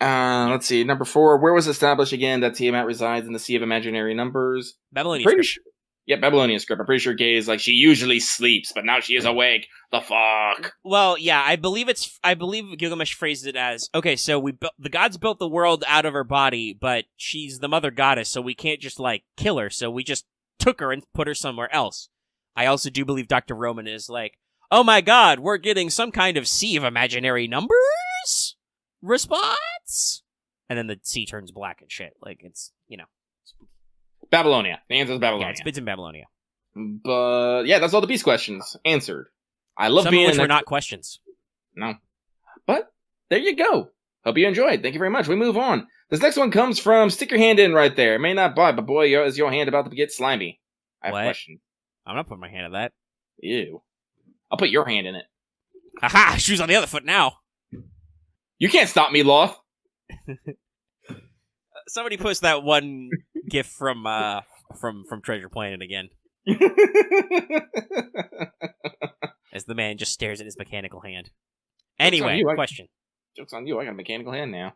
Let's see. Number 4. Where was established again that Tiamat resides in the Sea of Imaginary Numbers? Babylonian script. Yeah, Babylonian script. I'm pretty sure Gay is like, she usually sleeps, but now she is awake. The fuck? Well, yeah, I believe Gilgamesh phrased it as, okay, so the gods built the world out of her body, but she's the mother goddess, so we can't just, like, kill her, so we just took her and put her somewhere else. I also do believe Dr. Roman is like, oh my god, we're getting some kind of Sea of Imaginary Numbers response? And then the sea turns black and shit. Like, it's, Babylonia. The answer is Babylonia. Yeah, it's in Babylonia. But, yeah, that's all the Beast questions answered. I love some being of which were not questions. No. But, there you go. Hope you enjoyed. Thank you very much. We move on. This next one comes from, stick your hand in right there. It may not bite, but boy, is your hand about to get slimy. I have a question. I'm not putting my hand in that. Ew. I'll put your hand in it. Haha! Shoes on the other foot now. You can't stop me, Loth. Somebody post that one gif from Treasure Planet again. As the man just stares at his mechanical hand. Anyway, question. Joke's on you, I got a mechanical hand now.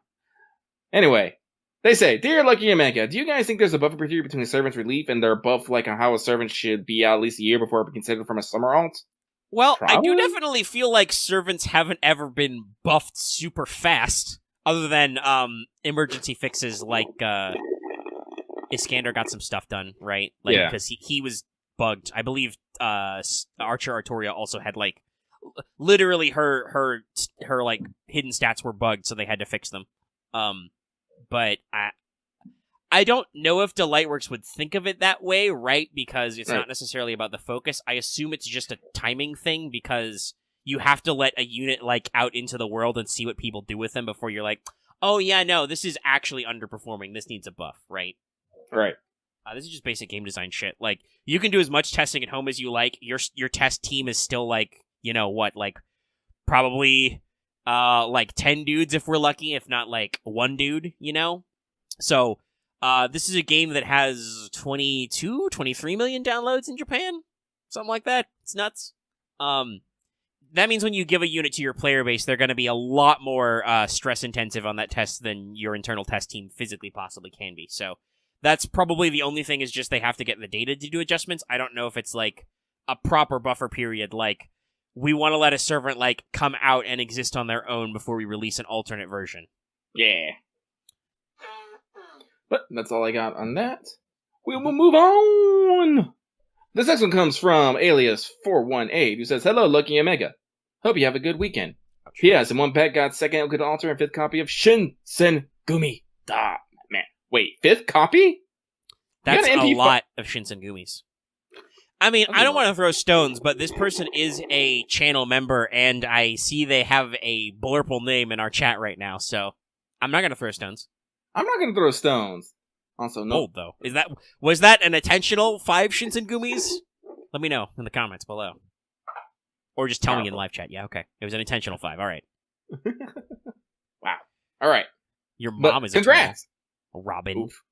Anyway, they say, Dear Lucky and Mega, do you guys think there's a buffer period between a servant's relief and their buff, like how a servant should be out at least a year before it be considered from a summer alt? Well, Probably? I do definitely feel like servants haven't ever been buffed super fast, other than emergency fixes like Iskander got some stuff done, right? Like, yeah. Because he was bugged. I believe Archer Artoria also had, like, literally her like hidden stats were bugged, so they had to fix them. But I don't know if Delightworks would think of it that way, right? Because it's not necessarily about the focus. I assume it's just a timing thing, because you have to let a unit, like, out into the world and see what people do with them before you're like, oh yeah, no, this is actually underperforming. This needs a buff, right? Right. This is just basic game design shit. Like, you can do as much testing at home as you like. Your test team is still, like, probably like 10 dudes if we're lucky, if not like 1 dude, So, this is a game that has 23 million downloads in Japan? Something like that. It's nuts. That means when you give a unit to your player base, they're going to be a lot more stress intensive on that test than your internal test team physically possibly can be. So, that's probably the only thing, is just they have to get the data to do adjustments. I don't know if it's like a proper buffer period, like, we want to let a servant, like, come out and exist on their own before we release an alternate version. Yeah. But that's all I got on that. We will move on. This next one comes from Alias418, who says, Hello, Lucky Omega. Hope you have a good weekend. P.S. In one pack got second Okada Altar and 5th copy of Shinsen Gumi. Man. Wait, 5th copy? That's a lot of Shinsen Gumis. I mean, I don't want to throw stones, but this person is a channel member, and I see they have a blurple name in our chat right now, so I'm not going to throw stones. I'm not going to throw stones. Also, no. Bold, though. Was that an intentional 5 Shinsen Gumis? Let me know in the comments below. Or just tell me in live chat. Yeah, okay. It was an intentional 5. All right. Wow. All right. Your mom is congrats. Robin. Oof.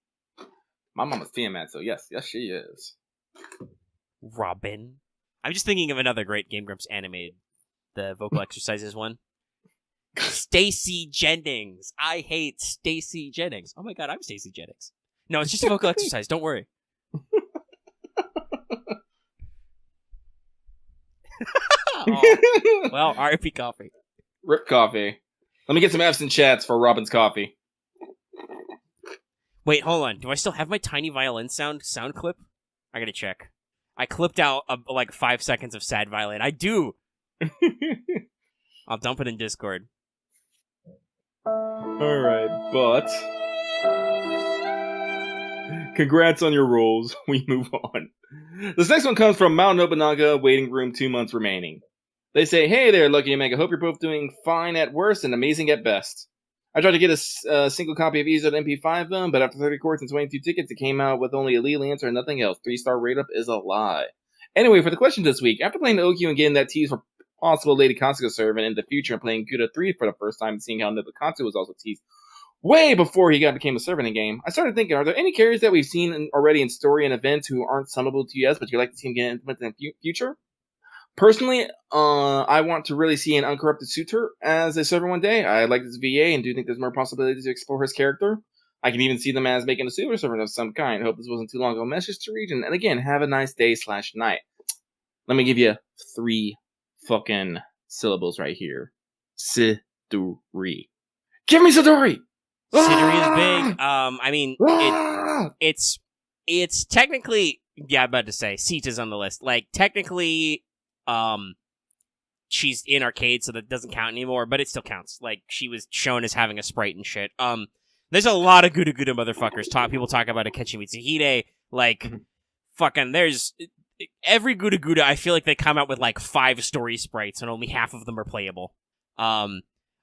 My mom is Tiamat, so yes, she is. Robin. I'm just thinking of another great Game Grumps animated, the vocal exercises one. Stacy Jennings. I hate Stacy Jennings. Oh my god, I'm Stacy Jennings. No, it's just a vocal exercise. Don't worry. Oh. Well, RIP coffee. Rip coffee. Let me get some F's in chats for Robin's coffee. Wait, hold on. Do I still have my tiny violin sound clip? I gotta check. I clipped out like 5 seconds of sad violin. I do. I'll dump it in Discord. All right, but congrats on your roles. We move on. This next one comes from Mount Nobunaga, waiting room 2 months remaining. They say, hey there, Lucky Omega. Hope you're both doing fine at worst and amazing at best. I tried to get a single copy of EZO MP5 of them, but after 30 courts and 22 tickets, it came out with only a lead answer and nothing else. 3-star rate up is a lie. Anyway, for the question this week, after playing the OQ and getting that tease for possible Lady Katsuga servant in the future and playing Guda 3 for the first time and seeing how Nobukatsu was also teased way before he became a servant in game, I started thinking, are there any characters that we've seen already in story and events who aren't summonable to US, but you'd like to see him get implemented in the future? Personally, I want to really see an uncorrupted suitor as a servant one day. I like this VA and do think there's more possibilities to explore his character. I can even see them as making a super servant of some kind. Hope this wasn't too long of a message to read. And again, have a nice day/night. Let me give you 3 fucking syllables right here. Siduri. Give me Siduri! Siduri is big. I mean, it's technically, yeah, I'm about to say, Sita's on the list. Like, technically, she's in arcade, so that doesn't count anymore, but it still counts. Like, she was shown as having a sprite and shit. There's a lot of Guda Guda motherfuckers. People talk about Akechi Mitsuhide, like, fucking, there's, every Guda Guda, I feel like they come out with, like, 5 story sprites, and only half of them are playable.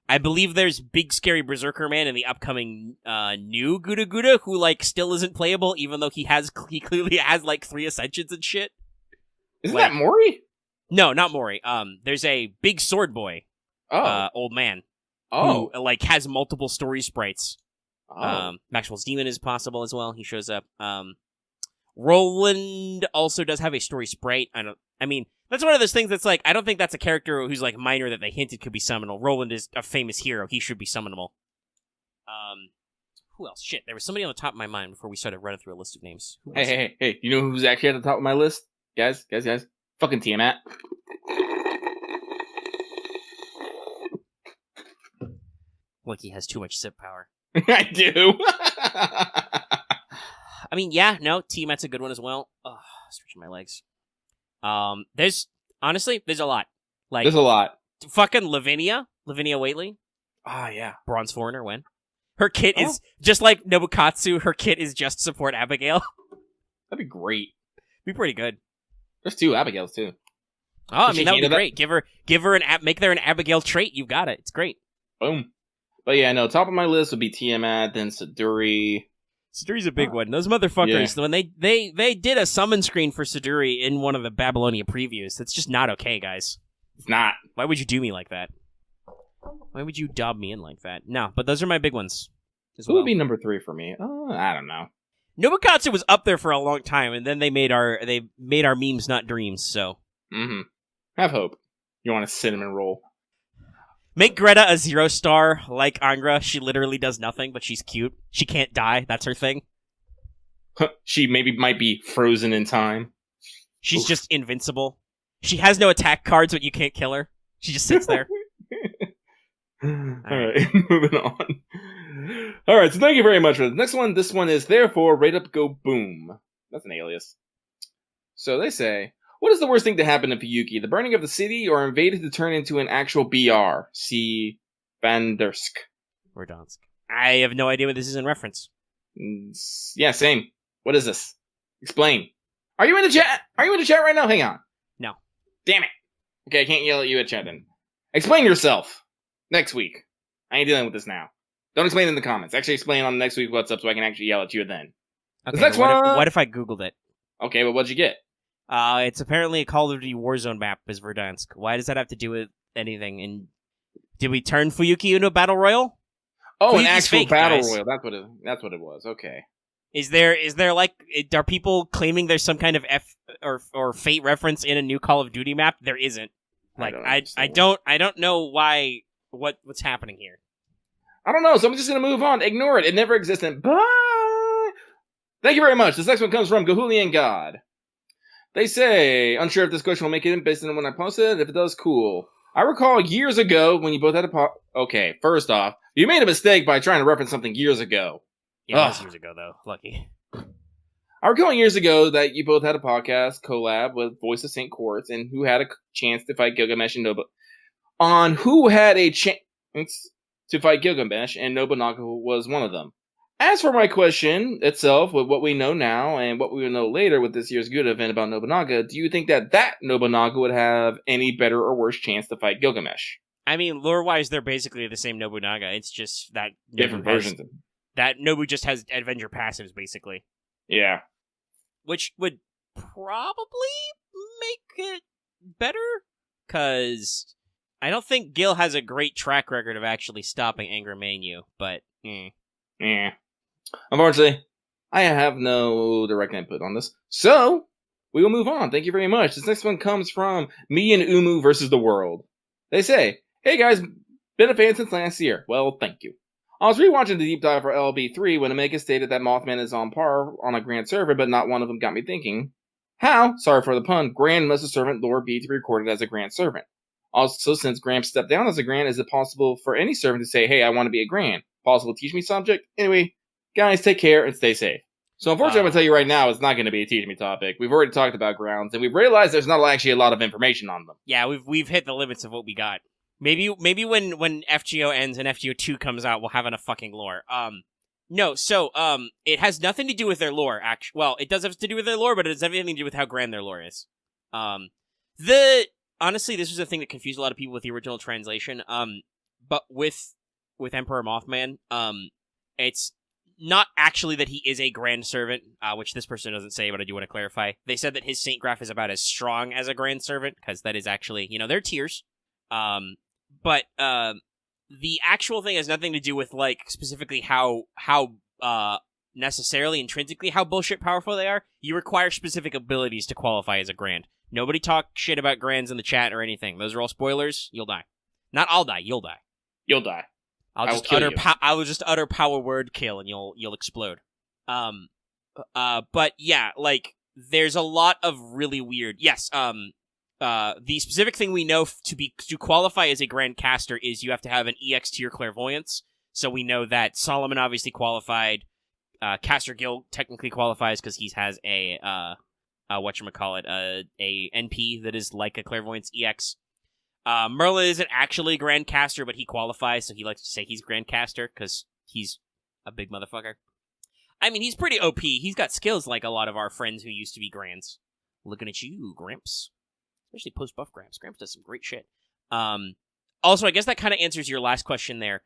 I believe there's Big Scary Berserker Man in the upcoming, new Guda Guda, who, like, still isn't playable, even though he clearly has, like, 3 ascensions and shit. Isn't that Mori? No, not Mori. There's a Big Sword Boy, old man, who, like, has multiple story sprites. Maxwell's Demon is possible as well. He shows up. Roland also does have a story sprite. I mean, that's one of those things that's like, I don't think that's a character who's like minor that they hinted could be summonable. Roland is a famous hero. He should be summonable. Who else? Shit, there was somebody on the top of my mind before we started running through a list of names. Hey, you know who's actually at the top of my list? Guys. Fucking Tiamat. Wiki has too much sip power. I do. I mean, yeah, no, Tiamat's a good one as well. Oh, stretching my legs. There's a lot. Like, there's a lot. Fucking Lavinia Waitley. Ah, yeah. Bronze Foreigner, when? Her kit is, just like Nobukatsu, her kit is just support Abigail. That'd be great. Be pretty good. There's 2 Abigails, too. Oh, I mean, that would be great. Give her make there an Abigail trait. You got it. It's great. Boom. But yeah, no, top of my list would be Tiamat, then Siduri. Siduri's a big one. Those motherfuckers, when they did a summon screen for Siduri in one of the Babylonia previews, that's just not okay, guys. It's not. Why would you do me like that? Why would you dob me in like that? No, but those are my big ones. Who would be number 3 for me? I don't know. Nobukatsu was up there for a long time, and then they made our memes not dreams, so. Mm-hmm. Have hope. You want a cinnamon roll. Make Greta a 0-star, like Angra. She literally does nothing, but she's cute. She can't die. That's her thing. She might be frozen in time. She's just invincible. She has no attack cards, but you can't kill her. She just sits there. Alright, moving on. Alright, so thank you very much for this. Next one, this one is therefore rate up go boom. That's an alias. So they say, what is the worst thing to happen to Piyuki? The burning of the city or invaded to turn into an actual BR? See Vandersk. Or Donsk. I have no idea what this is in reference. Yeah, same. What is this? Explain. Are you in the chat? Are you in the chat right now? Hang on. No. Damn it. Okay, I can't yell at you at chat then. Explain yourself. Next week. I ain't dealing with this now. Don't explain in the comments. Actually explain on next week what's up so I can actually yell at you then. Okay, next one. What if I Googled it? Okay, but what'd you get? It's apparently a Call of Duty Warzone map is Verdansk. Why does that have to do with anything? And did we turn Fuyuki into a battle royal? Oh, Fuyuki's an actual fake, battle guys. royal. That's what it was. Okay. Is there like, are people claiming there's some kind of F or fate reference in a new Call of Duty map? There isn't. Like, I don't know what's happening here. I don't know, so I'm just gonna move on. Ignore it. It never existed. Bye! Thank you very much. This next one comes from Gahulian God. They say, unsure if this question will make it in based on when I posted it. If it does, cool. I recall years ago when you both had a Okay, first off, you made a mistake by trying to reference something years ago. Yeah, it was years ago, though. Lucky. I recall years ago that you both had a podcast collab with Voice of St. Quartz, and who had a chance to fight Gilgamesh and Nobunaga. On who had a chance to fight Gilgamesh, and Nobunaga was one of them. As for my question itself, with what we know now and what we will know later with this year's good event about Nobunaga, do you think that Nobunaga would have any better or worse chance to fight Gilgamesh? I mean, lore-wise, they're basically the same Nobunaga. It's just that different versions. That Nobu just has Avenger passives, basically. Yeah. Which would probably make it better, because I don't think Gil has a great track record of actually stopping Anger Manu, but Yeah. Unfortunately, I have no direct input on this. So, we will move on. Thank you very much. This next one comes from me and Umu versus the world. They say, hey guys, been a fan since last year. Well, thank you. I was rewatching the deep dive for LB3 when Omega stated that Mothman is on par on a Grand Servant, but not one of them got me thinking, how, sorry for the pun, Grand must a servant lore be to be recorded as a Grand Servant? Also, since Grand stepped down as a Grand, is it possible for any servant to say, hey, I want to be a Grand? Possible teach me subject? Anyway, guys, take care and stay safe. So unfortunately, I'm going to tell you right now, it's not going to be a teach me topic. We've already talked about grounds, and we've realized there's not actually a lot of information on them. Yeah, we've hit the limits of what we got. Maybe when FGO ends and FGO 2 comes out, we'll have enough fucking lore. It has nothing to do with their lore, actually. Well, it does have to do with their lore, but it has everything to do with how grand their lore is. Honestly, this was a thing that confused a lot of people with the original translation. But with Emperor Mothman, it's not actually that he is a grand servant, which this person doesn't say, but I do want to clarify. They said that his Saint Graph is about as strong as a grand servant, because that is actually, they're tiers. But the actual thing has nothing to do with, like, specifically how necessarily intrinsically how bullshit powerful they are. You require specific abilities to qualify as a grand. Nobody talk shit about grands in the chat or anything. Those are all spoilers. You'll die. Not I'll die. You'll die. You'll die. I will just utter power word kill and you'll explode. But yeah, like there's a lot of really weird. Yes. The specific thing we know to qualify as a grand caster is you have to have an EX tier clairvoyance. So we know that Solomon obviously qualified. Caster Gil technically qualifies because he has a a NP that is like a clairvoyance EX. Merlin isn't actually a grand caster, but he qualifies, so he likes to say he's grand caster because he's a big motherfucker. I mean, he's pretty OP. He's got skills like a lot of our friends who used to be grands. Looking at you, Gramps. Especially post-buff Gramps. Gramps does some great shit. Also, I guess that kind of answers your last question there.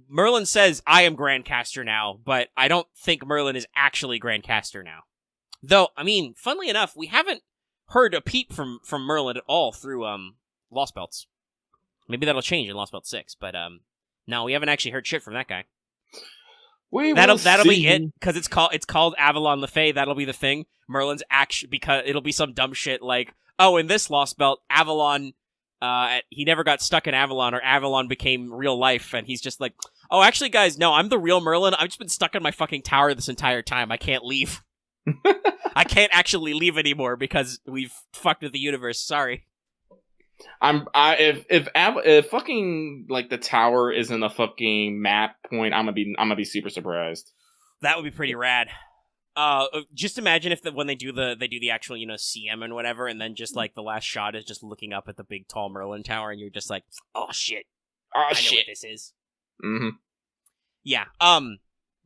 Merlin says, I am Grandcaster now, but I don't think Merlin is actually Grandcaster now. Though, I mean, funnily enough, we haven't heard a peep from Merlin at all through Lost Belts. Maybe that'll change in Lost Belt 6, but no, we haven't actually heard shit from that guy. That'll be it, because it's called Avalon LeFay. That'll be the thing. Merlin's because it'll be some dumb shit like, oh, in this Lost Belt, Avalon, he never got stuck in Avalon, or Avalon became real life, and he's just like, oh, actually, guys, no, I'm the real Merlin. I've just been stuck in my fucking tower this entire time. I can't leave. I can't actually leave anymore because we've fucked with the universe. Sorry. If fucking like the tower isn't a fucking map point, I'm gonna be super surprised. That would be pretty rad. Just imagine if when they do the actual CM and whatever, and then just like the last shot is just looking up at the big tall Merlin tower, and you're just like, oh shit, I know what this is. Mm-hmm. Yeah.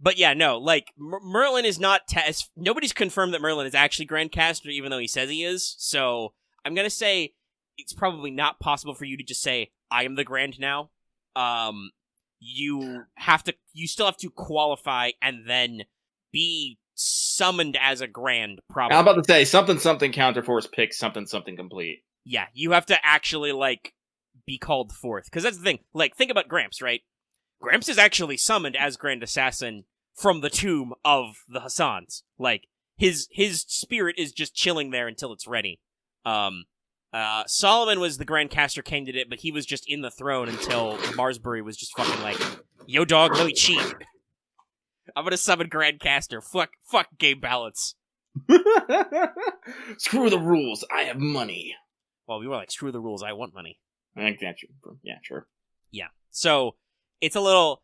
But yeah, no, like Merlin is not. Nobody's confirmed that Merlin is actually Grandcaster, even though he says he is. So I'm gonna say it's probably not possible for you to just say I am the Grand now. You still have to qualify and then be summoned as a Grand. Probably. I'm about to say something counterforce pick something complete. Yeah, you have to actually like be called forth, because that's the thing. Like, think about Gramps, right? Gramps is actually summoned as Grand Assassin from the tomb of the Hassans. Like, his spirit is just chilling there until it's ready. Solomon was the Grandcaster candidate, but he was just in the throne until Marsbury was just fucking like, yo dog, let me cheat. I'm gonna summon Grandcaster. Fuck game balance. Screw the rules, I have money. Well, we were like, screw the rules, I want money. I think that's true. Yeah, sure. Yeah. So, it's a little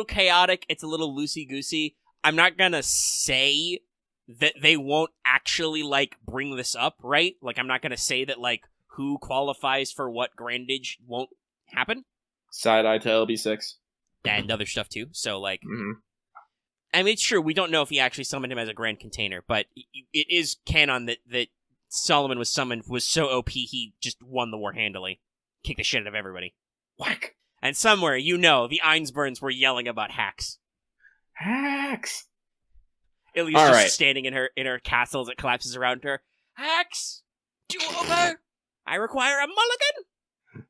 chaotic, it's a little loosey-goosey. I'm not gonna say that they won't actually, like, bring this up, right? Like, I'm not gonna say that, like, who qualifies for what grandage won't happen. Side-eye to LB6. And other stuff, too. So, like, Mm-hmm. I mean, it's true, we don't know if he actually summoned him as a grand container, but it is canon that Solomon was summoned, was so OP, he just won the war handily. Kicked the shit out of everybody. Whack! And somewhere, the Einsburns were yelling about hacks. Hacks! Illy's All just right. standing in her castle as it collapses around her. Hacks! Do over! I require a mulligan!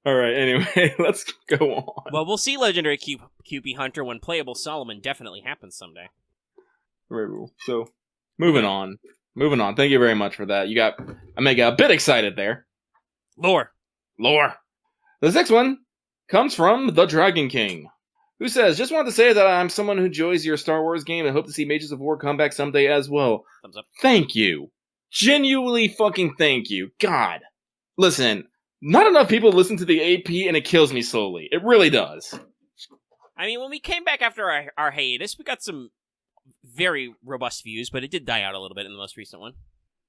Alright, anyway, let's go on. Well, we'll see Legendary QP Hunter when playable Solomon definitely happens someday. Very cool. So, moving on. Thank you very much for that. You got Omega a bit excited there. Lore. This next one comes from the Dragon King, who says, just want to say that I'm someone who enjoys your Star Wars game and hope to see Mages of War come back someday as well. Thumbs up. Thank you. Genuinely fucking thank you. God. Listen, not enough people listen to the AP and it kills me slowly. It really does. I mean, when we came back after our hiatus, we got some very robust views, but it did die out a little bit in the most recent one.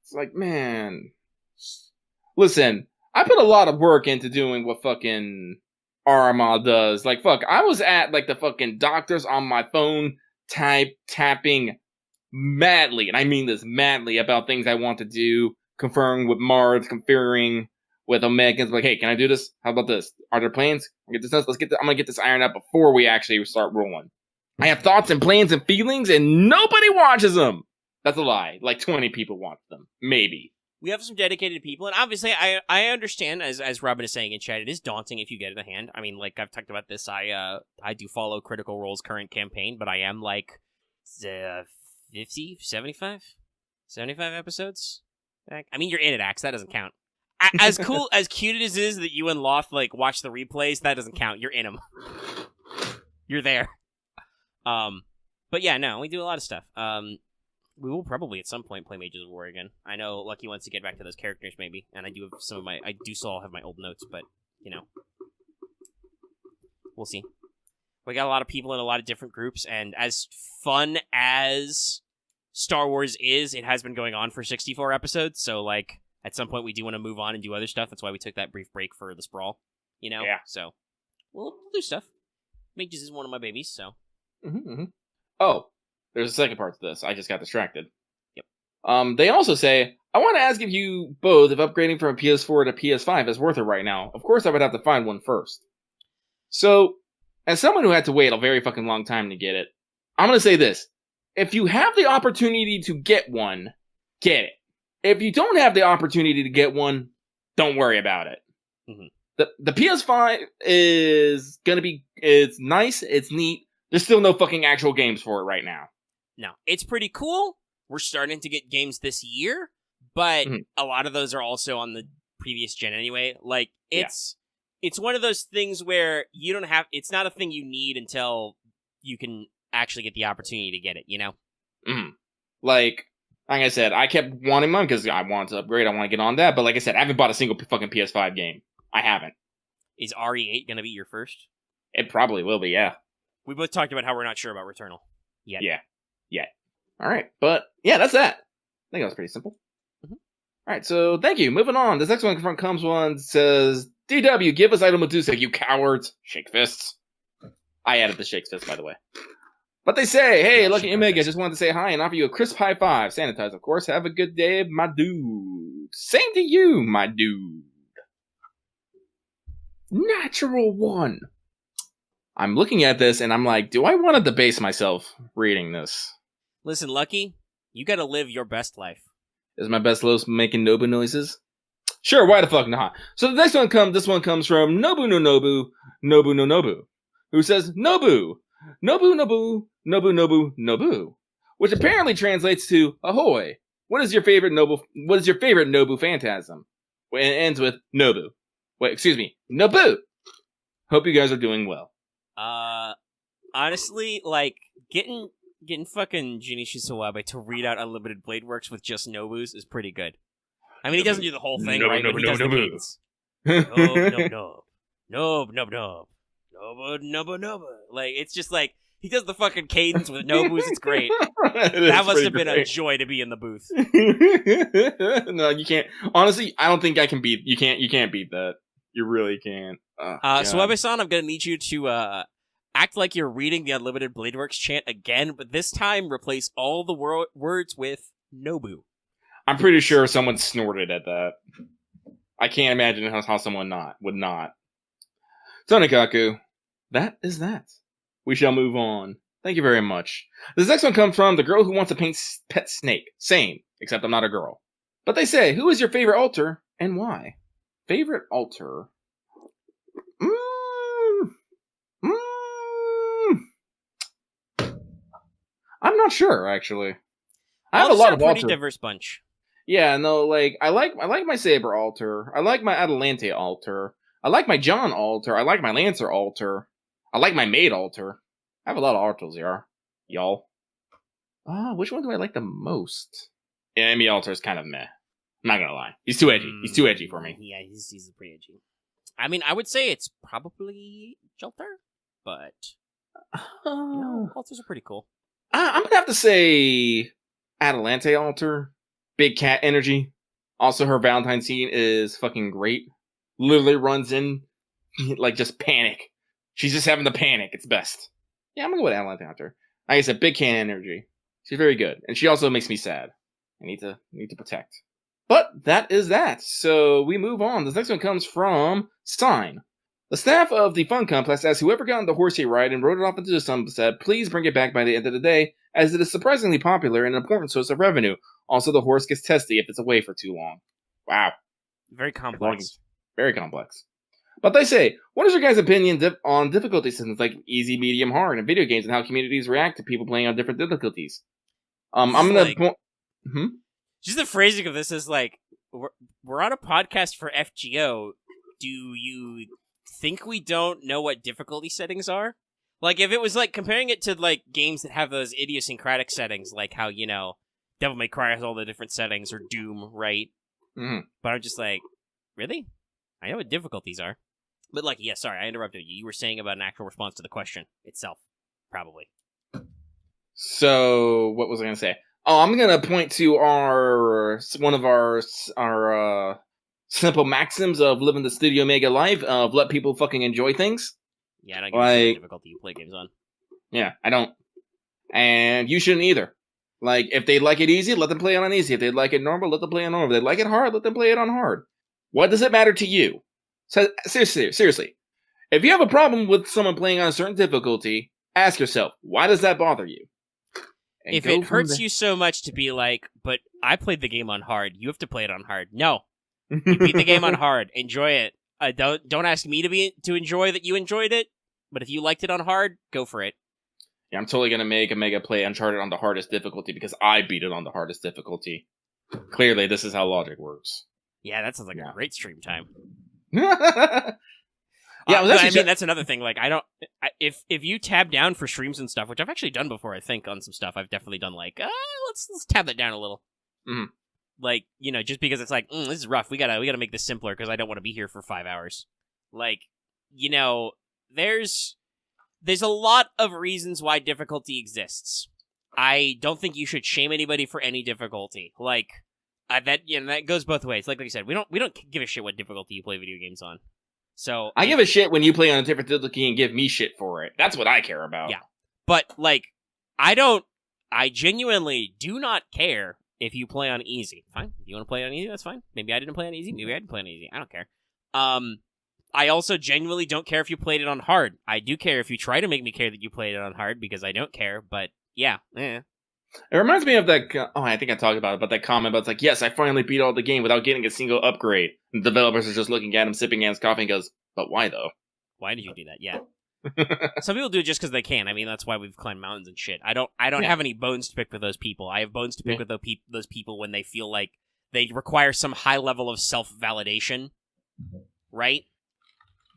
It's like, man. Listen, I put a lot of work into doing what fucking Arma does. Like, fuck, I was at, like, the fucking doctors on my phone tapping madly, and I mean this madly, about things I want to do, conferring with Mars, conferring with Omegans, like, hey, can I do this? How about this? Are there plans? I'm gonna get this ironed out before we actually start rolling. I have thoughts and plans and feelings, and nobody watches them! That's a lie. Like, 20 people watch them. Maybe. We have some dedicated people, and obviously, I understand, as Robin is saying in chat, it is daunting if you get it in hand. I mean, like, I've talked about this, I do follow Critical Role's current campaign, but I am, like, 50, 75 episodes back. I mean, you're in it, Axe, that doesn't count. As cool, as cute as it is that you and Loth, like, watch the replays, that doesn't count. You're in them. You're there. But yeah, no, we do a lot of stuff. We will probably at some point play Mages of War again. I know Lucky wants to get back to those characters, maybe, and I do have I do still have my old notes, but, you know. We'll see. We got a lot of people in a lot of different groups, and as fun as Star Wars is, it has been going on for 64 episodes, so, like, at some point we do want to move on and do other stuff. That's why we took that brief break for the Sprawl, you know? Yeah. So, we'll do stuff. Mages is one of my babies, so. Mm-hmm. Oh, there's a second part to this. I just got distracted. Yep. They also say, I want to ask if you both, if upgrading from a PS4 to PS5 is worth it right now. Of course, I would have to find one first. So, as someone who had to wait a very fucking long time to get it, I'm going to say this. If you have the opportunity to get one, get it. If you don't have the opportunity to get one, don't worry about it. Mm-hmm. The PS5 is going to be, it's nice, it's neat. There's still no fucking actual games for it right now. No, it's pretty cool. We're starting to get games this year, but a lot of those are also on the previous gen anyway. Like, it's one of those things where you don't have, it's not a thing you need until you can actually get the opportunity to get it, you know? Like I said, I kept wanting mine because I wanted to upgrade, I want to get on that, but like I said, I haven't bought a single fucking PS5 game. I haven't. Is RE8 gonna be your first? It probably will be, yeah. We both talked about how we're not sure about Returnal yet. Yeah. Alright, but yeah, that's that. I think that was pretty simple. Alright, so thank you. Moving on. This next one says, DW, give us Idol Medusa, you cowards. Shake fists. I added the shake fist, by the way. But they say, hey, Lucky Omega, just wanted to say hi and offer you a crisp high five. Sanitize, of course. Have a good day, my dude. Same to you, my dude. Natural one. I'm looking at this and I'm like, do I want to debase myself reading this? Listen, Lucky, you gotta live your best life. Is my best loaf making Nobu noises? Sure, why the fuck not? So the next one this one comes from Nobu no Nobu, who says, Nobu, Nobu, which apparently translates to ahoy. What is your favorite Nobu phantasm? It ends with Nobu. Wait, excuse me, Nobu. Hope you guys are doing well. Honestly, like, getting fucking Junichi Sawabe to read out Unlimited Blade Works with just Nobus is pretty good. I mean, he doesn't do the whole thing, right? But he does the cadence. Nob. Like, it's just like, He does the fucking cadence with Nobu's. It's great. It That is must have pretty been a great. joy to be in the booth. No, you can't. Honestly, I don't think I can beat. You can't beat that. You really can't. Oh, So God. Webe-san, I'm gonna need you to act like you're reading the Unlimited Bladeworks chant again, but this time replace all the words with Nobu. I'm pretty sure someone snorted at that. I can't imagine how someone would not. Tonikaku, that is that. We shall move on. Thank you very much. This next one comes from the girl who wants to paint pet snake. Same, except I'm not a girl. But they say, who is your favorite altar and why? Favorite altar? I'm not sure, actually. I have a lot of pretty altars. diverse bunch. Yeah, no, like I like my Saber altar. I like my Adelante altar. I like my John altar. I like my Lancer altar. I like my Maid altar. I have a lot of altars here, y'all. Which one do I like the most? Yeah, Emmy altar is kind of meh. I'm not gonna lie. He's too edgy. He's too edgy for me. Yeah, he's pretty edgy. I mean, I would say it's probably Jelter, but altars are pretty cool. I'm gonna have to say Adelante altar. Big cat energy. Also, her Valentine scene is fucking great. Literally runs in like just panic. She's just having the panic. It's best. Yeah, I'm gonna go with Adelante altar. Like I said, big cat energy. She's very good, and she also makes me sad. I need to protect. But that is that. So we move on. This next one comes from Sign. The staff of the Fun Complex asked whoever got on the horsey ride and rode it off into the sunset, please bring it back by the end of the day, as it is surprisingly popular and an important source of revenue. Also, the horse gets testy if it's away for too long. Wow. Very complex. Very complex. But they say, what is your guys' opinion on difficulty systems like easy, medium, hard in video games and how communities react to people playing on different difficulties? I'm gonna point. Just the phrasing of this is like, we're on a podcast for FGO. Do you think we don't know what difficulty settings are? Like, if it was like comparing it to like games that have those idiosyncratic settings, like how, you know, Devil May Cry has all the different settings, or Doom, right? Mm-hmm. But I'm just like, really? I know what difficulties are. But like, yeah, sorry, I interrupted you. You were saying about an actual response to the question itself, probably. So, what was I gonna say? Oh, I'm gonna point to one of our simple maxims of living the Studio Mega life of let people fucking enjoy things. Yeah, I don't give a shit what difficulty you play games on. Yeah, I don't. And you shouldn't either. Like, if they like it easy, let them play it on easy. If they like it normal, let them play it normal. If they like it hard, let them play it on hard. What does it matter to you? So, seriously. If you have a problem with someone playing on a certain difficulty, ask yourself, why does that bother you? And if it hurts you so much to be like, but I played the game on hard, you have to play it on hard. No. You beat the game on hard. Enjoy it. Don't ask me to enjoy that you enjoyed it, but if you liked it on hard, go for it. Yeah, I'm totally gonna make a Mega play Uncharted on the hardest difficulty because I beat it on the hardest difficulty. Clearly, this is how logic works. Yeah, that sounds like a great stream time. Yeah, I mean that's another thing. Like, if you tab down for streams and stuff, which I've actually done before, I think on some stuff, I've definitely done like, let's tab that down a little. Mm-hmm. Like, you know, just because it's like, this is rough. We gotta make this simpler because I don't want to be here for 5 hours. Like, you know, there's a lot of reasons why difficulty exists. I don't think you should shame anybody for any difficulty. Like, that goes both ways. Like I said, we don't give a shit what difficulty you play video games on. So I give a shit when you play on a different difficulty and give me shit for it. That's what I care about. Yeah. But, like, I genuinely do not care if you play on easy. Fine. If you want to play on easy, that's fine. Maybe I didn't play on easy. Maybe I didn't play on easy. I don't care. I also genuinely don't care if you played it on hard. I do care if you try to make me care that you played it on hard because I don't care, but yeah. It reminds me of that, I think I talked about that comment, but it's like, yes, I finally beat all the game without getting a single upgrade. And the developers are just looking at him, sipping on his coffee and goes, but why though? Why did you do that? Yeah. Some people do it just because they can. I mean, that's why we've climbed mountains and shit. I don't have any bones to pick with those people. I have bones to pick with those people when they feel like they require some high level of self-validation, right?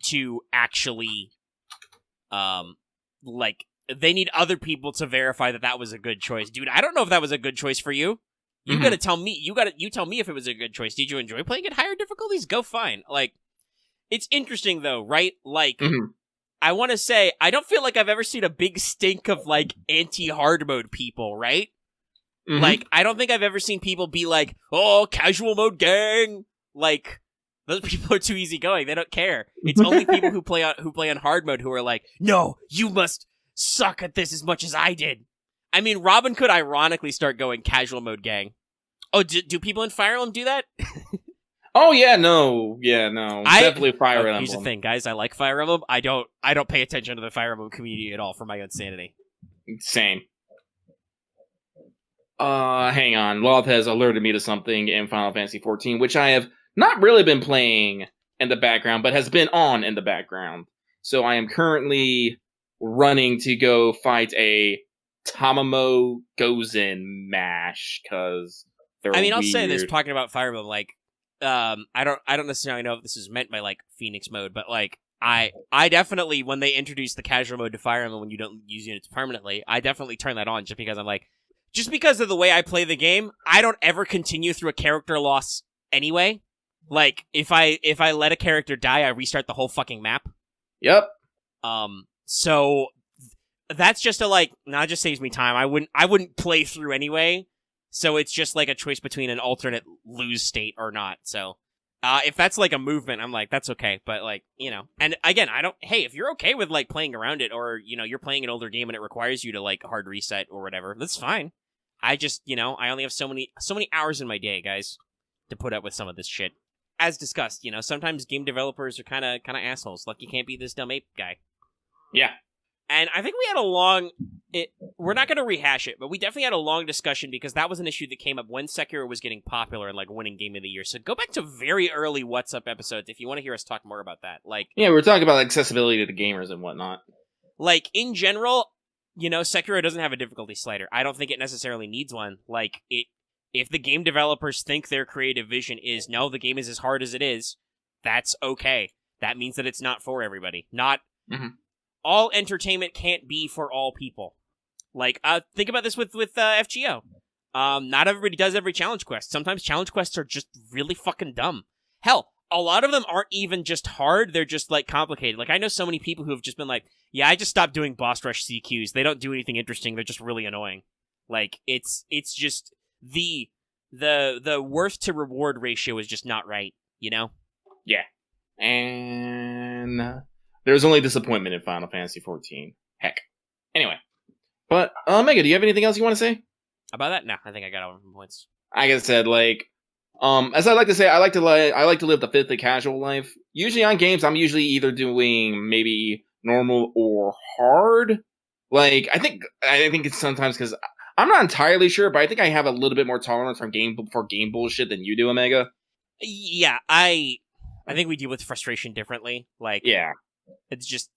To actually, like, they need other people to verify that was a good choice. Dude, I don't know if that was a good choice for you. You gotta tell me. You tell me if it was a good choice. Did you enjoy playing at higher difficulties? Go fine. Like, it's interesting though, right? Like, I want to say, I don't feel like I've ever seen a big stink of, like, anti-hard mode people, right? Mm-hmm. Like, I don't think I've ever seen people be like, oh, casual mode gang! Like, those people are too easygoing. They don't care. It's only people who play on hard mode who are like, no, you must suck at this as much as I did. I mean, Robin could ironically start going casual mode gang. Oh, do people in Fire Emblem do that? Oh yeah, no. Definitely Fire Emblem. Here's the thing, guys. I like Fire Emblem. I don't pay attention to the Fire Emblem community at all for my own sanity. Same. Hang on. Loth has alerted me to something in Final Fantasy XIV, which I have not really been playing in the background, but has been on in the background. So I am currently running to go fight a Tamamo Gozen Mash, because they're I'll weird. say this, talking about Fire Emblem, like, I don't necessarily know if this is meant by, like, Phoenix mode, but, like, I definitely, when they introduce the casual mode to Fire Emblem when you don't use units permanently, I definitely turn that on just because I'm like, just because of the way I play the game, I don't ever continue through a character loss anyway. Like, if I let a character die, I restart the whole fucking map. Yep. So that's just it just saves me time. I wouldn't play through anyway. So it's just like a choice between an alternate lose state or not. So, if that's like a movement, I'm like, that's okay. But like, and again, if you're okay with like playing around it, or, you're playing an older game and it requires you to like hard reset or whatever, that's fine. I just, I only have so many hours in my day, guys, to put up with some of this shit. As discussed, sometimes game developers are kind of assholes. Like, you can't be this dumb ape guy. Yeah. And I think we had we're not going to rehash it, but we definitely had a long discussion because that was an issue that came up when Sekiro was getting popular and like winning Game of the Year. So go back to very early What's Up episodes if you want to hear us talk more about that. Like, yeah, we were talking about accessibility to the gamers and whatnot. Like, in general, Sekiro doesn't have a difficulty slider. I don't think it necessarily needs one. Like, if the game developers think their creative vision is, no, the game is as hard as it is, that's okay. That means that it's not for everybody. Not... Mm-hmm. All entertainment can't be for all people. Like, think about this with FGO. Not everybody does every challenge quest. Sometimes challenge quests are just really fucking dumb. Hell, a lot of them aren't even just hard, they're just, like, complicated. Like, I know so many people who have just been like, yeah, I just stopped doing boss rush CQs. They don't do anything interesting, they're just really annoying. Like, it's just, the worth to reward ratio is just not right, Yeah. And... there's only disappointment in Final Fantasy XIV. Heck. Anyway. But, Omega, do you have anything else you want to say? About that? No, I think I got all my points. Like I said, like, as I like to say, I like to live the fifth casual life. Usually on games, I'm usually either doing maybe normal or hard. Like, I think it's sometimes because I'm not entirely sure, but I think I have a little bit more tolerance for game bullshit than you do, Omega. Yeah, I think we deal with frustration differently. Like, yeah. It's just,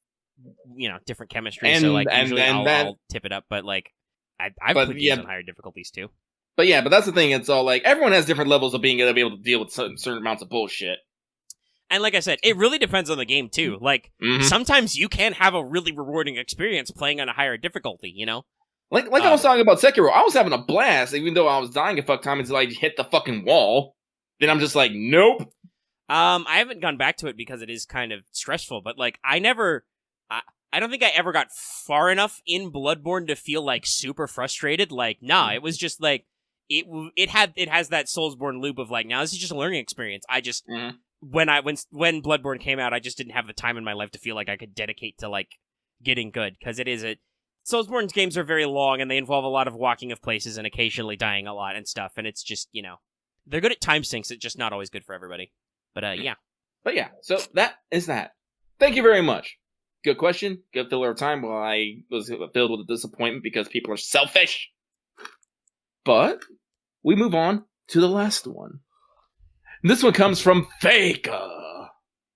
different chemistry, so, like, usually I'll tip it up, but, like, I've played games on higher difficulties, too. But, yeah, that's the thing, it's all, like, everyone has different levels of being able to deal with certain amounts of bullshit. And like I said, it really depends on the game, too. Like, sometimes you can have a really rewarding experience playing on a higher difficulty, Like I was talking about Sekiro, I was having a blast, even though I was dying a fuck time until I hit the fucking wall. Then I'm just like, nope. I haven't gone back to it because it is kind of stressful, but, like, I don't think I ever got far enough in Bloodborne to feel, like, super frustrated. Like, nah, it was just, like, it has that Soulsborne loop of, like, now this is just a learning experience. I just, when Bloodborne came out, I just didn't have the time in my life to feel like I could dedicate to, like, getting good, because it is Soulsborne's games are very long, and they involve a lot of walking of places and occasionally dying a lot and stuff, and it's just, they're good at time sinks, it's just not always good for everybody. But, yeah. But, yeah, so that is that. Thank you very much. Good question. Good filler of time while I was filled with disappointment because people are selfish. But we move on to the last one. And this one comes from Faker,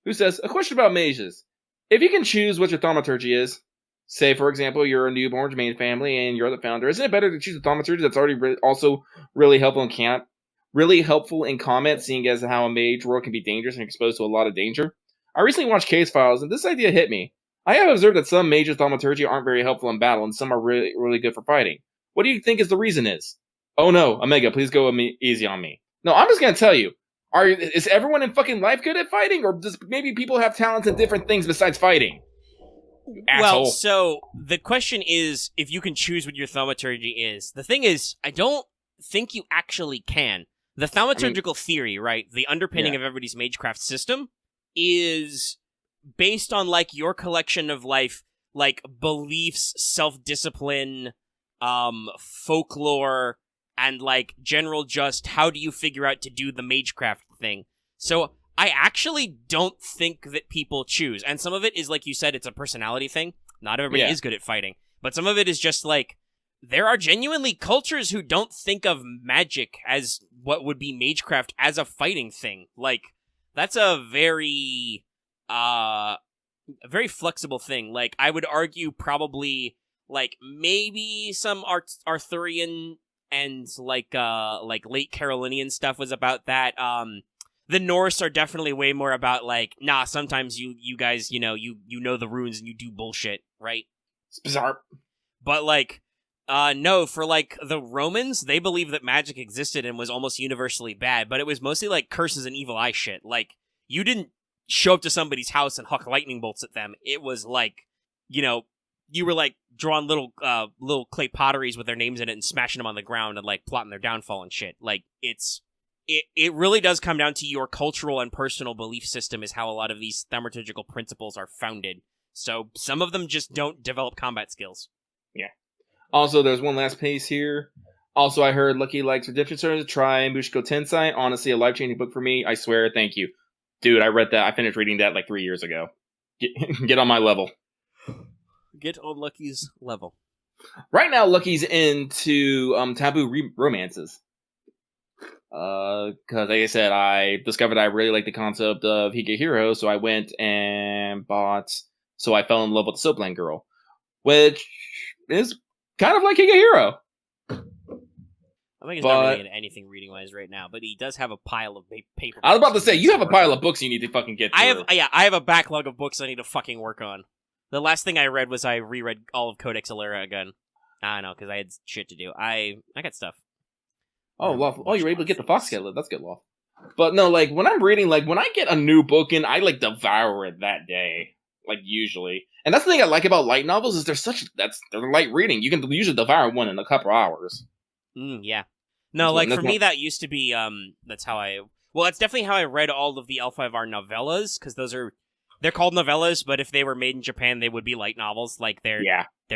who says, a question about mages. If you can choose what your thaumaturgy is, say, for example, you're a newborn main family and you're the founder, isn't it better to choose a thaumaturgy that's already also really helpful in camp? Really helpful in combat, seeing as how a mage world can be dangerous and exposed to a lot of danger. I recently watched Case Files, and this idea hit me. I have observed that some mages' thaumaturgy aren't very helpful in battle, and some are really, really good for fighting. What do you think is the reason is? Oh no, Omega, please go easy on me. No, I'm just gonna tell you. Is everyone in fucking life good at fighting, or does maybe people have talents in different things besides fighting? Asshole. Well, so the question is if you can choose what your thaumaturgy is. The thing is, I don't think you actually can. The thaumaturgical theory, right, the underpinning of everybody's magecraft system, is based on, like, your collection of, like beliefs, self-discipline, folklore, and, like, general just how do you figure out to do the magecraft thing. So I actually don't think that people choose. And some of it is, like you said, it's a personality thing. Not everybody is good at fighting. But some of it is just, like, there are genuinely cultures who don't think of magic as what would be magecraft as a fighting thing. Like, that's a very flexible thing. Like, I would argue probably, like, maybe some Arthurian and, like late Carolinian stuff was about that. The Norse are definitely way more about, like, nah, sometimes you guys, you know the runes and you do bullshit, right? It's bizarre. But, like, no, for, like, the Romans, they believed that magic existed and was almost universally bad, but it was mostly, like, curses and evil eye shit. Like, you didn't show up to somebody's house and huck lightning bolts at them. It was, like, you were, like, drawing little clay potteries with their names in it and smashing them on the ground and, like, plotting their downfall and shit. Like, it really does come down to your cultural and personal belief system is how a lot of these thaumaturgical principles are founded. So some of them just don't develop combat skills. Yeah. Also, there's one last piece here. Also, I heard Lucky likes Redemption Stories. Try Mushiko Tensei. Honestly, a life-changing book for me. I swear, thank you. Dude, I read that. I finished reading that like 3 years ago. Get on my level. Get on Lucky's level. Right now, Lucky's into taboo romances. Because, like I said, I discovered I really like the concept of Higehiro, so I went and bought So I Fell in Love with the Soapland Girl, which is kind of like Higehiro. I think he's not really into anything reading-wise right now, but he does have a pile of paper. I was about to say, you have a pile of books you need to fucking get through. I have a backlog of books I need to fucking work on. The last thing I read was I reread all of Codex Alera again. I know, because I had shit to do. I got stuff. Oh, well, you were able to get the Fox Skeleton. That's good, Law. But no, like, when I'm reading, like, when I get a new book in, I, like, devour it that day. Like, usually. And that's the thing I like about light novels, is they're light reading. You can usually devour one in a couple hours. Yeah. No, like, for me, that used to be, that's definitely how I read all of the L5R novellas, because they're called novellas, but if they were made in Japan, they would be light novels. Like, they're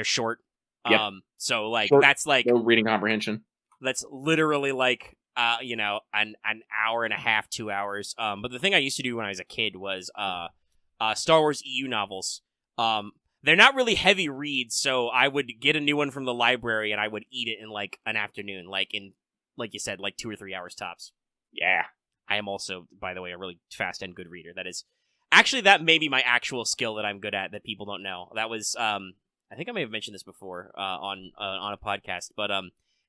short. Yep. So, like, short, that's, like... no reading comprehension. That's literally, like, an hour and a half, 2 hours. But the thing I used to do when I was a kid was, Star Wars EU novels. They're not really heavy reads, so I would get a new one from the library and I would eat it in, like, an afternoon, like you said, like 2 or 3 hours tops. Yeah. I am also, by the way, a really fast and good reader. That may be my actual skill that I'm good at that people don't know. That was, I think I may have mentioned this before, on a podcast, but,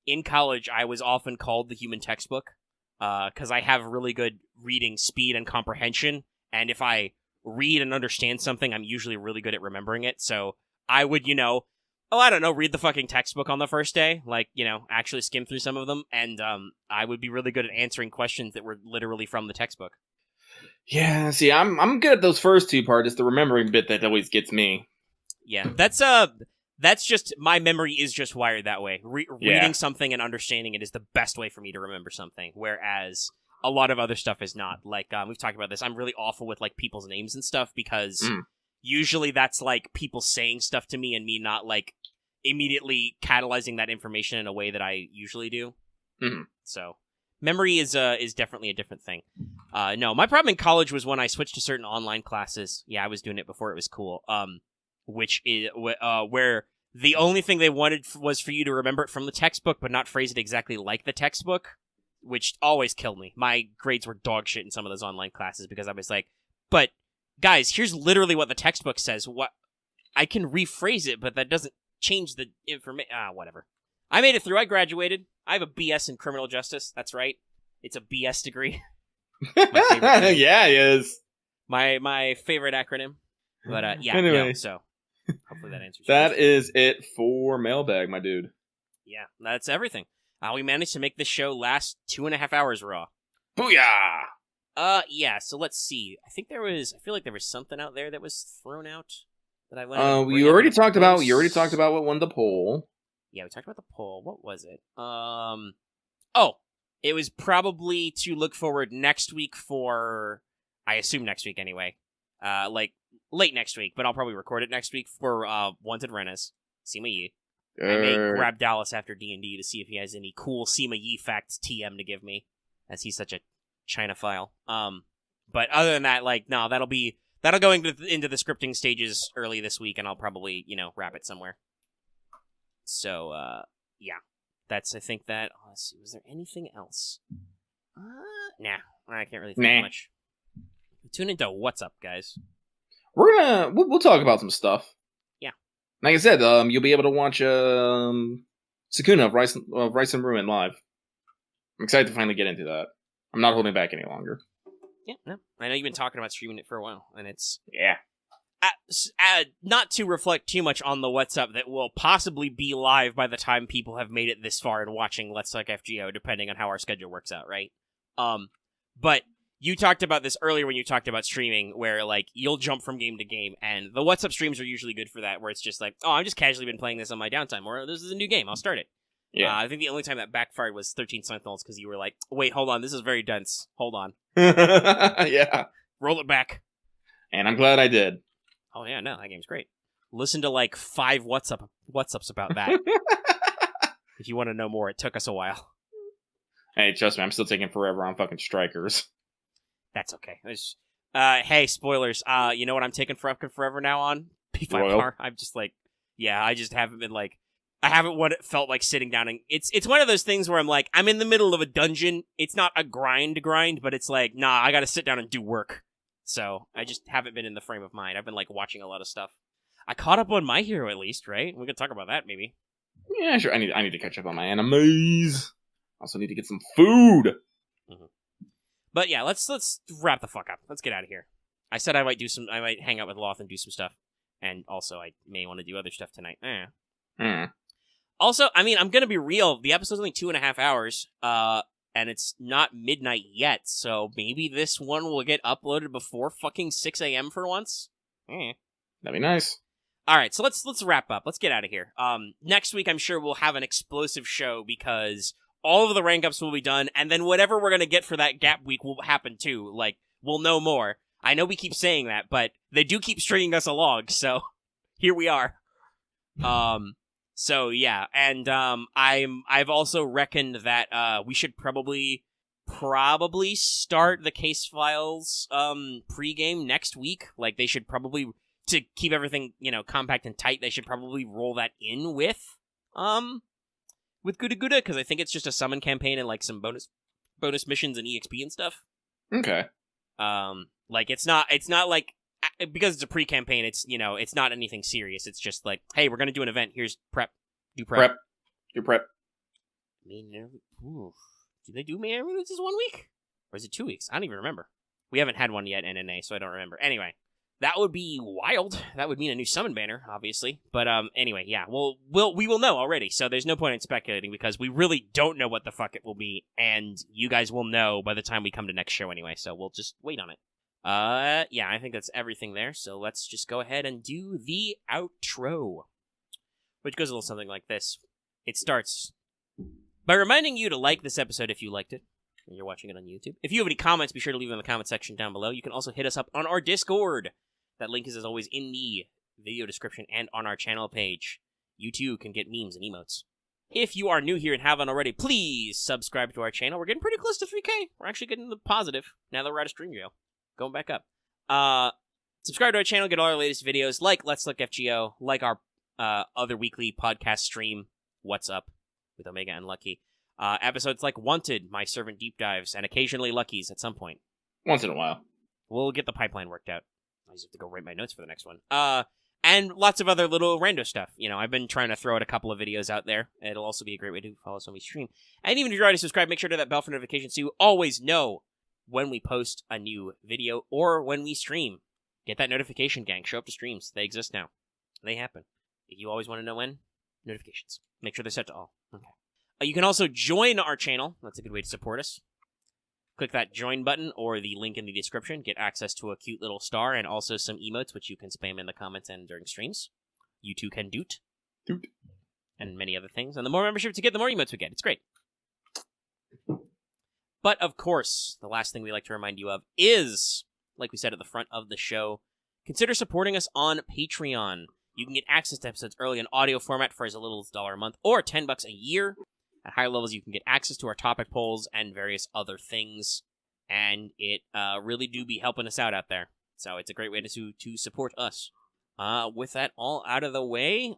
in college, I was often called the human textbook, because I have really good reading speed and comprehension, and if I read and understand something, I'm usually really good at remembering it, so I would, read the fucking textbook on the first day, like, actually skim through some of them, and I would be really good at answering questions that were literally from the textbook. Yeah, see, I'm good at those first two parts, it's the remembering bit that always gets me. Yeah, that's just, my memory is just wired that way. Reading something and understanding it is the best way for me to remember something, whereas a lot of other stuff is not. Like, we've talked about this, I'm really awful with, like, people's names and stuff, because usually that's, like, people saying stuff to me and me not, like, immediately catalyzing that information in a way that I usually do. Mm-hmm. So, memory is definitely a different thing. No, my problem in college was when I switched to certain online classes. Yeah, I was doing it before it was cool. Which is where the only thing they wanted was for you to remember it from the textbook, but not phrase it exactly like the textbook, which always killed me. My grades were dog shit in some of those online classes because I was like, but guys, here's literally what the textbook says. What I can rephrase it, but that doesn't change the information. Whatever. I made it through. I graduated. I have a BS in criminal justice. That's right. It's a BS degree. Yeah, it is. My favorite acronym. But yeah, anyway. No, so hopefully that answers. That is it for mailbag, my dude. Yeah, that's everything. We managed to make this show last 2.5 hours raw. Booyah! Yeah. So let's see. I feel like there was something out there that was thrown out that I wanted to bring you up already in the talked about. post? You already talked about what won the poll. Yeah, we talked about the poll. What was it? Oh, it was probably to look forward next week for. I assume next week anyway. Like late next week, but I'll probably record it next week for Wanted Renes. Sima Yi. I may grab Dallas after D&D to see if he has any cool Sima Yi facts TM to give me, as he's such a China-phile. But other than that, like, no, that'll go into the scripting stages early this week, and I'll probably, wrap it somewhere. So, yeah. I think that, let's see, was there anything else? Nah, I can't really think much. Tune into What's Up, guys. We'll talk about some stuff. Yeah. Like I said, you'll be able to watch Sukuna of Rice and Ruin live. I'm excited to finally get into that. I'm not holding back any longer. Yeah, no. I know you've been talking about streaming it for a while, and it's... Yeah. Not to reflect too much on the What's Up that will possibly be live by the time people have made it this far and watching Let's Talk FGO, depending on how our schedule works out, right? But you talked about this earlier when you talked about streaming, where, like, you'll jump from game to game, and the What's Up streams are usually good for that, where it's just like, oh, I've just casually been playing this on my downtime, or this is a new game, I'll start it. Yeah. I think the only time that backfired was 13 Sentinels, because you were like, wait, hold on, this is very dense. Hold on. Yeah. Roll it back. And I'm glad I did. Oh, yeah, no, that game's great. Listen to, like, 5 What's-Ups about that. If you want to know more, it took us a while. Hey, trust me, I'm still taking forever on fucking Strikers. That's okay. Hey, spoilers. You know what I'm taking forever now on? P5R. I'm just like, yeah, I just haven't been like, I haven't what it felt like sitting down and it's one of those things where I'm like, I'm in the middle of a dungeon. It's not a grind, but it's like, nah, I gotta sit down and do work. So I just haven't been in the frame of mind. I've been like watching a lot of stuff. I caught up on My Hero at least, right? We could talk about that maybe. Yeah, sure. I need to catch up on my animes. Also need to get some food. Mm-hmm. But yeah, let's wrap the fuck up. Let's get out of here. I said I might hang out with Loth and do some stuff, and also I may want to do other stuff tonight. Also, I mean, I'm gonna be real. The episode's only 2.5 hours, and it's not midnight yet, so maybe this one will get uploaded before fucking 6 a.m. for once. That'd be nice. All right, so let's wrap up. Let's get out of here. Next week, I'm sure we'll have an explosive show because all of the rank ups will be done, and then whatever we're gonna get for that gap week will happen too. Like, we'll know more. I know we keep saying that, but they do keep stringing us along, so here we are. So yeah, and I've also reckoned that we should probably start the case files pregame next week. Like, they should probably, to keep everything, compact and tight, they should probably roll that in with Guda Guda, because I think it's just a summon campaign and like some bonus missions and EXP and stuff. Okay. Like it's not like, because it's a pre-campaign, it's it's not anything serious. It's just like, hey, we're gonna do an event. Here's prep. Do prep. Do prep. Do they do May Releases 1 week? Or is it 2 weeks? I don't even remember. We haven't had one yet in NA, so I don't remember. Anyway, that would be wild. That would mean a new summon banner, obviously. But anyway, yeah, we will know already. So there's no point in speculating because we really don't know what the fuck it will be, and you guys will know by the time we come to next show anyway. So we'll just wait on it. Yeah, I think that's everything there, so let's just go ahead and do the outro. Which goes a little something like this. It starts by reminding you to like this episode if you liked it, and you're watching it on YouTube. If you have any comments, be sure to leave them in the comment section down below. You can also hit us up on our Discord. That link is, as always, in the video description and on our channel page. You too can get memes and emotes. If you are new here and haven't already, please subscribe to our channel. We're getting pretty close to 3K. We're actually getting the positive now that we're out of stream jail. Going back up. Subscribe to our channel, get all our latest videos, like Let's Look FGO, like our other weekly podcast stream, What's Up, with Omega and Lucky. Episodes like Wanted, My Servant Deep Dives, and occasionally Lucky's at some point. Once in a while. We'll get the pipeline worked out. I just have to go write my notes for the next one. And lots of other little rando stuff. I've been trying to throw out a couple of videos out there. It'll also be a great way to follow us when we stream. And even if you're already subscribed, make sure to hit that bell for notifications so you always know when we post a new video or when we stream. Get that notification, gang. Show up to streams. They exist now. They happen. If you always want to know when, notifications. Make sure they're set to all. Okay. You can also join our channel. That's a good way to support us. Click that join button or the link in the description. Get access to a cute little star and also some emotes, which you can spam in the comments and during streams. You too can doot. Doot. And many other things. And the more memberships you get, the more emotes we get. It's great. But, of course, the last thing we like to remind you of is, like we said at the front of the show, consider supporting us on Patreon. You can get access to episodes early in audio format for as little as $1 a month or $10 a year. At higher levels, you can get access to our topic polls and various other things. And it really do be helping us out there. So it's a great way to support us. With that all out of the way,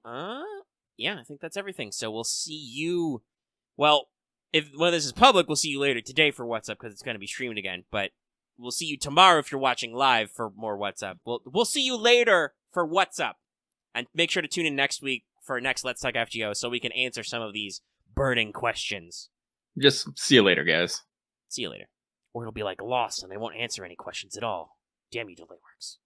yeah, I think that's everything. So we'll see you... Well, when this is public, we'll see you later today for What's Up, because it's going to be streamed again. But we'll see you tomorrow if you're watching live for more What's Up. We'll see you later for What's Up. And make sure to tune in next week for our next Let's Talk FGO so we can answer some of these burning questions. Just see you later, guys. See you later. Or it'll be like Lost and they won't answer any questions at all. Damn you, DelayWorks.